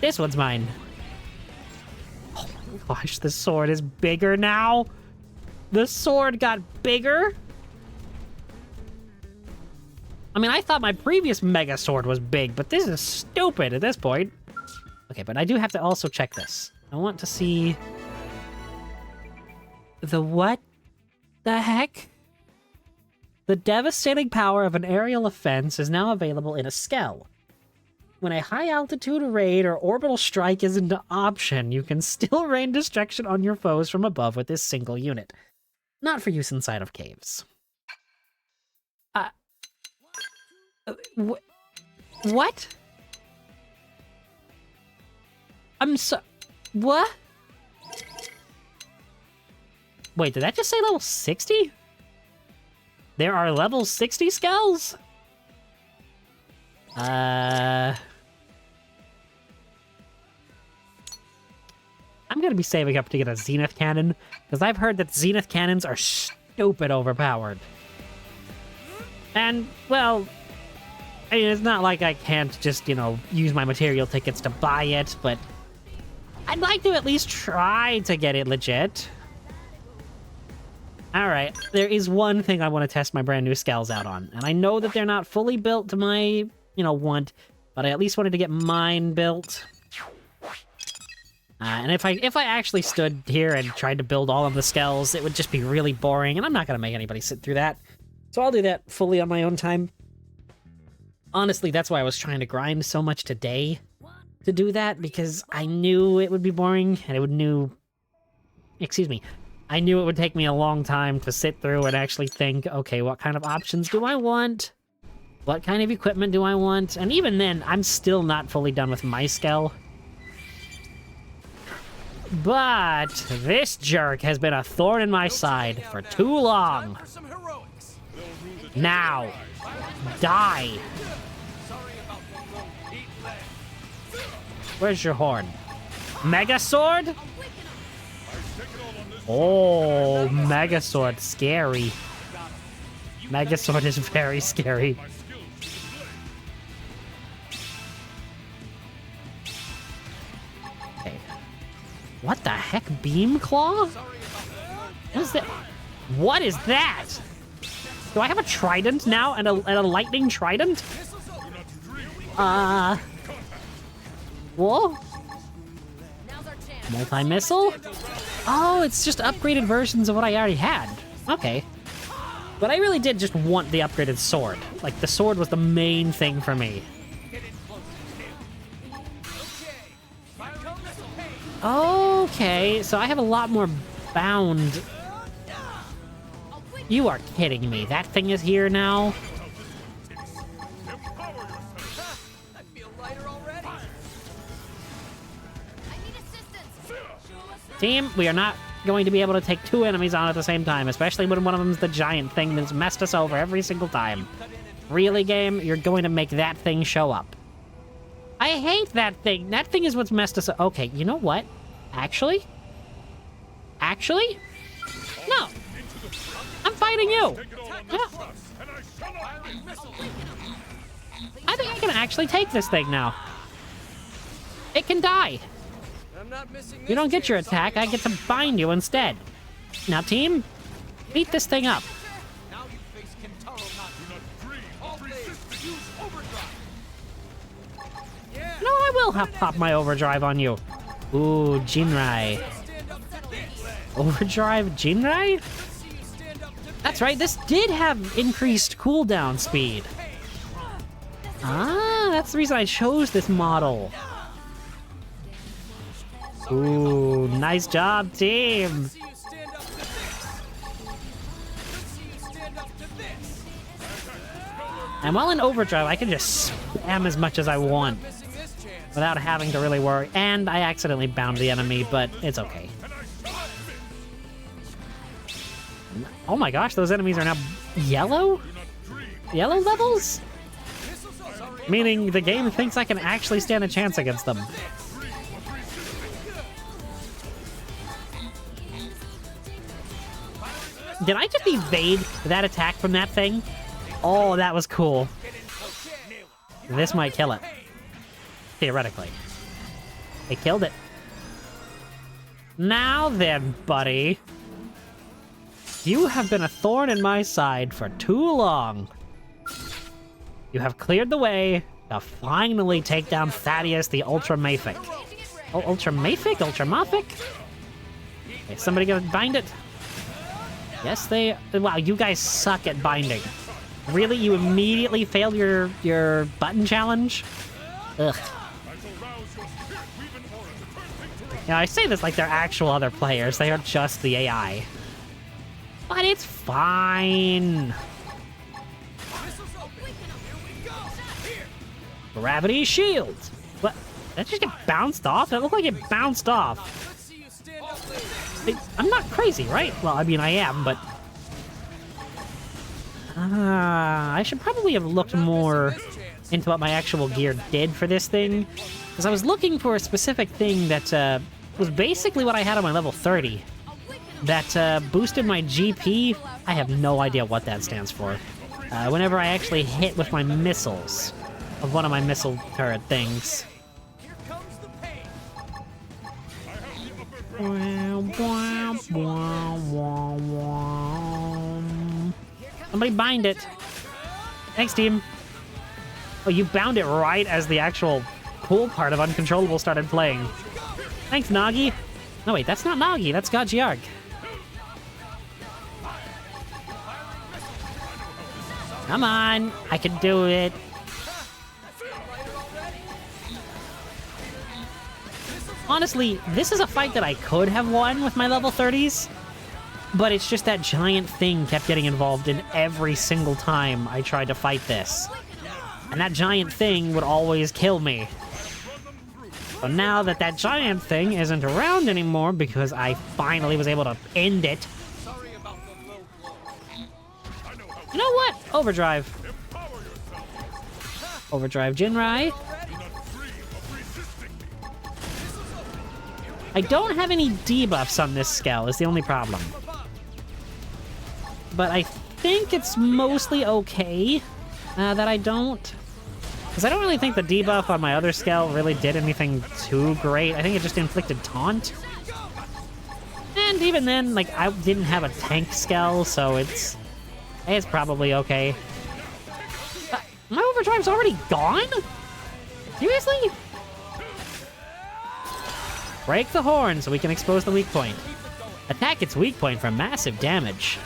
This one's mine. Oh my gosh, the sword is bigger now. The sword got bigger. I mean, I thought my previous mega sword was big, but this is stupid at this point. Okay, but I do have to also check this. I want to see... The what the heck? The devastating power of an aerial offense is now available in a Skell. When a high-altitude raid or orbital strike isn't an option, you can still rain destruction on your foes from above with this single unit. Not for use inside of caves. What? I'm so... What? Wait, did that just say level 60? There are level 60 skells? I'm gonna be saving up to get a Zenith Cannon, because I've heard that Zenith Cannons are stupid overpowered. And, well, I mean, it's not like I can't just, you know, use my material tickets to buy it, but I'd like to at least try to get it legit. Alright, there is one thing I want to test my brand new skells out on, and I know that they're not fully built to my, you know, want, but I at least wanted to get mine built. And if I actually stood here and tried to build all of the skells, it would just be really boring, and I'm not going to make anybody sit through that. So I'll do that fully on my own time. Honestly, that's why I was trying to grind so much today to do that, because I knew it would be boring, and I knew it would take me a long time to sit through and actually think, okay, what kind of options do I want? What kind of equipment do I want? And even then, I'm still not fully done with my Skell. But this jerk has been a thorn in my side for too long. Now, die. Where's your horn? Mega Sword? Oh, Mega Sword, scary. Mega Sword is very scary. Okay. What the heck? Beam Claw? What is that? What is that? Do I have a trident now and a lightning trident? Whoa? Multi-missile? Oh, it's just upgraded versions of what I already had. Okay. But I really did just want the upgraded sword. Like, the sword was the main thing for me. Okay, so I have a lot more bound. You are kidding me. That thing is here now? Team, we are not going to be able to take two enemies on at the same time, especially when one of them is the giant thing that's messed us over every single time. Really, game? You're going to make that thing show up. I hate that thing. That thing is what's messed us up. Okay, you know what? Actually? No. I'm fighting you. Yeah. I think I can actually take this thing now. It can die. You don't get your attack, I get to bind you instead. Now, team, beat this thing up. No, I will pop my overdrive on you. Ooh, Jinrai. Overdrive Jinrai? That's right, this did have increased cooldown speed. Ah, that's the reason I chose this model. Ooh, nice job, team. And while in overdrive, I can just spam as much as I want without having to really worry. And I accidentally bound the enemy, but it's okay. Oh my gosh, those enemies are now yellow? Yellow levels? Meaning the game thinks I can actually stand a chance against them. Did I just evade that attack from that thing? Oh, that was cool. This might kill it. Theoretically. It killed it. Now then, buddy. You have been a thorn in my side for too long. You have cleared the way to finally take down Thaddeus the Ultramathic. Oh, Ultramathic? Ultramorphic? Okay, somebody gonna bind it? Yes, they... Wow, you guys suck at binding. Really? You immediately failed your button challenge? Ugh. Now, I say this like they're actual other players. They are just the AI. But it's fine. Gravity shield. What? That just get bounced off? That looked like it bounced off. I'm not crazy, right? Well, I mean, I am, but... I should probably have looked more into what my actual gear did for this thing. Because I was looking for a specific thing that was basically what I had on my level 30. That boosted my GP. I have no idea what that stands for. Whenever I actually hit with my missiles of one of my missile turret things. Somebody bind it. Thanks, team. Oh, you bound it right as the actual cool part of Uncontrollable started playing. Thanks, Nagi. No, wait, that's not Nagi. That's Gajiarg. Come on. I can do it. Honestly, this is a fight that I could have won with my level 30s. But it's just that giant thing kept getting involved in every single time I tried to fight this. And that giant thing would always kill me. So now that that giant thing isn't around anymore because I finally was able to end it. You know what? Overdrive. Overdrive Jinrai. I don't have any debuffs on this Skell, is the only problem. But I think it's mostly okay that I don't. Because I don't really think the debuff on my other Skell really did anything too great. I think it just inflicted taunt. And even then, like, I didn't have a tank Skell, so it's probably okay. My overdrive's already gone? Seriously? Break the horn so we can expose the weak point. Attack its weak point for massive damage.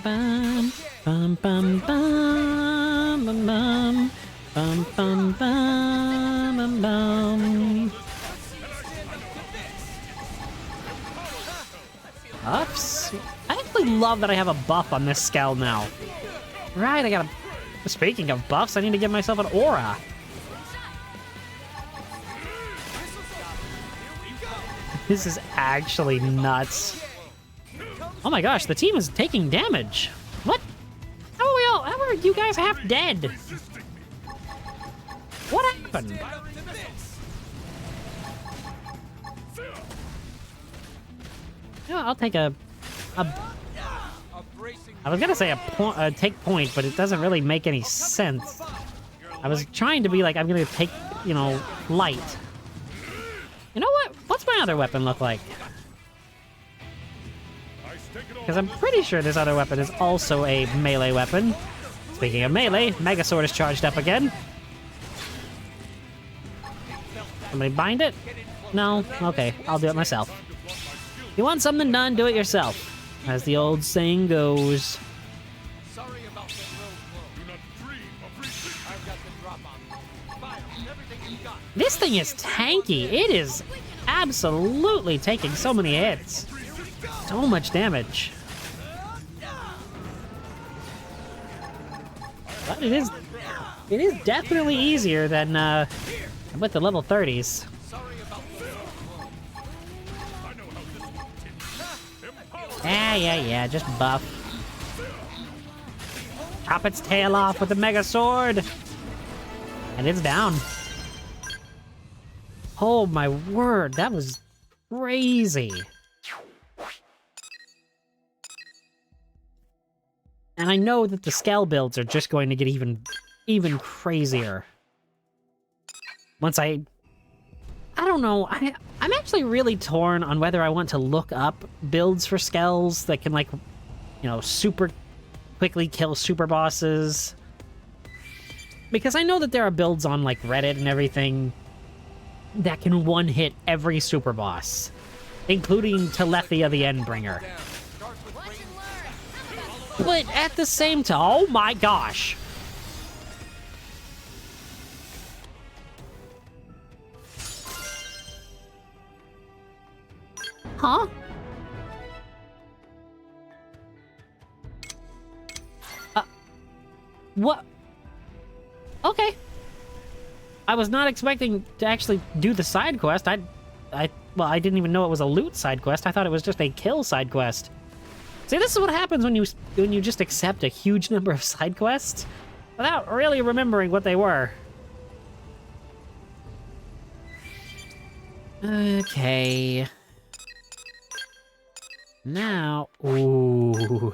Bum bum bum bum bum bum bum bum bum bum bum. Buffs? I actually love that I have a buff on this Skell now. Right, I gotta... Speaking of buffs, I need to give myself an aura. This is actually nuts. Oh my gosh, the team is taking damage. What? How are you guys half dead? What happened? You know, I'll take a I was gonna say a take point, but it doesn't really make any sense. I was trying to be like, I'm gonna take, you know, light. You know what? What's my other weapon look like? Because I'm pretty sure this other weapon is also a melee weapon. Speaking of melee, Mega Sword is charged up again. Somebody bind it? No? Okay, I'll do it myself. If you want something done, do it yourself. As the old saying goes. Sorry about that road blow. I've got the drop on. Fire everything you've got. This thing is tanky. It is absolutely taking so many hits. So much damage. But it is definitely easier than with the level 30s. Yeah, just buff. Chop its tail off with the Mega Sword. And it's down. Oh my word, that was crazy. And I know that the scale builds are just going to get even crazier. Once I don't know, I'm actually really torn on whether I want to look up builds for skells that can, like, you know, super quickly kill super bosses. Because I know that there are builds on, like, Reddit and everything that can one-hit every super boss, including Telethia the Endbringer. But at the same time, oh my gosh! Huh? What? Okay. I was not expecting to actually do the side quest. Well, I didn't even know it was a loot side quest. I thought it was just a kill side quest. See, this is what happens when you just accept a huge number of side quests without really remembering what they were. Okay. Now, ooh.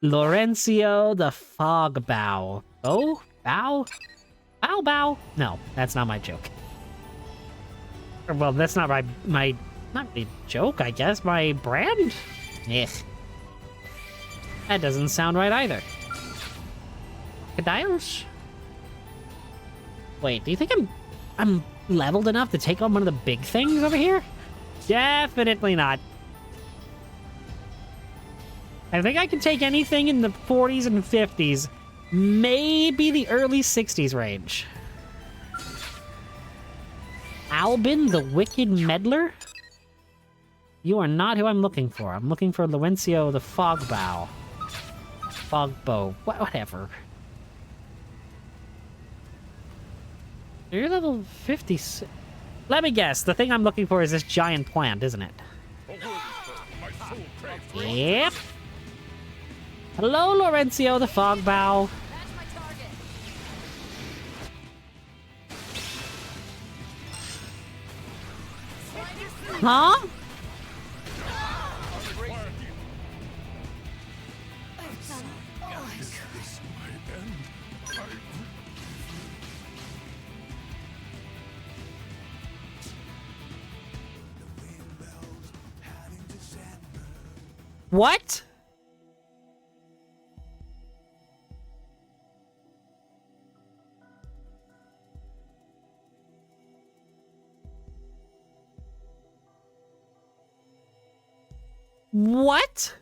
Laurencio the Fogbow. Oh, bow? Bow, bow? No, that's not my joke. Well, that's not not my joke, I guess. My brand? Ugh. That doesn't sound right either. Crocodiles? Wait, do you think I'm leveled enough to take on one of the big things over here? Definitely not. I think I can take anything in the 40s and 50s. Maybe the early 60s range. Albin the Wicked Meddler? You are not who I'm looking for. I'm looking for Laurencio the Fogbow. Fogbow. Whatever. You're level 56. Let me guess. The thing I'm looking for is this giant plant, isn't it? Yep. Hello, Laurencio the Fogbow. Huh? What? What?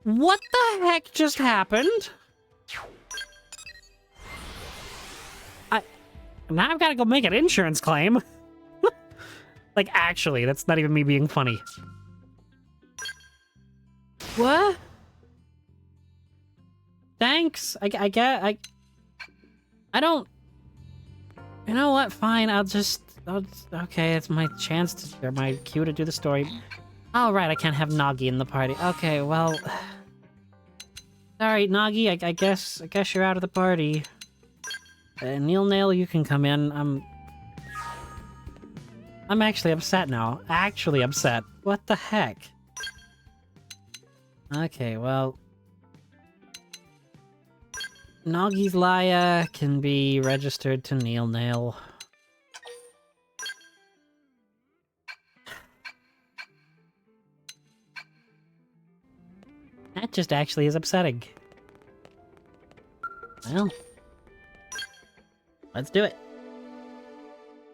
What the heck just happened? Now I've got to go make an insurance claim. Like, actually, that's not even me being funny. What? Thanks. I don't... You know what? Fine, okay, it's my chance to... Or my cue to do the story. Oh, right, I can't have Nagi in the party. Okay, well... Sorry, Nagi, I guess you're out of the party. Neil Nail, you can come in. I'm actually upset now. Actually upset. What the heck? Okay, well... Nagi's Laya can be registered to Neil Nail. That just actually is upsetting. Well, let's do it.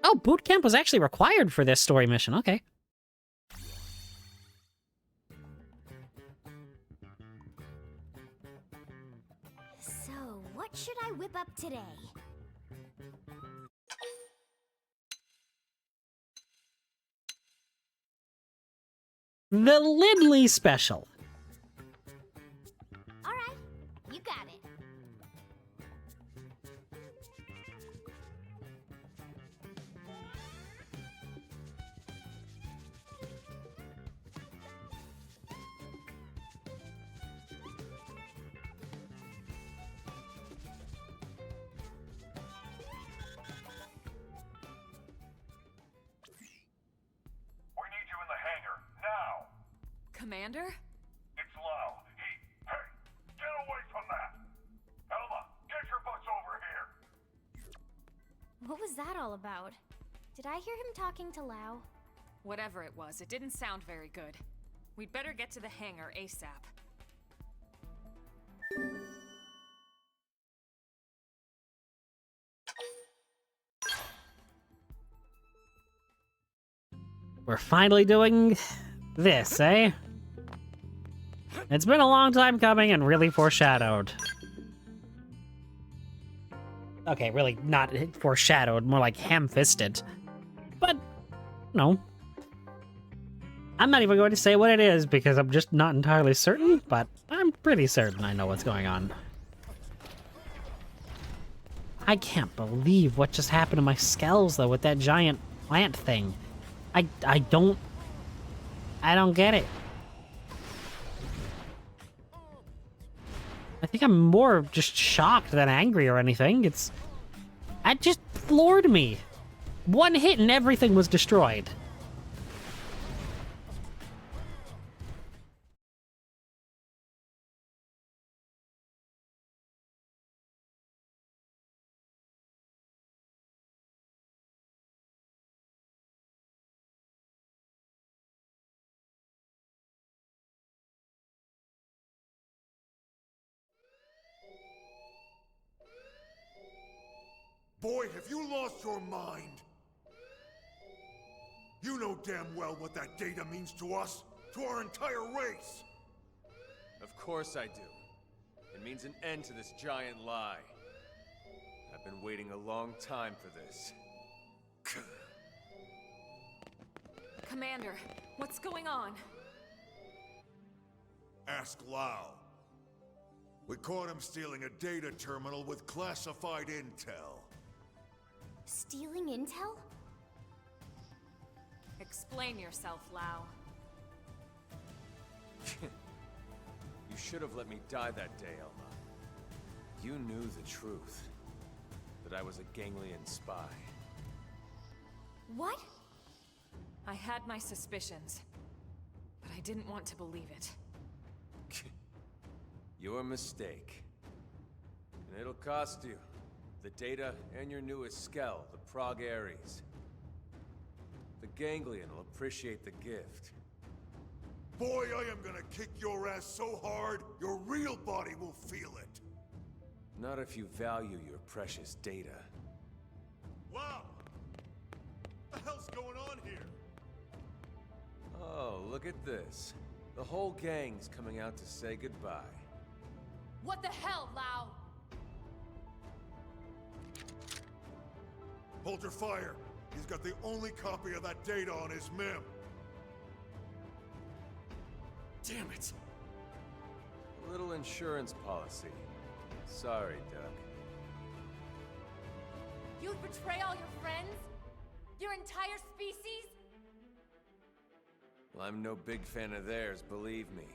Oh, boot camp was actually required for this story mission. Okay. So, what should I whip up today? The Lindley Special. All right, you got it. We need you in the hangar, now! Commander? It's Lau. Hey, get away from that! Elma, get your butts over here! What was that all about? Did I hear him talking to Lau? Whatever it was, it didn't sound very good. We'd better get to the hangar ASAP. We're finally doing this, eh? It's been a long time coming and really foreshadowed. Okay, really not foreshadowed, more like ham-fisted. But, no. I'm not even going to say what it is because I'm just not entirely certain, but I'm pretty certain I know what's going on. I can't believe what just happened to my skulls, though, with that giant plant thing. I don't get it. I think I'm more just shocked than angry or anything. It just floored me. One hit and everything was destroyed. Boy, have you lost your mind! You know damn well what that data means to us, to our entire race! Of course I do. It means an end to this giant lie. I've been waiting a long time for this. Commander, what's going on? Ask Lau. We caught him stealing a data terminal with classified intel. Stealing intel? Explain yourself, Lau. You should have let me die that day, Elma. You knew the truth. That I was a Ganglion spy. What? I had my suspicions, but I didn't want to believe it. Your mistake. And it'll cost you. The data and your newest skell, the Prague Ares. The Ganglion will appreciate the gift. Boy, I am gonna kick your ass so hard, your real body will feel it. Not if you value your precious data. Wow! What the hell's going on here? Oh, look at this. The whole gang's coming out to say goodbye. What the hell, Lau? Hold your fire. He's got the only copy of that data on his MIM. Damn it! A little insurance policy. Sorry, Doug. You'd betray all your friends? Your entire species? Well, I'm no big fan of theirs, believe me.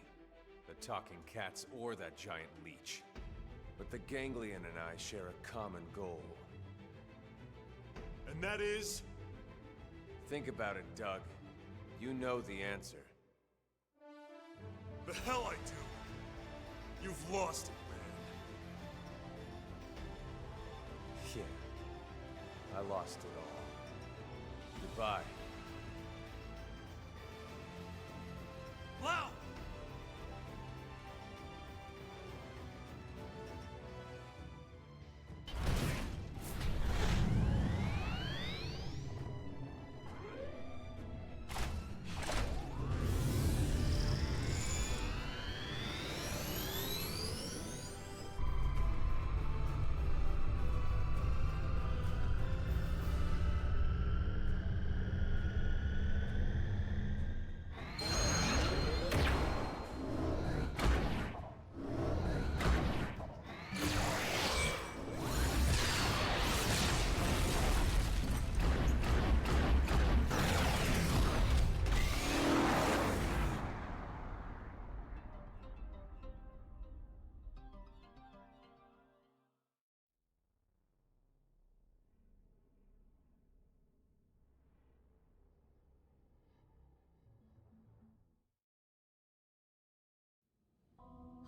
The talking cats or that giant leech. But the Ganglion and I share a common goal. And that is? Think about it, Doug. You know the answer. The hell I do. You've lost it, man. Yeah. I lost it all. Goodbye. Lau!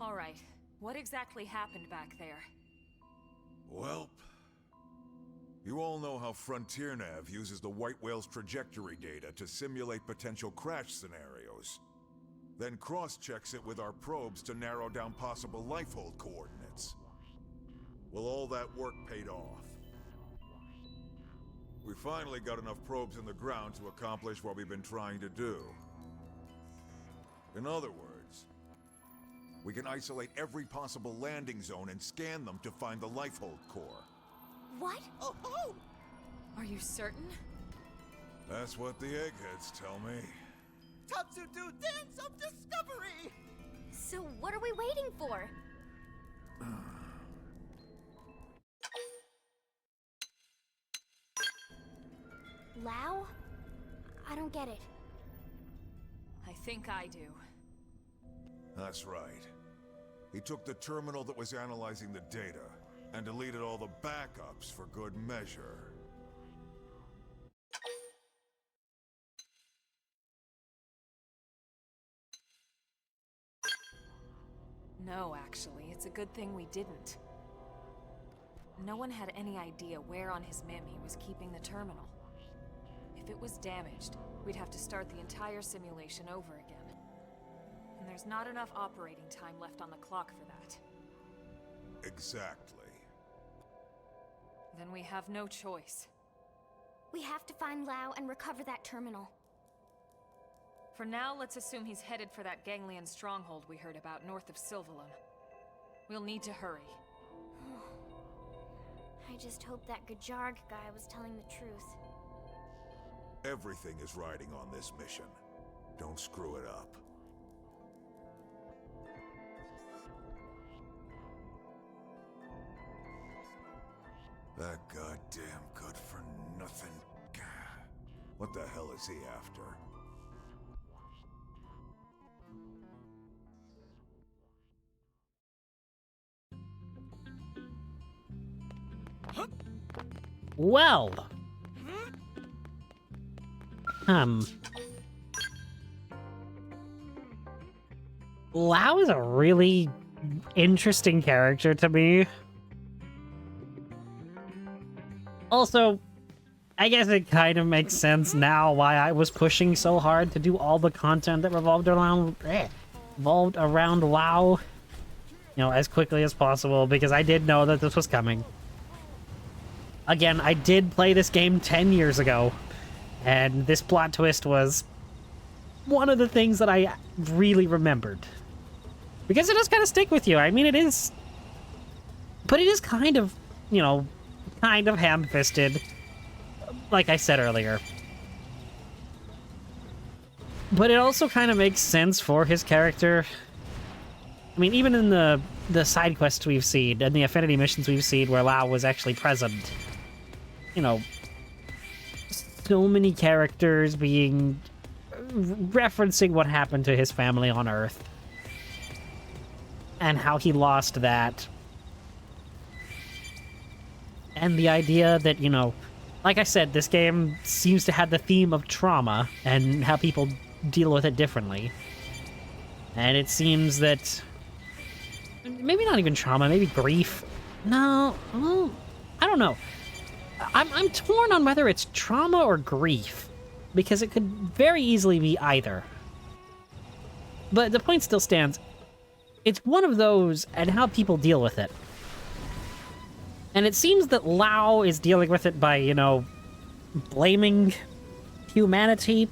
All right. What exactly happened back there? Welp. You all know how Frontier Nav uses the White Whale's trajectory data to simulate potential crash scenarios. Then cross-checks it with our probes to narrow down possible Lifehold coordinates. Well, all that work paid off. We finally got enough probes in the ground to accomplish what we've been trying to do. In other words, we can isolate every possible landing zone and scan them to find the Lifehold core. What? Oh, ho! Are you certain? That's what the eggheads tell me. Tatsu do dance of discovery! So what are we waiting for? Lao? I don't get it. I think I do. That's right. He took the terminal that was analyzing the data and deleted all the backups for good measure. No, actually, it's a good thing we didn't. No one had any idea where on his MIM he was keeping the terminal. If it was damaged, we'd have to start the entire simulation over again. And there's not enough operating time left on the clock for that. Exactly. Then we have no choice. We have to find Lao and recover that terminal. For now, let's assume he's headed for that ganglion stronghold we heard about north of Sylvalum. We'll need to hurry. I just hope that Gajarg guy was telling the truth. Everything is riding on this mission. Don't screw it up. That goddamn good-for-nothing... What the hell is he after? Well. Lao is a really interesting character to me. Also, I guess it kind of makes sense now why I was pushing so hard to do all the content that revolved around Lao, you know, as quickly as possible, because I did know that this was coming. Again, I did play this game 10 years ago, and this plot twist was one of the things that I really remembered. Because it does kind of stick with you. I mean, it is... But it is kind of, you know, kind of ham-fisted, like I said earlier. But it also kind of makes sense for his character. I mean, even in the side quests we've seen, and the affinity missions we've seen where Lao was actually present, you know, so many characters being... referencing what happened to his family on Earth. And how he lost that. And the idea that, you know, like I said, this game seems to have the theme of trauma and how people deal with it differently. And it seems that... maybe not even trauma, maybe grief. No, well, I don't know. I'm torn on whether it's trauma or grief. Because it could very easily be either. But the point still stands. It's one of those, and how people deal with it. And it seems that Lao is dealing with it by, you know, blaming humanity.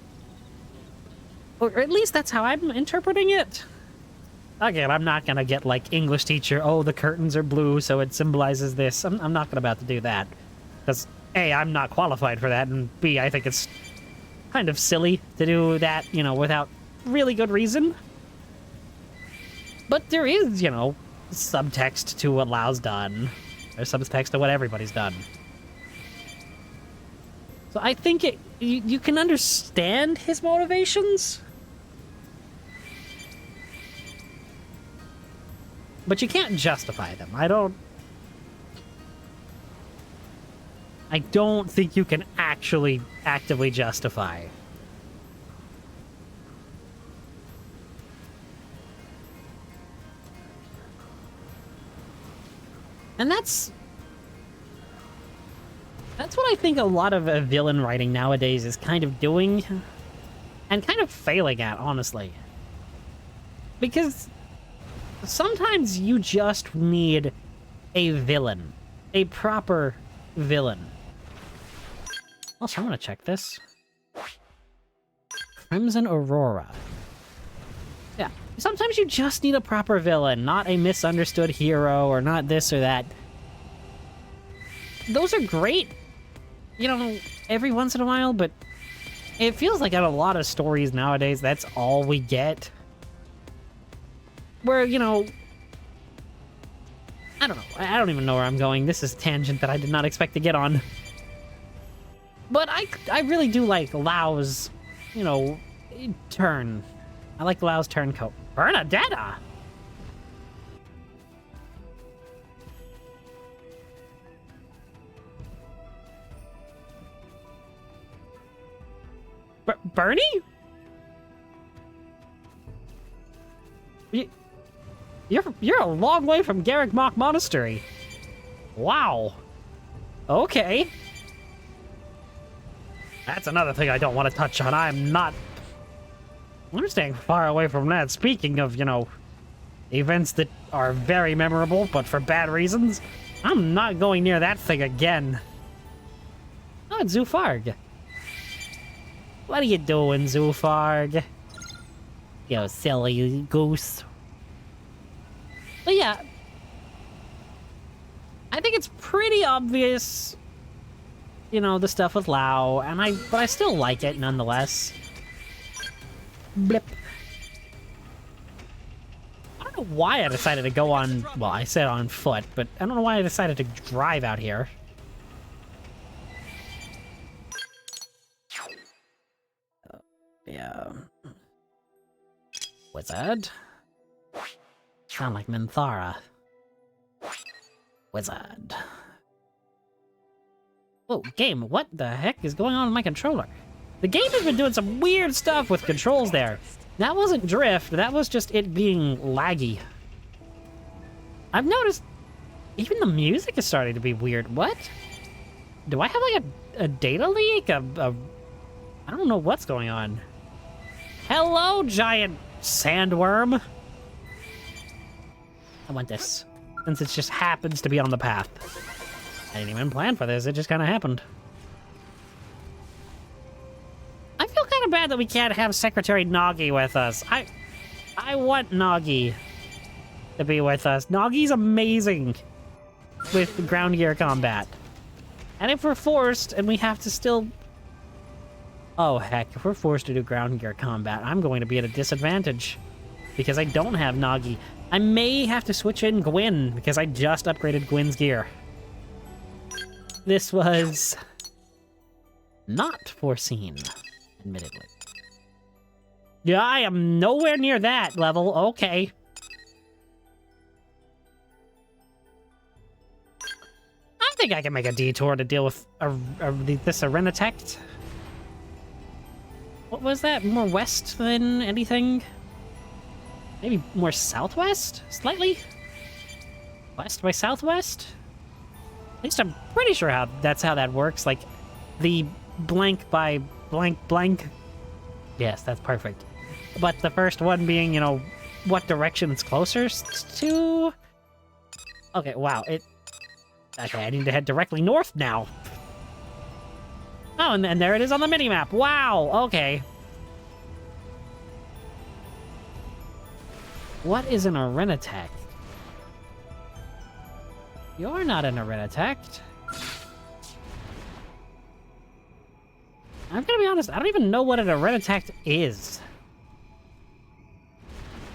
Or at least that's how I'm interpreting it. Again, I'm not gonna get, like, English teacher, oh, the curtains are blue, so it symbolizes this. I'm not about to do that. Because, A, I'm not qualified for that, and B, I think it's kind of silly to do that, you know, without really good reason. But there is, you know, subtext to what Lao's done. There's subtext to what everybody's done. So I think you can understand his motivations. But you can't justify them. I don't think you can actually actively justify. And that's what I think a lot of villain writing nowadays is kind of doing, and kind of failing at, honestly. Because sometimes you just need a villain. A proper villain. Also, I'm gonna check this. Crimson Aurora. Yeah, sometimes you just need a proper villain, not a misunderstood hero, or not this or that. Those are great, you know, every once in a while, but it feels like in a lot of stories nowadays, that's all we get. Where, you know, I don't know. I don't even know where I'm going. This is a tangent that I did not expect to get on. But I really do like Lau's, you know, turn. I like Lau's turncoat. Bernadetta! Bernie? You're a long way from Garrick Mock Monastery. Wow. Okay. That's another thing I don't want to touch on. I'm staying far away from that. Speaking of, you know, events that are very memorable, but for bad reasons, I'm not going near that thing again. Oh, it's Zufarg. What are you doing, Zufarg? You silly goose. But yeah, I think it's pretty obvious, you know, the stuff with Lau, but I still like it nonetheless. Blip. I don't know why I decided to go on, well, I said on foot, but I don't know why I decided to drive out here. Yeah. Wizard? Sound like Minthara. Wizard. Whoa, game, what the heck is going on with my controller? The game has been doing some weird stuff with controls there. That wasn't drift, that was just it being laggy. I've noticed even the music is starting to be weird. What? Do I have like a data leak? I don't know what's going on. Hello, giant sandworm. I want this, since it just happens to be on the path. I didn't even plan for this, it just kind of happened. I feel kind of bad that we can't have Secretary Nagi with us. I want Nagi to be with us. Nagi's amazing with ground gear combat. And if we're forced and we have to still... Oh heck, if we're forced to do ground gear combat, I'm going to be at a disadvantage. Because I don't have Nagi. I may have to switch in Gwyn, because I just upgraded Gwyn's gear. This was not foreseen, admittedly. Yeah, I am nowhere near that level. Okay. I think I can make a detour to deal with this Arenatect. What was that? More west than anything? Maybe more southwest? Slightly? West by southwest? At least I'm pretty sure that's how that works. Like, the blank by blank blank. Yes, that's perfect. But the first one being, you know, what direction it's closest to? Okay, wow, okay, I need to head directly north now. Oh, and there it is on the minimap. Wow, okay. What is an Arenatect? You're not an Arenatect. I'm gonna be honest, I don't even know what an Arenatect is.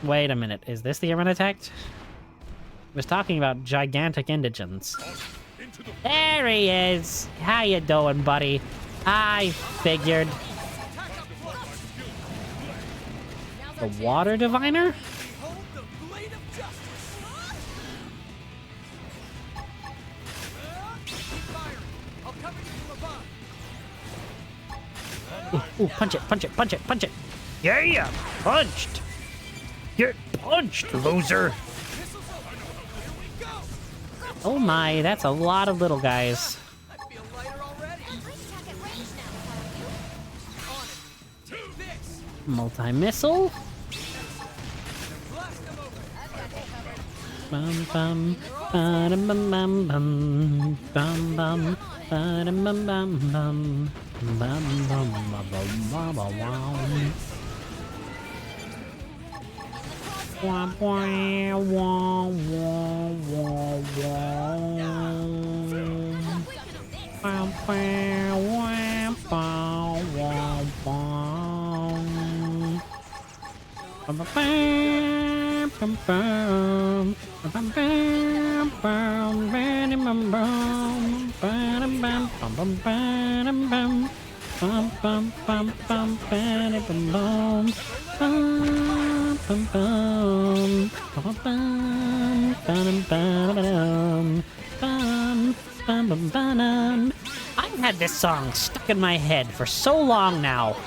Wait a minute, is this the Arenatect? I was talking about gigantic indigents. There he is! How you doing, buddy? I figured. The Water Diviner? Ooh, punch it, punch it, punch it, punch it. Yeah, punched. Get punched, loser. Oh my, that's a lot of little guys. I feel lighter already. Attack at range now, are you? On it. Take this. Multi-missile. Blast them over. Bum bum bum bum bum bum bum bum bum bum bum bum bum bum bum bum. Wah wah wah wah wah wah. Wah wah wah wah wah wah. Bum bum bum bum bum bum bum bum bum bum bum bum bum bum. Bum bum bum bum bum bum bum bum bum bum bum bum bum bum bum. I've had this song stuck in my head for so long now.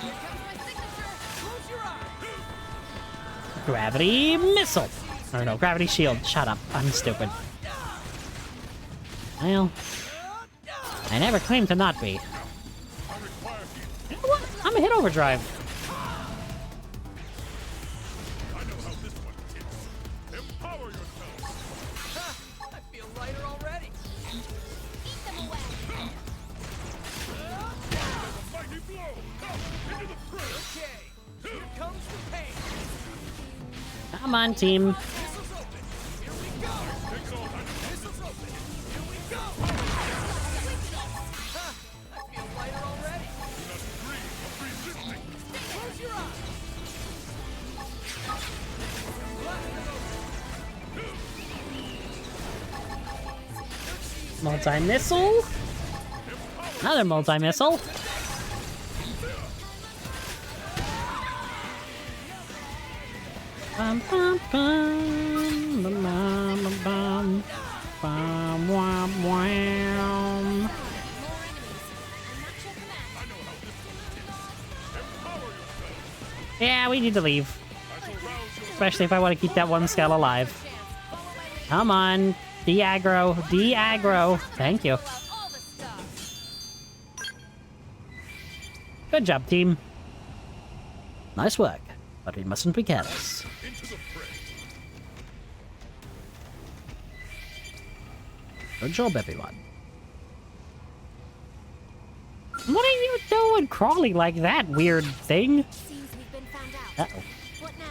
Gravity missile. Or no, gravity shield. Shut up. I'm stupid. Well, I never claimed to not be. You know what? I'm a hit overdrive. I know how this one ticks. Empower yourself. I feel lighter already. Eat them away. A mighty blow. Into the press. Okay. Here comes the pain. Come on, team. Missiles open. Here we go. Missiles open. Here we go. Ha! I feel lighter already. Close your eyes. Blast them over. Multi-missile. Another multi-missile. Bum bum bum bum bum bum bum wham wham. Yeah, we need to leave. Especially if I want to keep that one skull alive. Come on. De-aggro. De-aggro. Thank you. All the stuff. Good job, team. Nice work. But we mustn't be careless. Into the press. Good job, everyone. What are you doing crawling like that, weird thing? Seems we've been found out. Uh-oh. What now?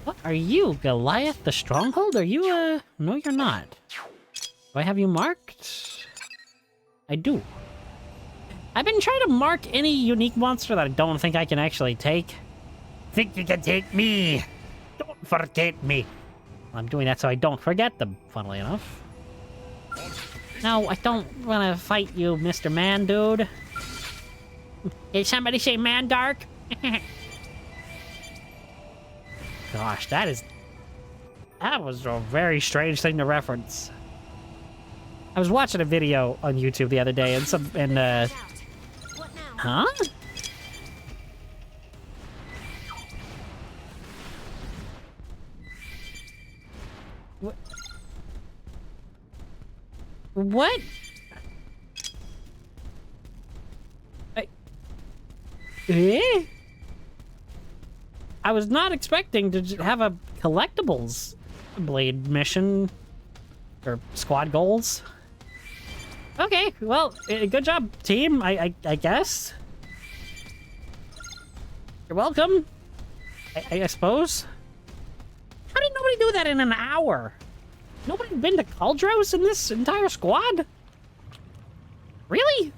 What are you, Goliath the Stronghold? Are you, No, you're not. Do I have you marked? I do. I've been trying to mark any unique monster that I don't think I can actually take. Think you can take me? Don't forget me. I'm doing that so I don't forget them, funnily enough. No, I don't want to fight you, Mr. Man, dude. Did somebody say man dark? Gosh, that was a very strange thing to reference. I was watching a video on YouTube the other day and What now? huh? What? I was not expecting to have a collectibles blade mission or squad goals. Okay, well, good job, team. I guess. You're welcome. I suppose. How did nobody do that in an hour? Nobody been to Caldros in this entire squad? Really?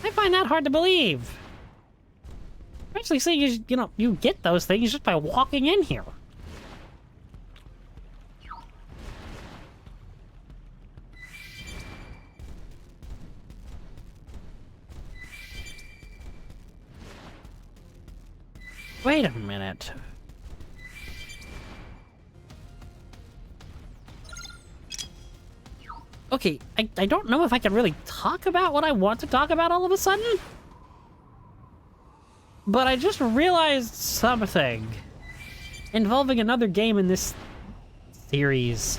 I find that hard to believe. Especially seeing you get those things just by walking in here. Wait a minute. Okay, I don't know if I can really talk about what I want to talk about all of a sudden. But I just realized something involving another game in this series.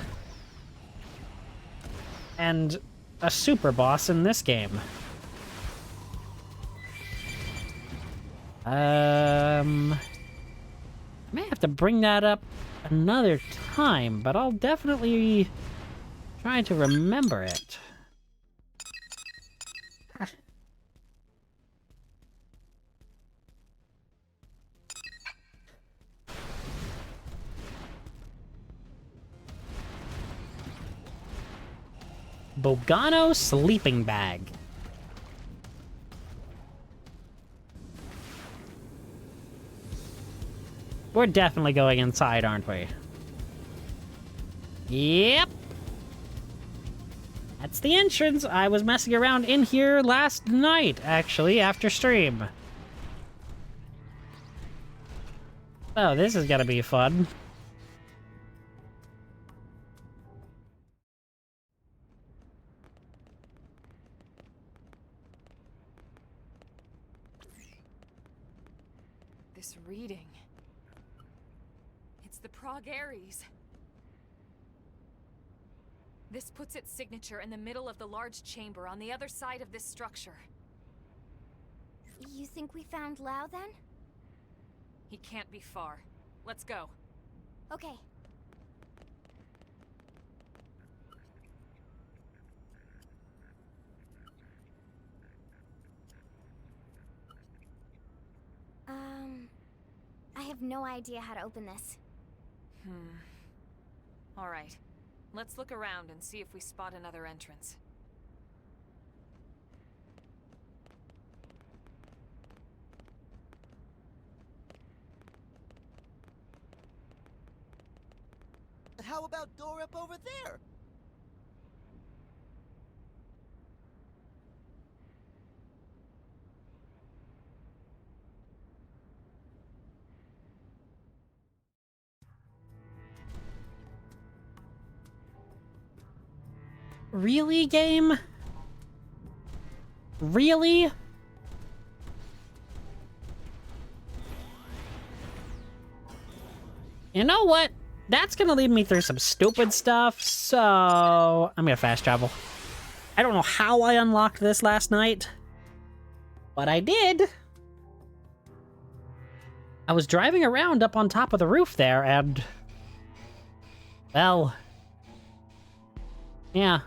and a super boss in this game. I may have to bring that up another time, but I'll definitely try to remember it. Bogano sleeping bag. We're definitely going inside, aren't we? Yep. That's the entrance. I was messing around in here last night, actually, after stream. Oh, this is gonna be fun. This reading. It's the Prague Aries. This puts its signature in the middle of the large chamber on the other side of this structure. You think we found Lao then? He can't be far. Let's go. Okay. I have no idea how to open this. All right. Let's look around and see if we spot another entrance. How about door up over there? Really, game? Really? You know what? That's gonna lead me through some stupid stuff, so I'm gonna fast travel. I don't know how I unlocked this last night, but I did. I was driving around up on top of the roof there, and... well... yeah.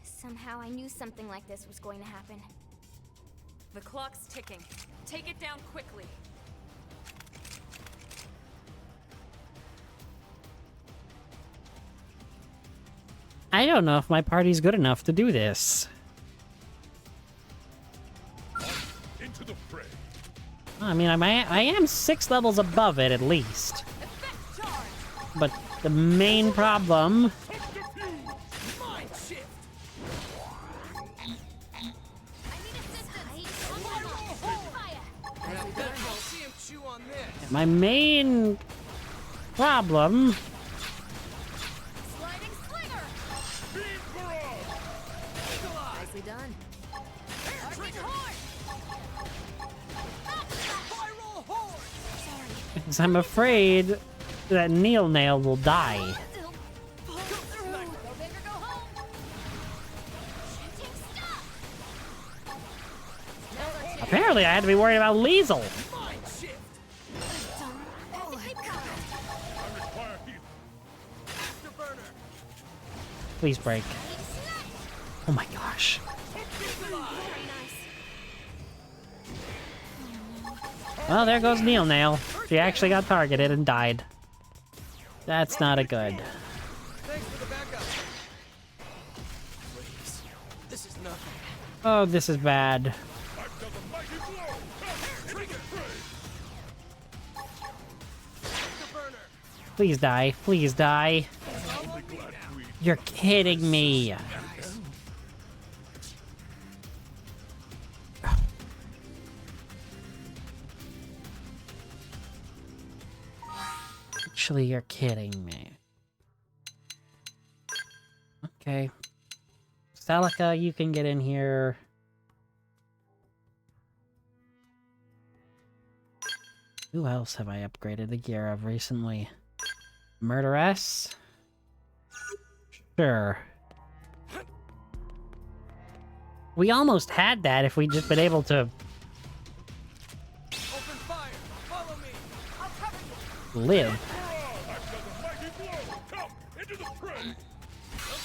Somehow I knew something like this was going to happen. The clock's ticking. Take it down quickly. I don't know if my party's good enough to do this. Into the fray. I mean, I am 6 levels above it, at least. But the main problem... my main problem... Nicely done. is I'm afraid that Neil Nail will die. Apparently I had to be worried about Liesel. Please break. Oh my gosh. Well, there goes Neil Nail. She actually got targeted and died. That's not a good. Thanks for the backup. Please. This is nothing. Oh, this is bad. Please die. Please die. You're kidding me. Actually, you're kidding me. Okay. Celica, you can get in here. Who else have I upgraded the gear of recently? Murderess? Sure. We almost had that if we'd just been able to Open fire! Follow me! I'll cover you. live.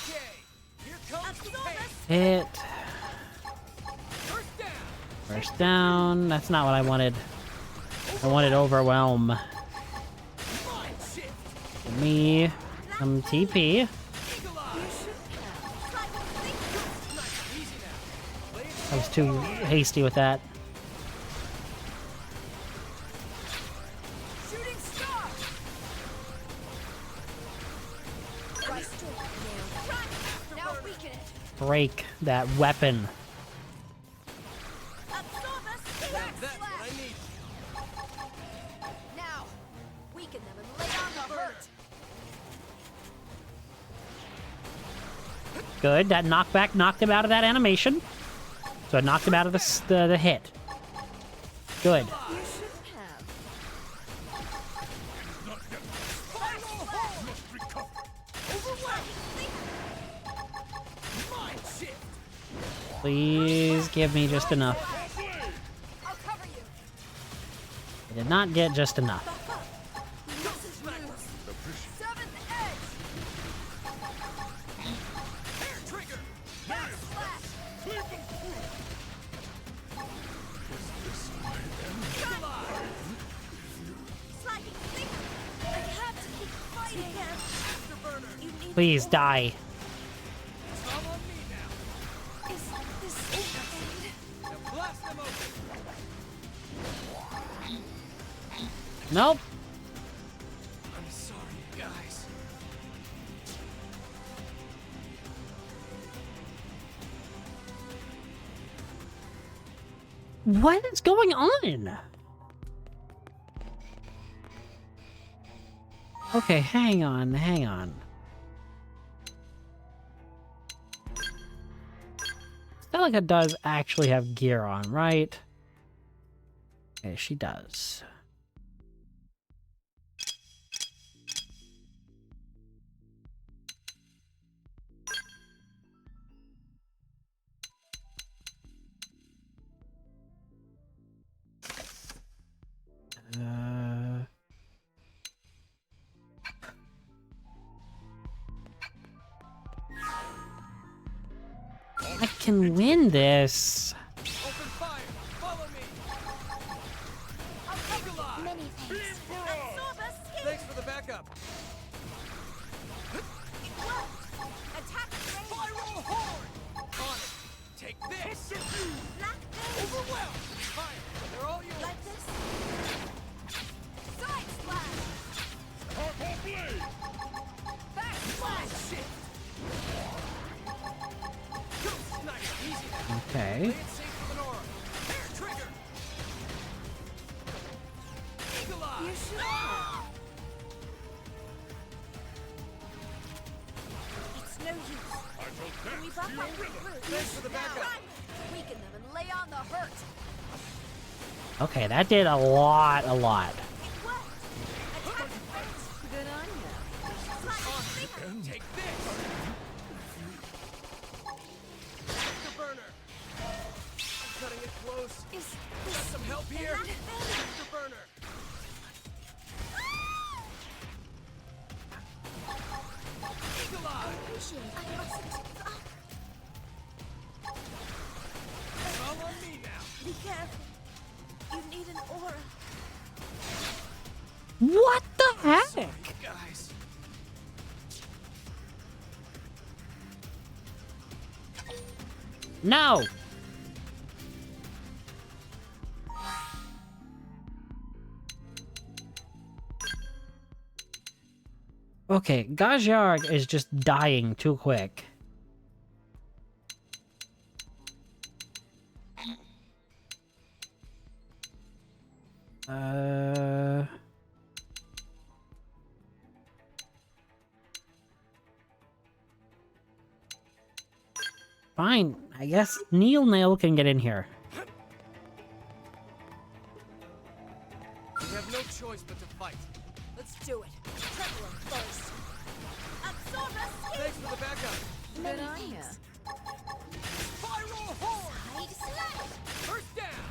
Okay, here comes the pain! Hit. First down! First down. That's not what I wanted. I wanted overwhelm. Mind shift! Give me some TP. Eagle eye! Easy now. Play it I was too hasty with that. Shooting star. Right. Run. Now weaken it. Break that weapon. Absorb us. that's what I need. Now, weaken them and lay on the hurt. Good. That knockback knocked him out of that animation. So it knocked him out of the hit. Good. You shouldn't have. Mind shift! Please give me just enough. I'll cover you. I did not get just enough. Seventh edge. Hair trigger! Backslash. Eagle eye! Sliding finger. I have to keep fighting. Afterburner! You need Please die. It's all on me now! Is this the end? Now blast them open! Nope. I'm sorry, guys. What is going on? Okay, hang on, hang on. Celica does actually have gear on, right? Okay, she does. I can win this. Open fire! Follow me! Eagle eye! Many thanks. Absorb us. Thanks for the backup! Attack range. Spiral horn! On it! Take this! Black vein. Overwhelm! Fire! They're all yours! Like this. Side slash. Backslash. Shit! Go, sniper! Easy now! Okay. Play it safe with an aura! Hair trigger! Eagle eye! You should have. It's no use. Can we buff up the root? Thanks for the backup! Run. Weaken them and lay on the hurt. Okay, that did a lot. It worked. Attack range. Good on you. Sliding finger. Take this! Afterburner! I'm cutting it close! Is this Some help here! Black vein? Afterburner! Eagle eye! Vision. I mustn't give up. It's all on me now! Be careful. You need an aura. What the heck? Sorry, guys. No. Okay, Gajarg is just dying too quick. Fine, I guess Neil Nail can get in here. We have no choice but to fight. Let's do it. Triple him first. Absorb us. Thanks for the backup. Good on ya. Spiral hole! Side slash. First down!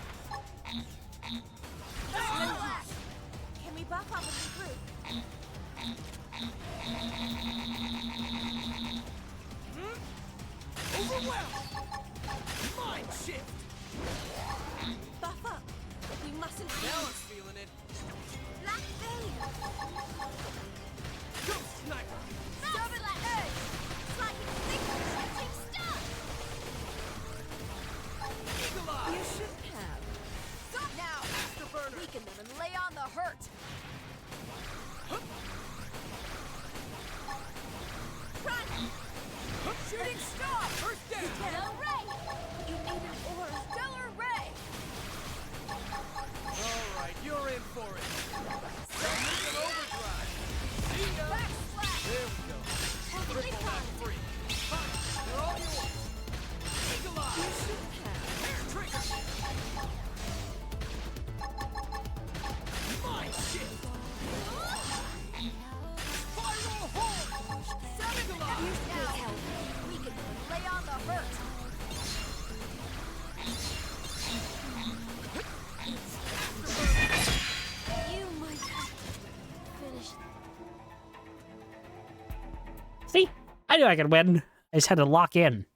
Can we buff off of the group? Overwhelmed! Mind shift! Buff up. We mustn't Now I'm feeling it. Black Vein. Ghost sniper! Double edge. It's like a signal shifting stuff. Eagle eye! You should have. Stop now. Afterburner! Weaken them and lay on the hurt. Run. Shooting star. First down! Stellar ray. You need an aura. Stellar ray. Alright, you're in for it. Mission overdrive. See ya! Backslash. There we go. Triple that free. Fine, they're all yours. Eagle eye! You should have. Hair trigger! Mind shift! Spiral hole! Eagle eye. Use now. Weaken them and lay on the hurt. You might finish. See? I knew I could win. I just had to lock in.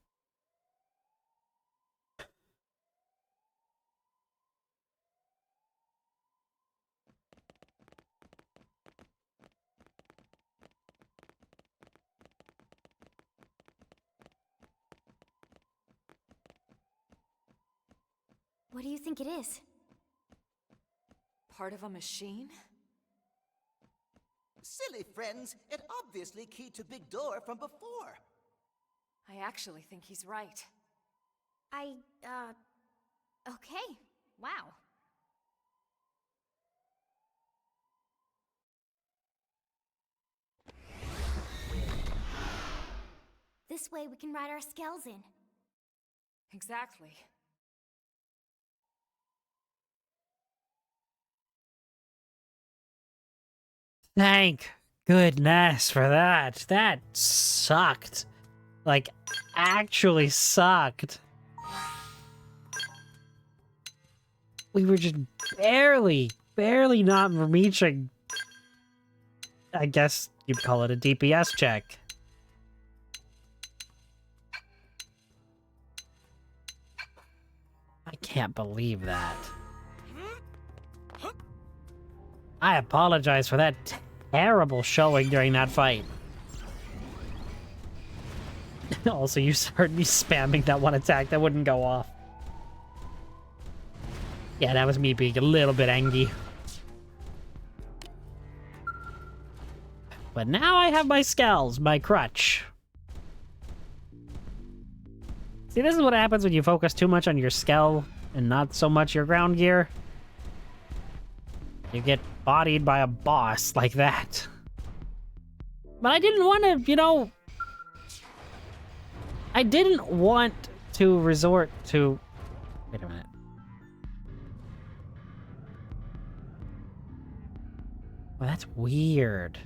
What do you think it is? Part of a machine? Silly friends, it obviously keyed to big door from before. I actually think he's right. Okay. Wow. This way we can ride our skells in. Exactly. Thank goodness for that. That sucked. Like, actually sucked. We were just barely not reaching, I guess you'd call it a DPS check. I can't believe that. I apologize for that terrible showing during that fight. Also, you heard me spamming that one attack that wouldn't go off. Yeah, that was me being a little bit angry. But now I have my skells, my crutch. See, this is what happens when you focus too much on your skell and not so much your ground gear. You get bodied by a boss like that. But I didn't want to, you know... I didn't want to resort to... Wait a minute. Well, that's weird.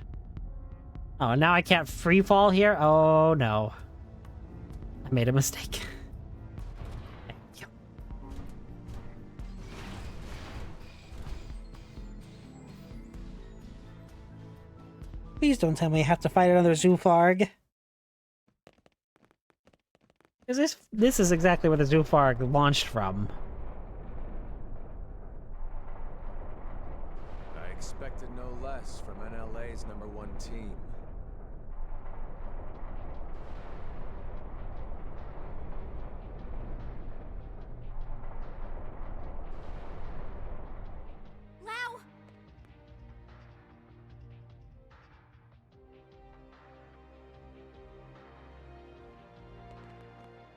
Oh, now I can't free fall here? Oh, no. I made a mistake. Thank you. Please don't tell me I have to fight another Zoofarg. Because this is exactly where the Zoofarg launched from. I expected no less from NLA's #1 team. Lau!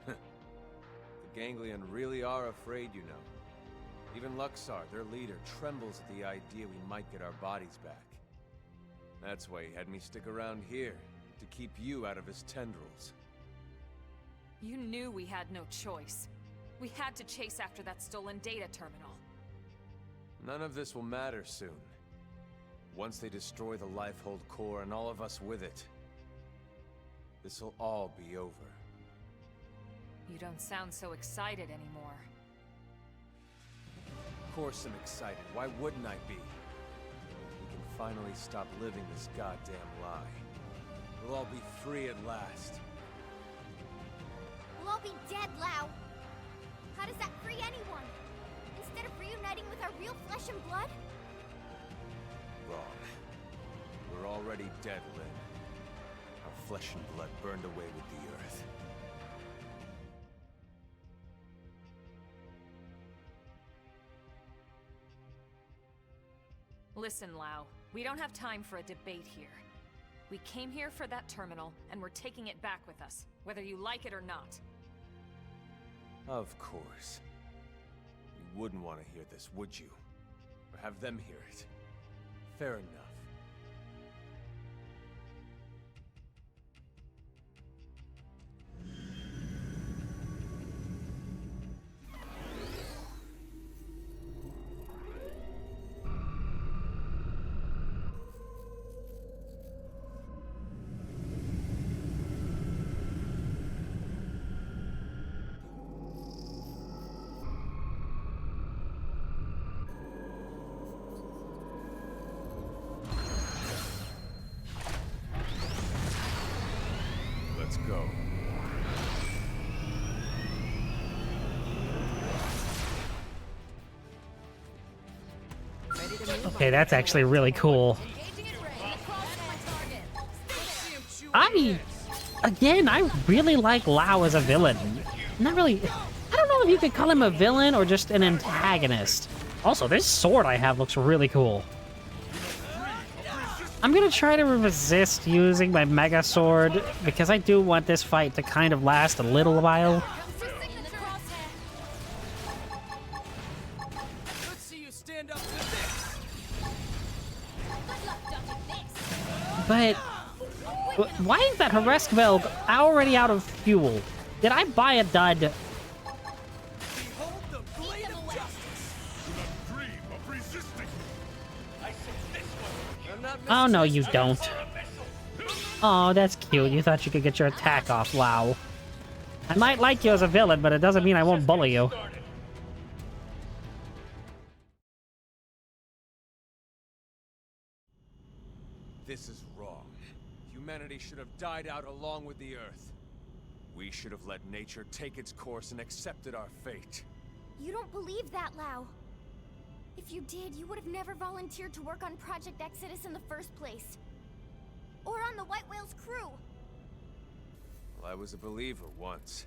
The Ganglion really are afraid, you know. Even Luxar, their leader, trembles at the idea we might get our bodies back. That's why he had me stick around here, to keep you out of his tendrils. You knew we had no choice. We had to chase after that stolen data terminal. None of this will matter soon. Once they destroy the Lifehold core and all of us with it, this'll all be over. You don't sound so excited anymore. Of course I'm excited. Why wouldn't I be? We can finally stop living this goddamn lie. We'll all be free at last. We'll all be dead, Lau. How does that free anyone? Instead of reuniting with our real flesh and blood? Wrong. We're already dead, Lin. Our flesh and blood burned away with the earth. Listen, Lau. We don't have time for a debate here. We came here for that terminal, and we're taking it back with us, whether you like it or not. Of course. You wouldn't want to hear this, would you? Or have them hear it? Fair enough. Let's go. Okay, that's actually really cool. Again, I really like Lau as a villain. Not really, I don't know if you could call him a villain or just an antagonist. Also, this sword I have looks really cool. I'm gonna try to resist using my Mega Sword, because I do want this fight to kind of last a little while. But why is that Haraskvel already out of fuel? Did I buy a dud? Oh, no, you don't. Oh, that's cute. You thought you could get your attack off, Lau. I might like you as a villain, but it doesn't mean I won't bully you. This is wrong. Humanity should have died out along with the Earth. We should have let nature take its course and accepted our fate. You don't believe that, Lau. If you did, you would have never volunteered to work on Project Exodus in the first place. Or on the White Whale's crew. Well, I was a believer once.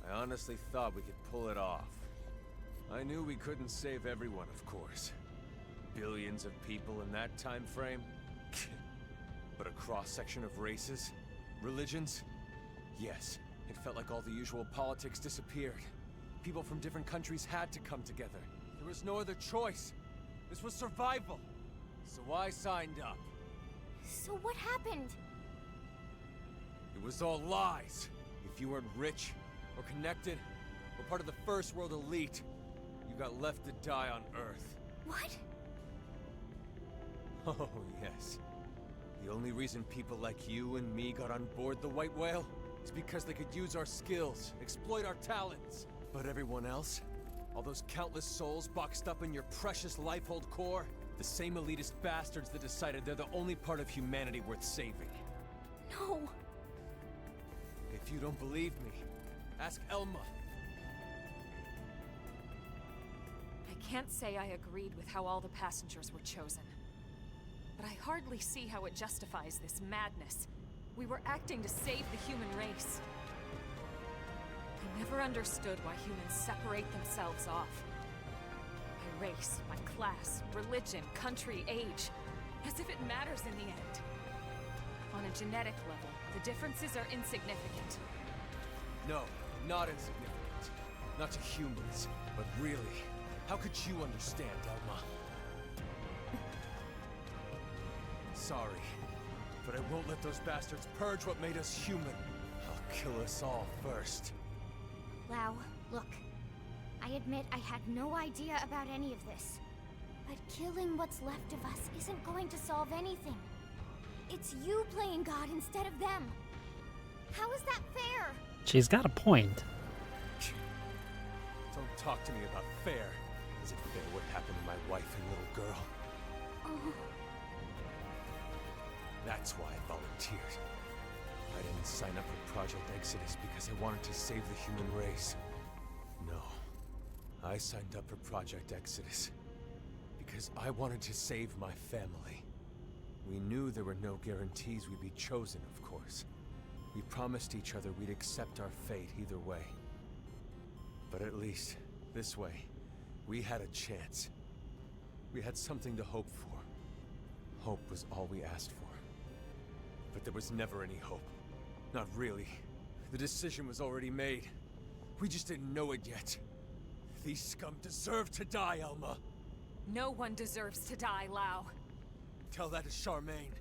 I honestly thought we could pull it off. I knew we couldn't save everyone, of course. Billions of people in that time frame? But a cross-section of races? Religions? Yes, it felt like all the usual politics disappeared. People from different countries had to come together. There was no other choice. This was survival. So I signed up. So what happened? It was all lies. If you weren't rich, or connected, or part of the First World elite, you got left to die on Earth. What? Oh, yes. The only reason people like you and me got on board the White Whale is because they could use our skills, exploit our talents. But everyone else? All those countless souls boxed up in your precious Lifehold core? The same elitist bastards that decided they're the only part of humanity worth saving. No. If you don't believe me, ask Elma. I can't say I agreed with how all the passengers were chosen. But I hardly see how it justifies this madness. We were acting to save the human race. I never understood why humans separate themselves off. My race, my class, religion, country, age. As if it matters in the end. On a genetic level, the differences are insignificant. No, not insignificant. Not to humans. But really, how could you understand, Elma? Sorry, but I won't let those bastards purge what made us human. I'll kill us all first. Lau, look. I admit I had no idea about any of this. But killing what's left of us isn't going to solve anything. It's you playing God instead of them. How is that fair? She's got a point. Don't talk to me about fair. Is it fair what happened to my wife and little girl? Oh. That's why I volunteered. I didn't sign up for Project Exodus because I wanted to save the human race. No. I signed up for Project Exodus because I wanted to save my family. We knew there were no guarantees we'd be chosen, of course. We promised each other we'd accept our fate either way. But at least, this way, we had a chance. We had something to hope for. Hope was all we asked for. But there was never any hope. Not really. The decision was already made. We just didn't know it yet. These scum deserve to die, Elma. No one deserves to die, Lau. Tell that to Charmaine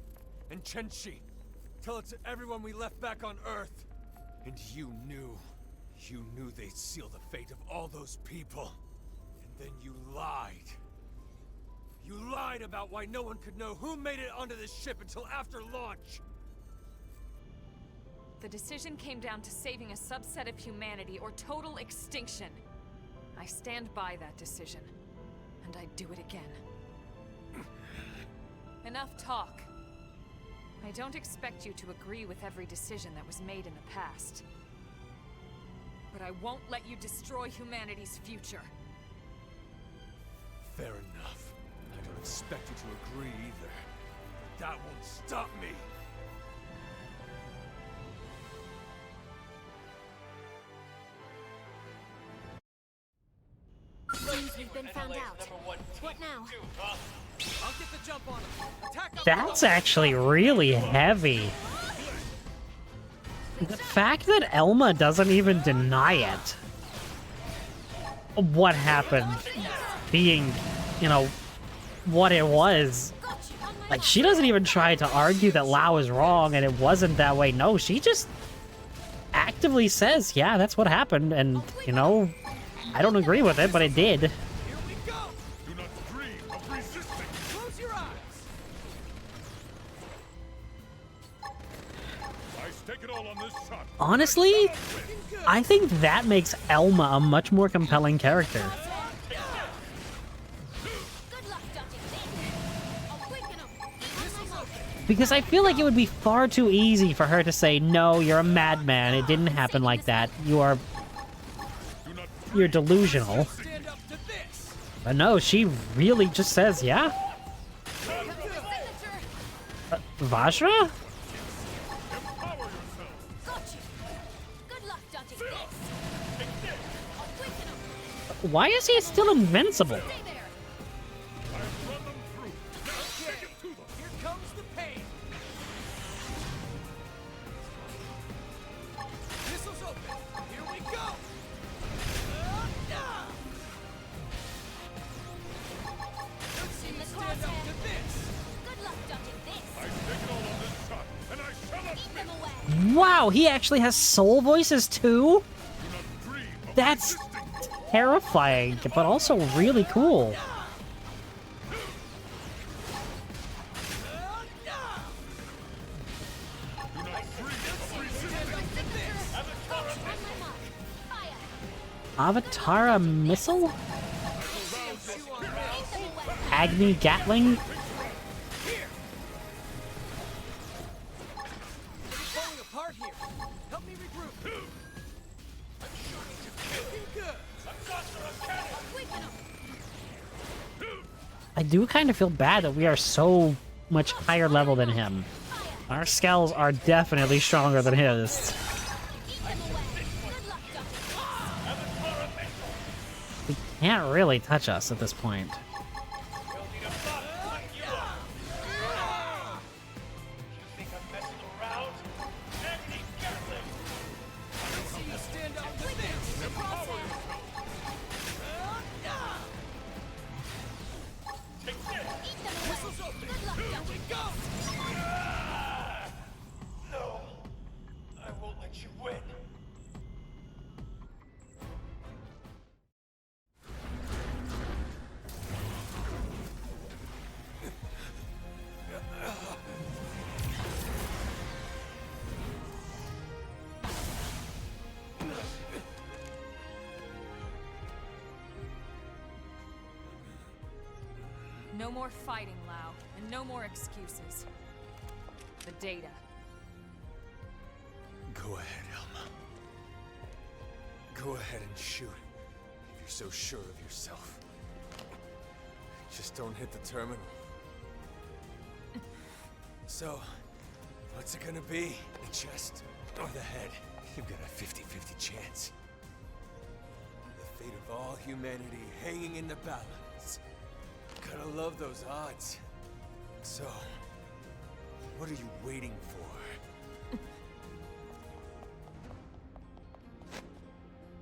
and Chenchi. Tell it to everyone we left back on Earth. And you knew they'd seal the fate of all those people. And then you lied. You lied about why no one could know who made it onto this ship until after launch. The decision came down to saving a subset of humanity or total extinction. I stand by that decision, and I'd do it again. Enough talk. I don't expect you to agree with every decision that was made in the past. But I won't let you destroy humanity's future. Fair enough. I don't expect you to agree either. But that won't stop me. You've been found out. What now? I'll get the jump on him. Attack up. That's actually really heavy. The fact that Elma doesn't even deny it. What happened being, you know, what it was. Like, she doesn't even try to argue that Lau is wrong and it wasn't that way. No, she just actively says, yeah, that's what happened. And, you know, I don't agree with it, but it did. Here we go. Do not dream of resisting. Close your eyes. I stake it all on this shot. Honestly, I think that makes Elma a much more compelling character. Good luck dodging this. I'll quicken him. Because I feel like it would be far too easy for her to say, no, you're a madman, it didn't happen like that, you're delusional. Stand up to this. But no, she really just says, yeah? Vajra? Empower yourself. Got you. Good luck dodging this. I'll quicken him. Why is he still invincible? Stay there. I have run them through. Now take it to them. Here comes the pain. Missiles open. Here we go. Let's see you stand up to this. Good luck dodging this. I stake it all on this shot, and I shall not Keep miss. them away. Wow, he actually has soul voices too? Do not dream of That's resisting. terrifying, but also really cool. Do not dream of resisting. Avatara missile? Agni Gatling? Falling apart here. Help me regroup. Looking good. I do kind of feel bad that we are so much higher level than him. Our skills are definitely stronger than his. He can't really touch us at this point. Stand up to this. Missiles open. Here we go. No, I won't let you win. No more fighting, Lau, and no more excuses. The data. Go ahead, Elma. Go ahead and shoot, if you're so sure of yourself. Just don't hit the terminal. So, what's it gonna be? The chest or the head? You've got a 50-50 chance. The fate of all humanity hanging in the balance. Gotta love those odds. So, what are you waiting for?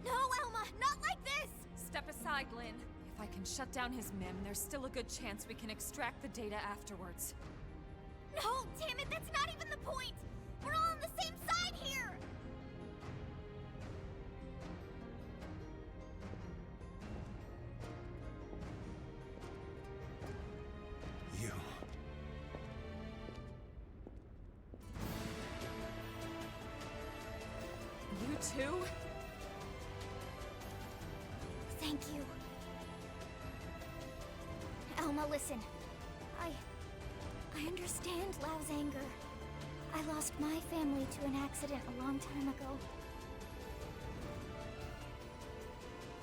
No, Elma! Not like this! Step aside, Lynn. If I can shut down his MIM, there's still a good chance we can extract the data afterwards. No, damn it, that's not even the point! We're all on the same side here! You. You too? Thank you. Elma, listen. I understand Lau's anger. I lost my family to an accident a long time ago.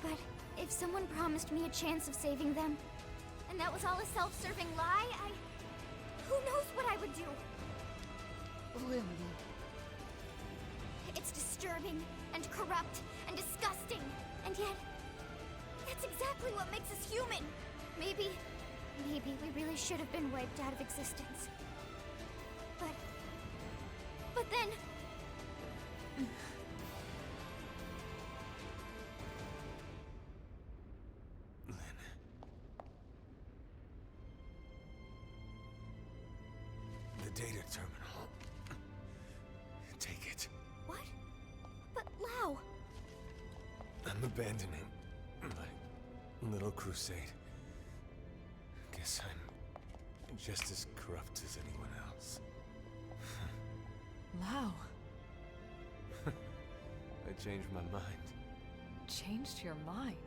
But if someone promised me a chance of saving them, and that was all a self-serving lie, who knows what I would do? Lily. It's disturbing, and corrupt, and disgusting, and yet, that's exactly what makes us human. Maybe we really should have been wiped out of existence. But then... Lynn. The data terminal. Take it. What? But Lau... I'm abandoning my little crusade. Guess I'm just as corrupt as anyone else. Lau. I changed my mind. Changed your mind?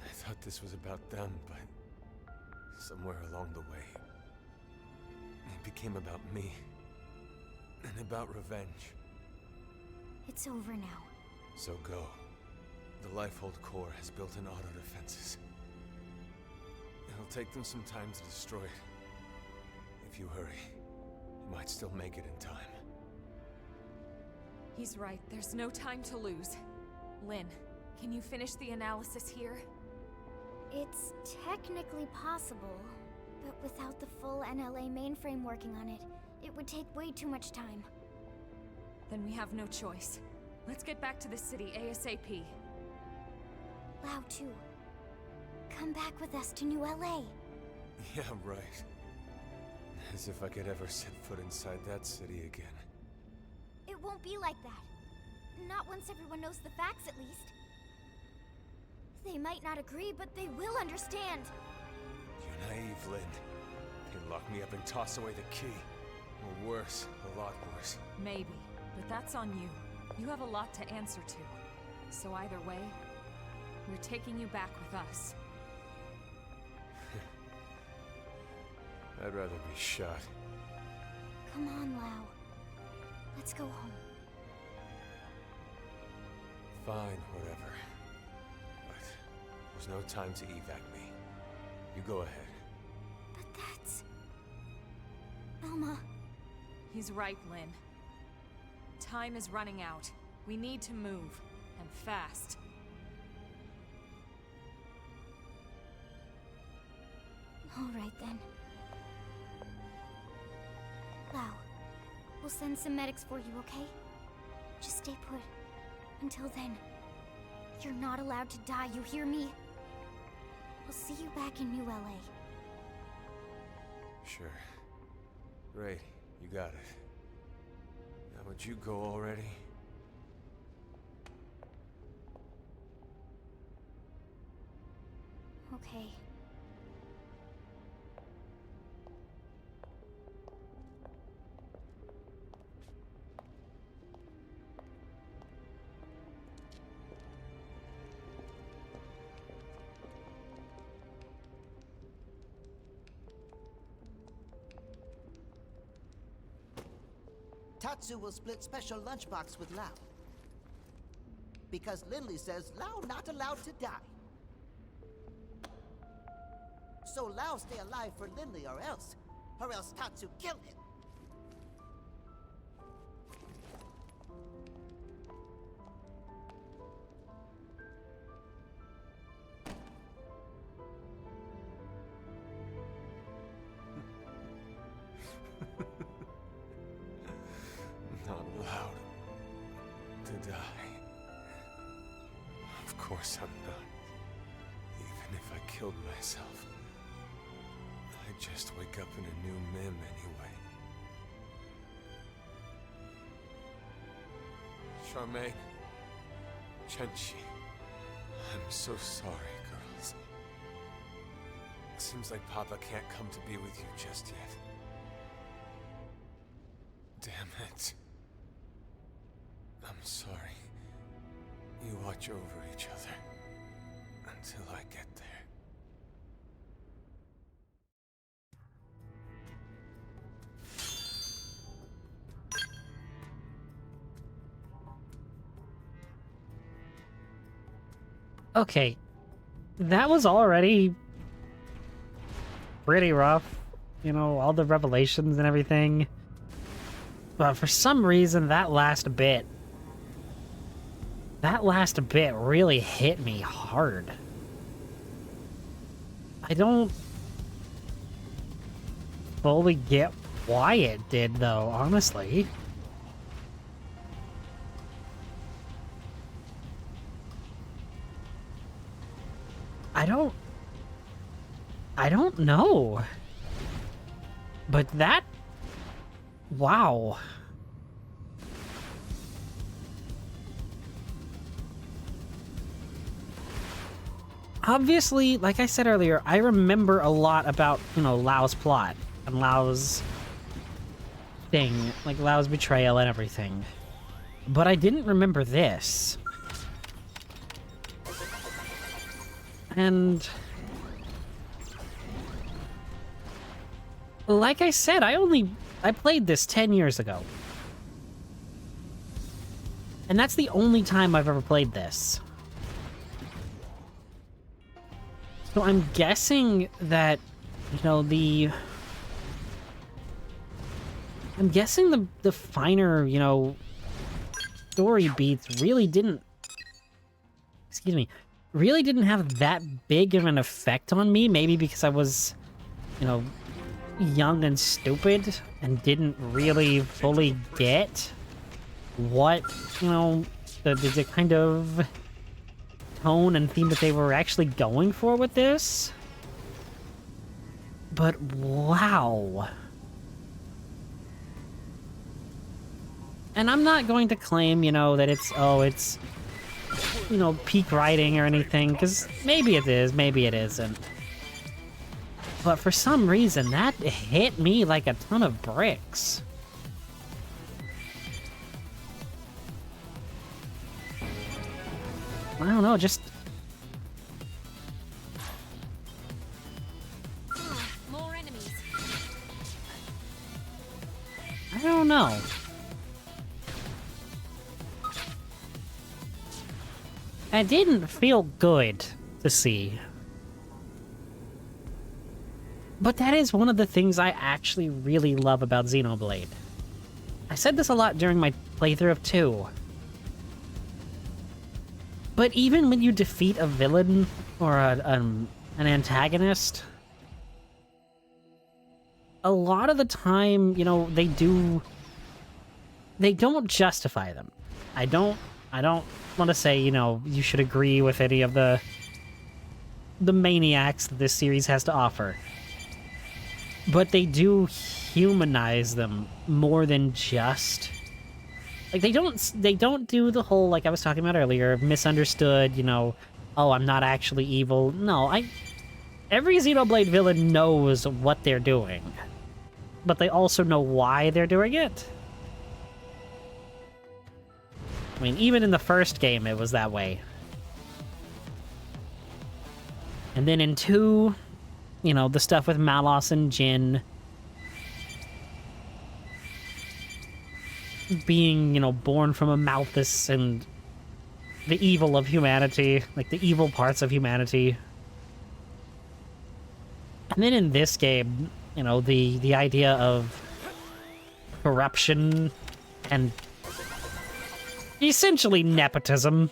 I thought this was about them, but somewhere along the way, it became about me. And about revenge. It's over now. So go. The Lifehold core has built-in auto defenses. It'll take them some time to destroy it. If you hurry, you might still make it in time. He's right. There's no time to lose. Lynn, can you finish the analysis here? It's technically possible, but without the full NLA mainframe working on it, it would take way too much time. Then we have no choice. Let's get back to the city ASAP. Lau, too. Come back with us to New LA. Yeah, right. As if I could ever set foot inside that city again. It won't be like that. Not once everyone knows the facts, at least. They might not agree, but they will understand. You're naive, Lynn. They lock me up and toss away the key. Or worse, a lot worse. Maybe, but that's on you. You have a lot to answer to. So either way, we're taking you back with us. I'd rather be shot. Come on, Lau. Let's go home. Fine, whatever. But there's no time to evac me. You go ahead. But that's... Elma... He's right, Lynn. Time is running out. We need to move. And fast. All right, then. Lau, we'll send some medics for you, okay? Just stay put. Until then, you're not allowed to die, you hear me? I'll see you back in New LA. Sure. Great, you got it. Now would you go already? Okay. Tatsu will split special lunchbox with Lao. Because Lindley says Lao not allowed to die. So Lao stay alive for Lindley or else Tatsu kill him. Not allowed to die. Of course I'm not. Even if I killed myself, I'd just wake up in a new Mim anyway. Charmaine, Chenchi, I'm so sorry, girls. Seems like Papa can't come to be with you just yet. Damn it. I'm sorry. You watch over each other until I get there. Okay, that was already pretty rough, you know, all the revelations and everything. But for some reason, that last bit really hit me hard. I don't fully get why it did, though, honestly. I don't know. But that... Wow. Obviously, like I said earlier, I remember a lot about, you know, Lao's plot and Lao's thing, like Lao's betrayal and everything. But I didn't remember this. And like I said, I played this 10 years ago. And that's the only time I've ever played this. So I'm guessing that, you know, I'm guessing the finer, you know, story beats really didn't, excuse me, really didn't have that big of an effect on me. Maybe because I was, you know, young and stupid and didn't really fully get what, you know, the kind of tone and theme that they were actually going for with this. But wow. And I'm not going to claim, you know, that it's, you know, peak writing or anything, because maybe it is, maybe it isn't. But for some reason, that hit me like a ton of bricks. I don't know, just... More enemies. I don't know. It didn't feel good to see. But that is one of the things I actually really love about Xenoblade. I said this a lot during my playthrough of 2. But even when you defeat a villain or an antagonist, a lot of the time, you know, they don't justify them. I don't want to say, you know, you should agree with any of the maniacs that this series has to offer. But they do humanize them more than just... Like, they don't do the whole, like I was talking about earlier, misunderstood, you know, oh, I'm not actually evil. No, every Xenoblade villain knows what they're doing. But they also know why they're doing it. I mean, even in the first game, it was that way. And then in 2, you know, the stuff with Malos and Jin. being, you know, born from a Malthus and the evil of humanity, like the evil parts of humanity. And then in this game, you know, the idea of corruption and essentially nepotism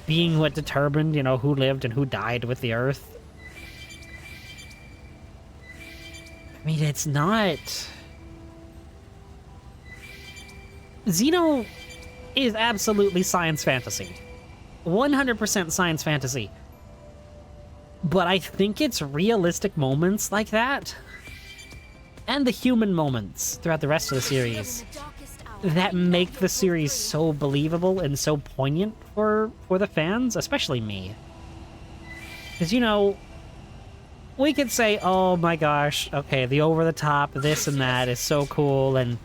being what determined, you know, who lived and who died with the Earth. I mean, it's not... Xeno is absolutely science fantasy. 100% science fantasy. But I think it's realistic moments like that, and the human moments throughout the rest of the series, that make the series so believable and so poignant for the fans, especially me. Because, you know, we could say, oh my gosh, okay, the over-the-top this and that is so cool, and,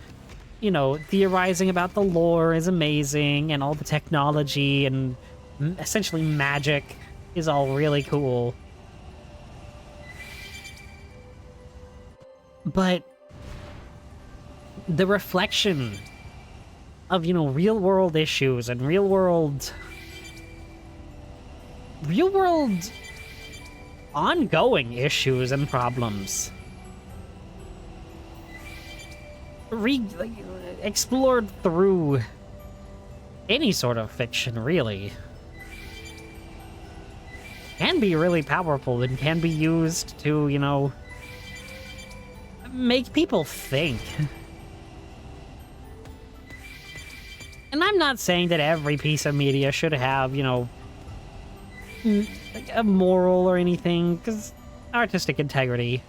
you know, theorizing about the lore is amazing, and all the technology and essentially magic is all really cool. But the reflection of, you know, real-world issues and real-world ongoing issues and problems explored through any sort of fiction, really, can be really powerful and can be used to, you know, make people think. And I'm not saying that every piece of media should have, you know, like a moral or anything, because artistic integrity,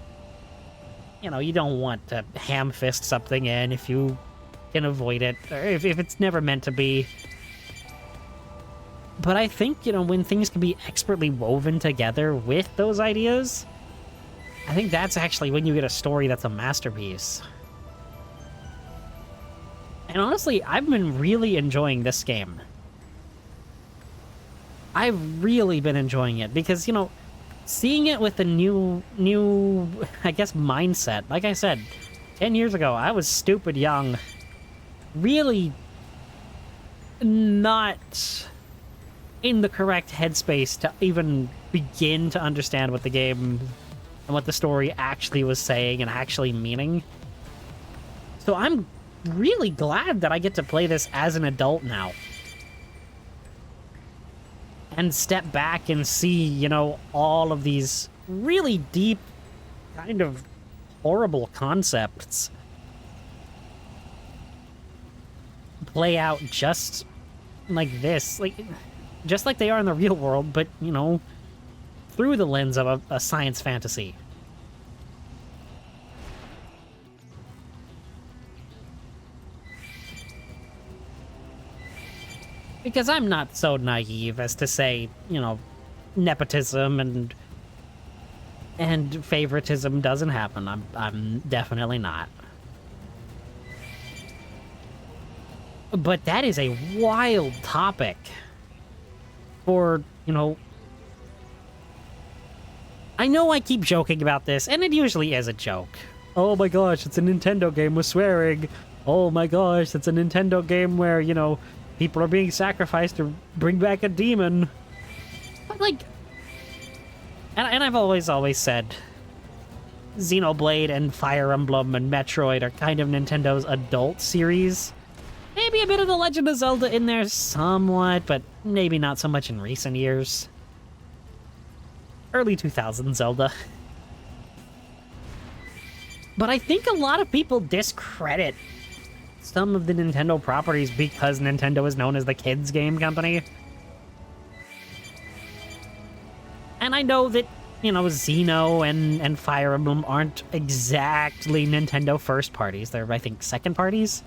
you know, you don't want to ham-fist something in if you can avoid it, or if it's never meant to be. But I think, you know, when things can be expertly woven together with those ideas, I think that's actually when you get a story that's a masterpiece. And honestly, I've been really enjoying this game. I've really been enjoying it because, you know, seeing it with a new, I guess, mindset. Like I said, 10 years ago, I was stupid young. Really not in the correct headspace to even begin to understand what the game and what the story actually was saying and actually meaning. So I'm really glad that I get to play this as an adult now. And step back and see, you know, all of these really deep, kind of horrible concepts play out just like this. Like, just like they are in the real world, but, you know, through the lens of a science fantasy. Because I'm not so naive as to say, you know, nepotism and favoritism doesn't happen. I'm definitely not. But that is a wild topic for, you know... I know I keep joking about this, and it usually is a joke. Oh my gosh, it's a Nintendo game with swearing. Oh my gosh, it's a Nintendo game where, you know, people are being sacrificed to bring back a demon. But, like... And I've always said... Xenoblade and Fire Emblem and Metroid are kind of Nintendo's adult series. Maybe a bit of The Legend of Zelda in there somewhat, but maybe not so much in recent years. Early 2000s Zelda. But I think a lot of people discredit some of the Nintendo properties because Nintendo is known as the kids game company. And I know that, you know, Xeno and Fire Emblem aren't exactly Nintendo first parties. They're, I think, second parties.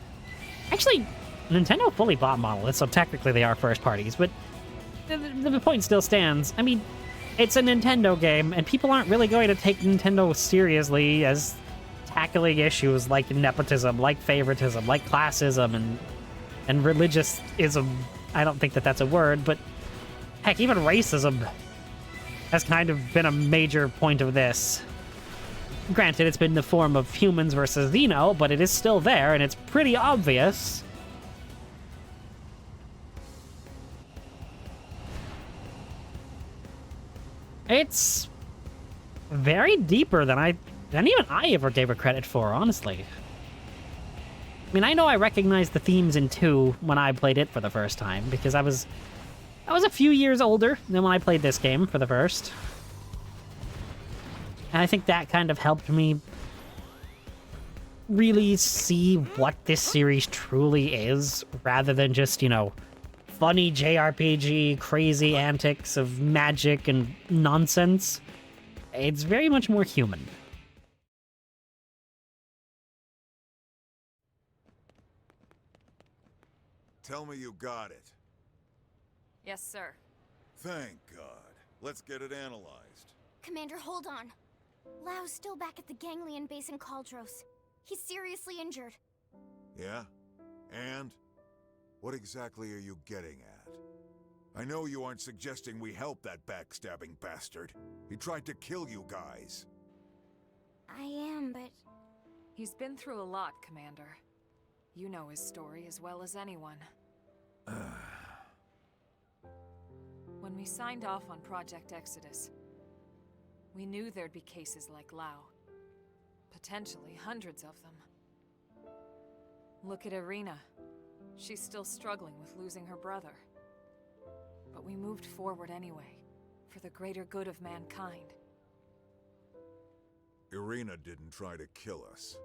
Actually, Nintendo fully bought Monolith, so technically they are first parties, but the point still stands. I mean, it's a Nintendo game, and people aren't really going to take Nintendo seriously as tackling issues like nepotism, like favoritism, like classism, and religiousism. I don't think that that's a word, but heck, even racism has kind of been a major point of this. Granted, it's been in the form of humans versus Xeno, but it is still there, and it's pretty obvious. It's very deeper than even I ever gave her credit for, honestly. I mean, I know I recognized the themes in 2 when I played it for the first time, because I was a few years older than when I played this game for the first. And I think that kind of helped me really see what this series truly is, rather than just, you know, funny JRPG, crazy antics of magic and nonsense. It's very much more human. Tell me you got it. Yes, sir. Thank God. Let's get it analyzed. Commander, hold on. Lau's still back at the Ganglion base in Caldros. He's seriously injured. Yeah? And? What exactly are you getting at? I know you aren't suggesting we help that backstabbing bastard. He tried to kill you guys. I am, but... He's been through a lot, Commander. You know his story as well as anyone. When we signed off on Project Exodus, we knew there'd be cases like Lau. Potentially hundreds of them. Look at Irina. She's still struggling with losing her brother. But we moved forward anyway, for the greater good of mankind. Irina didn't try to kill us.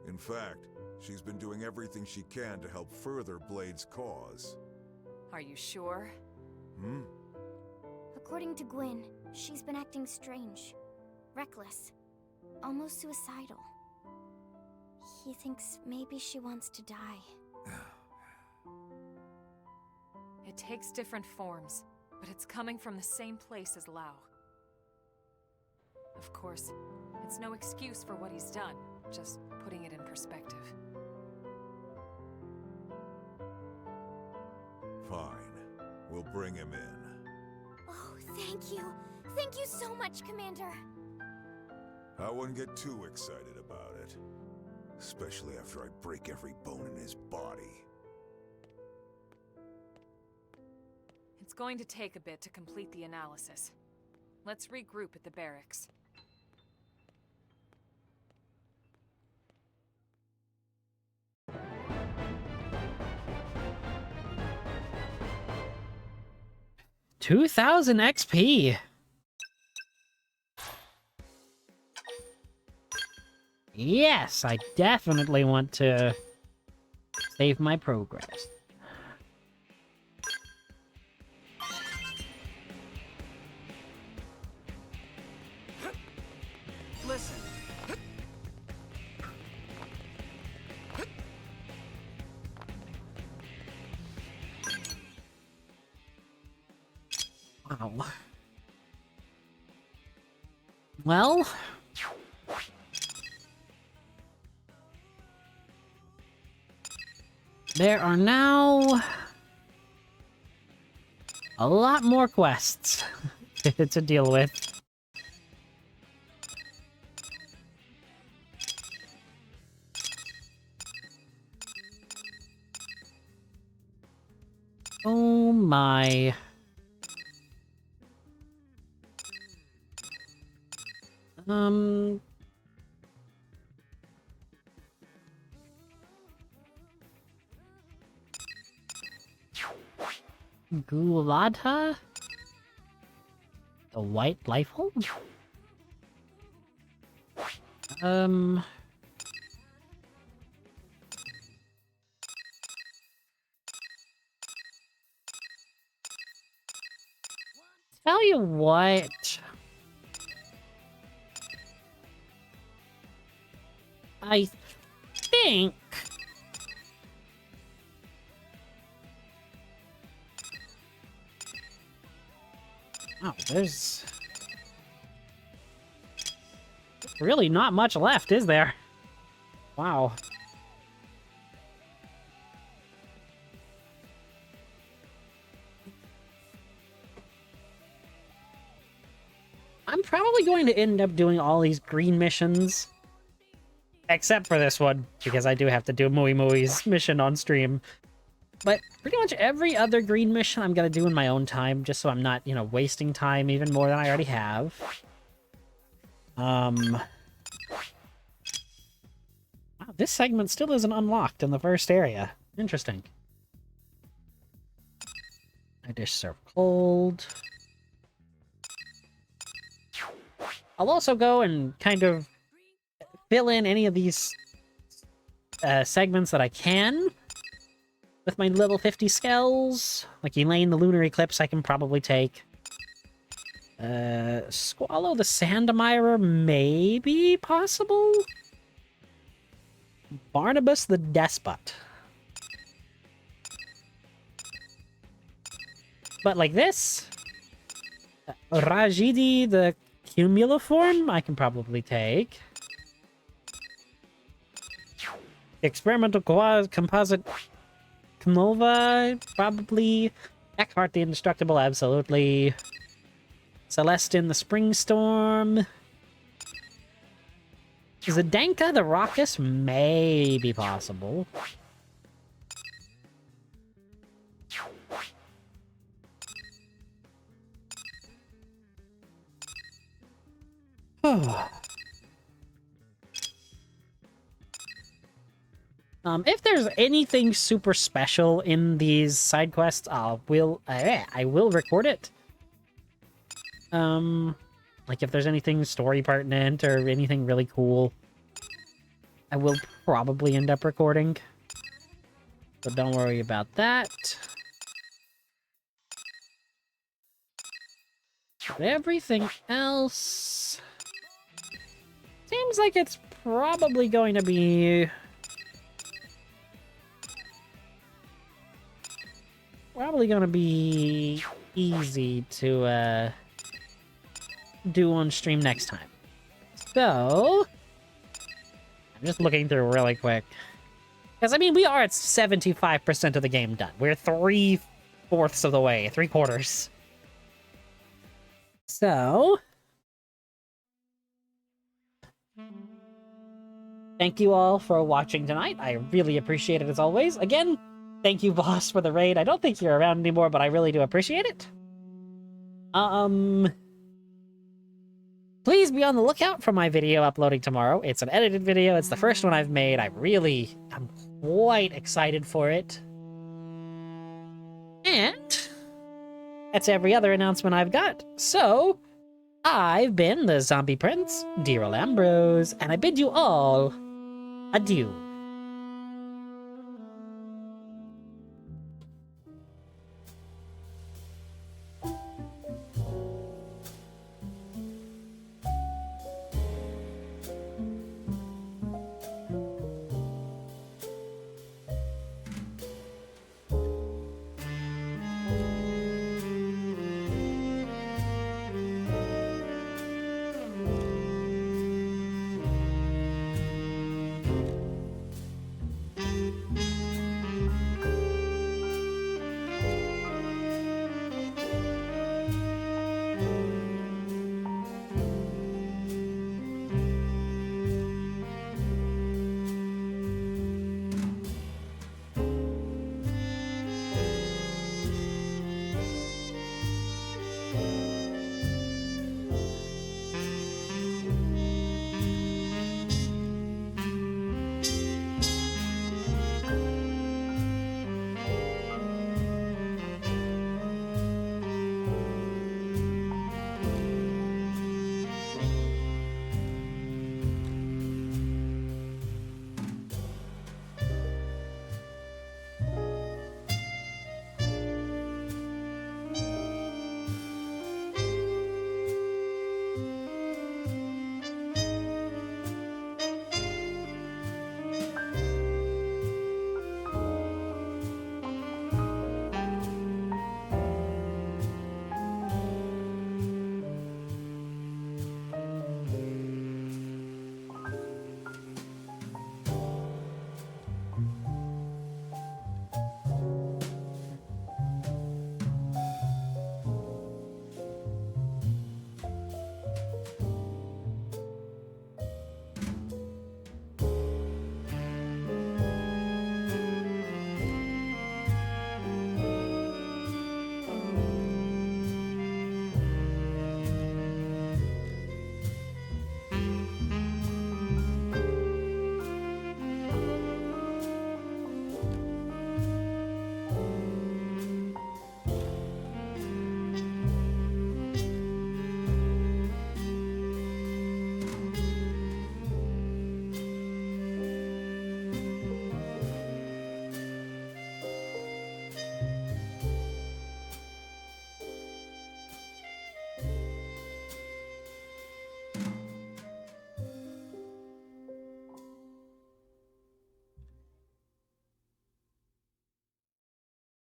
In fact, she's been doing everything she can to help further Blade's cause. Are you sure? Hmm? According to Gwyn, she's been acting strange. Reckless. Almost suicidal. He thinks maybe she wants to die. It takes different forms, but it's coming from the same place as Lau. Of course, it's no excuse for what he's done, just putting it in perspective. Fine. We'll bring him in. Oh, thank you. Thank you so much, Commander. I wouldn't get too excited about it. Especially after I break every bone in his body. It's going to take a bit to complete the analysis. Let's regroup at the barracks. $2,000 XP. Yes, I definitely want to save my progress. Listen. Wow. Well... there are now... a lot more quests to deal with. Oh my... Guladha? The White Lifehold? Tell you what... I think... oh, there's... really not much left, is there? Wow. I'm probably going to end up doing all these green missions. Except for this one, because I do have to do Mui Mui's mission on stream. But pretty much every other green mission I'm going to do in my own time, just so I'm not, you know, wasting time even more than I already have. Wow, this segment still isn't unlocked in the first area. Interesting. I dish serve cold. I'll also go and kind of fill in any of these segments that I can with my level 50 skills. Like Elaine the Lunar Eclipse I can probably take. Swallow the Sand Admirer may be possible. Barnabas the Despot. But like this, Rajidi the Cumuliform I can probably take. Experimental Composite Knova, probably. Eckhart the Indestructible, absolutely. Celestin the Springstorm. Zdenka the Raucous may be possible. If there's anything super special in these side quests, I will record it. Like if there's anything story pertinent or anything really cool, I will probably end up recording. So don't worry about that. But everything else seems like it's probably going to be easy to do on stream next time. So I'm just looking through really quick. Because, I mean, we are at 75% of the game done. We're 3/4 of the way, 3/4. So thank you all for watching tonight. I really appreciate it as always. Again, thank you, boss, for the raid. I don't think you're around anymore, but I really do appreciate it. Please be on the lookout for my video uploading tomorrow. It's an edited video. It's the first one I've made. I'm quite excited for it. And that's every other announcement I've got. So, I've been the Zombie Prince, Dear Ambrose, and I bid you all adieu.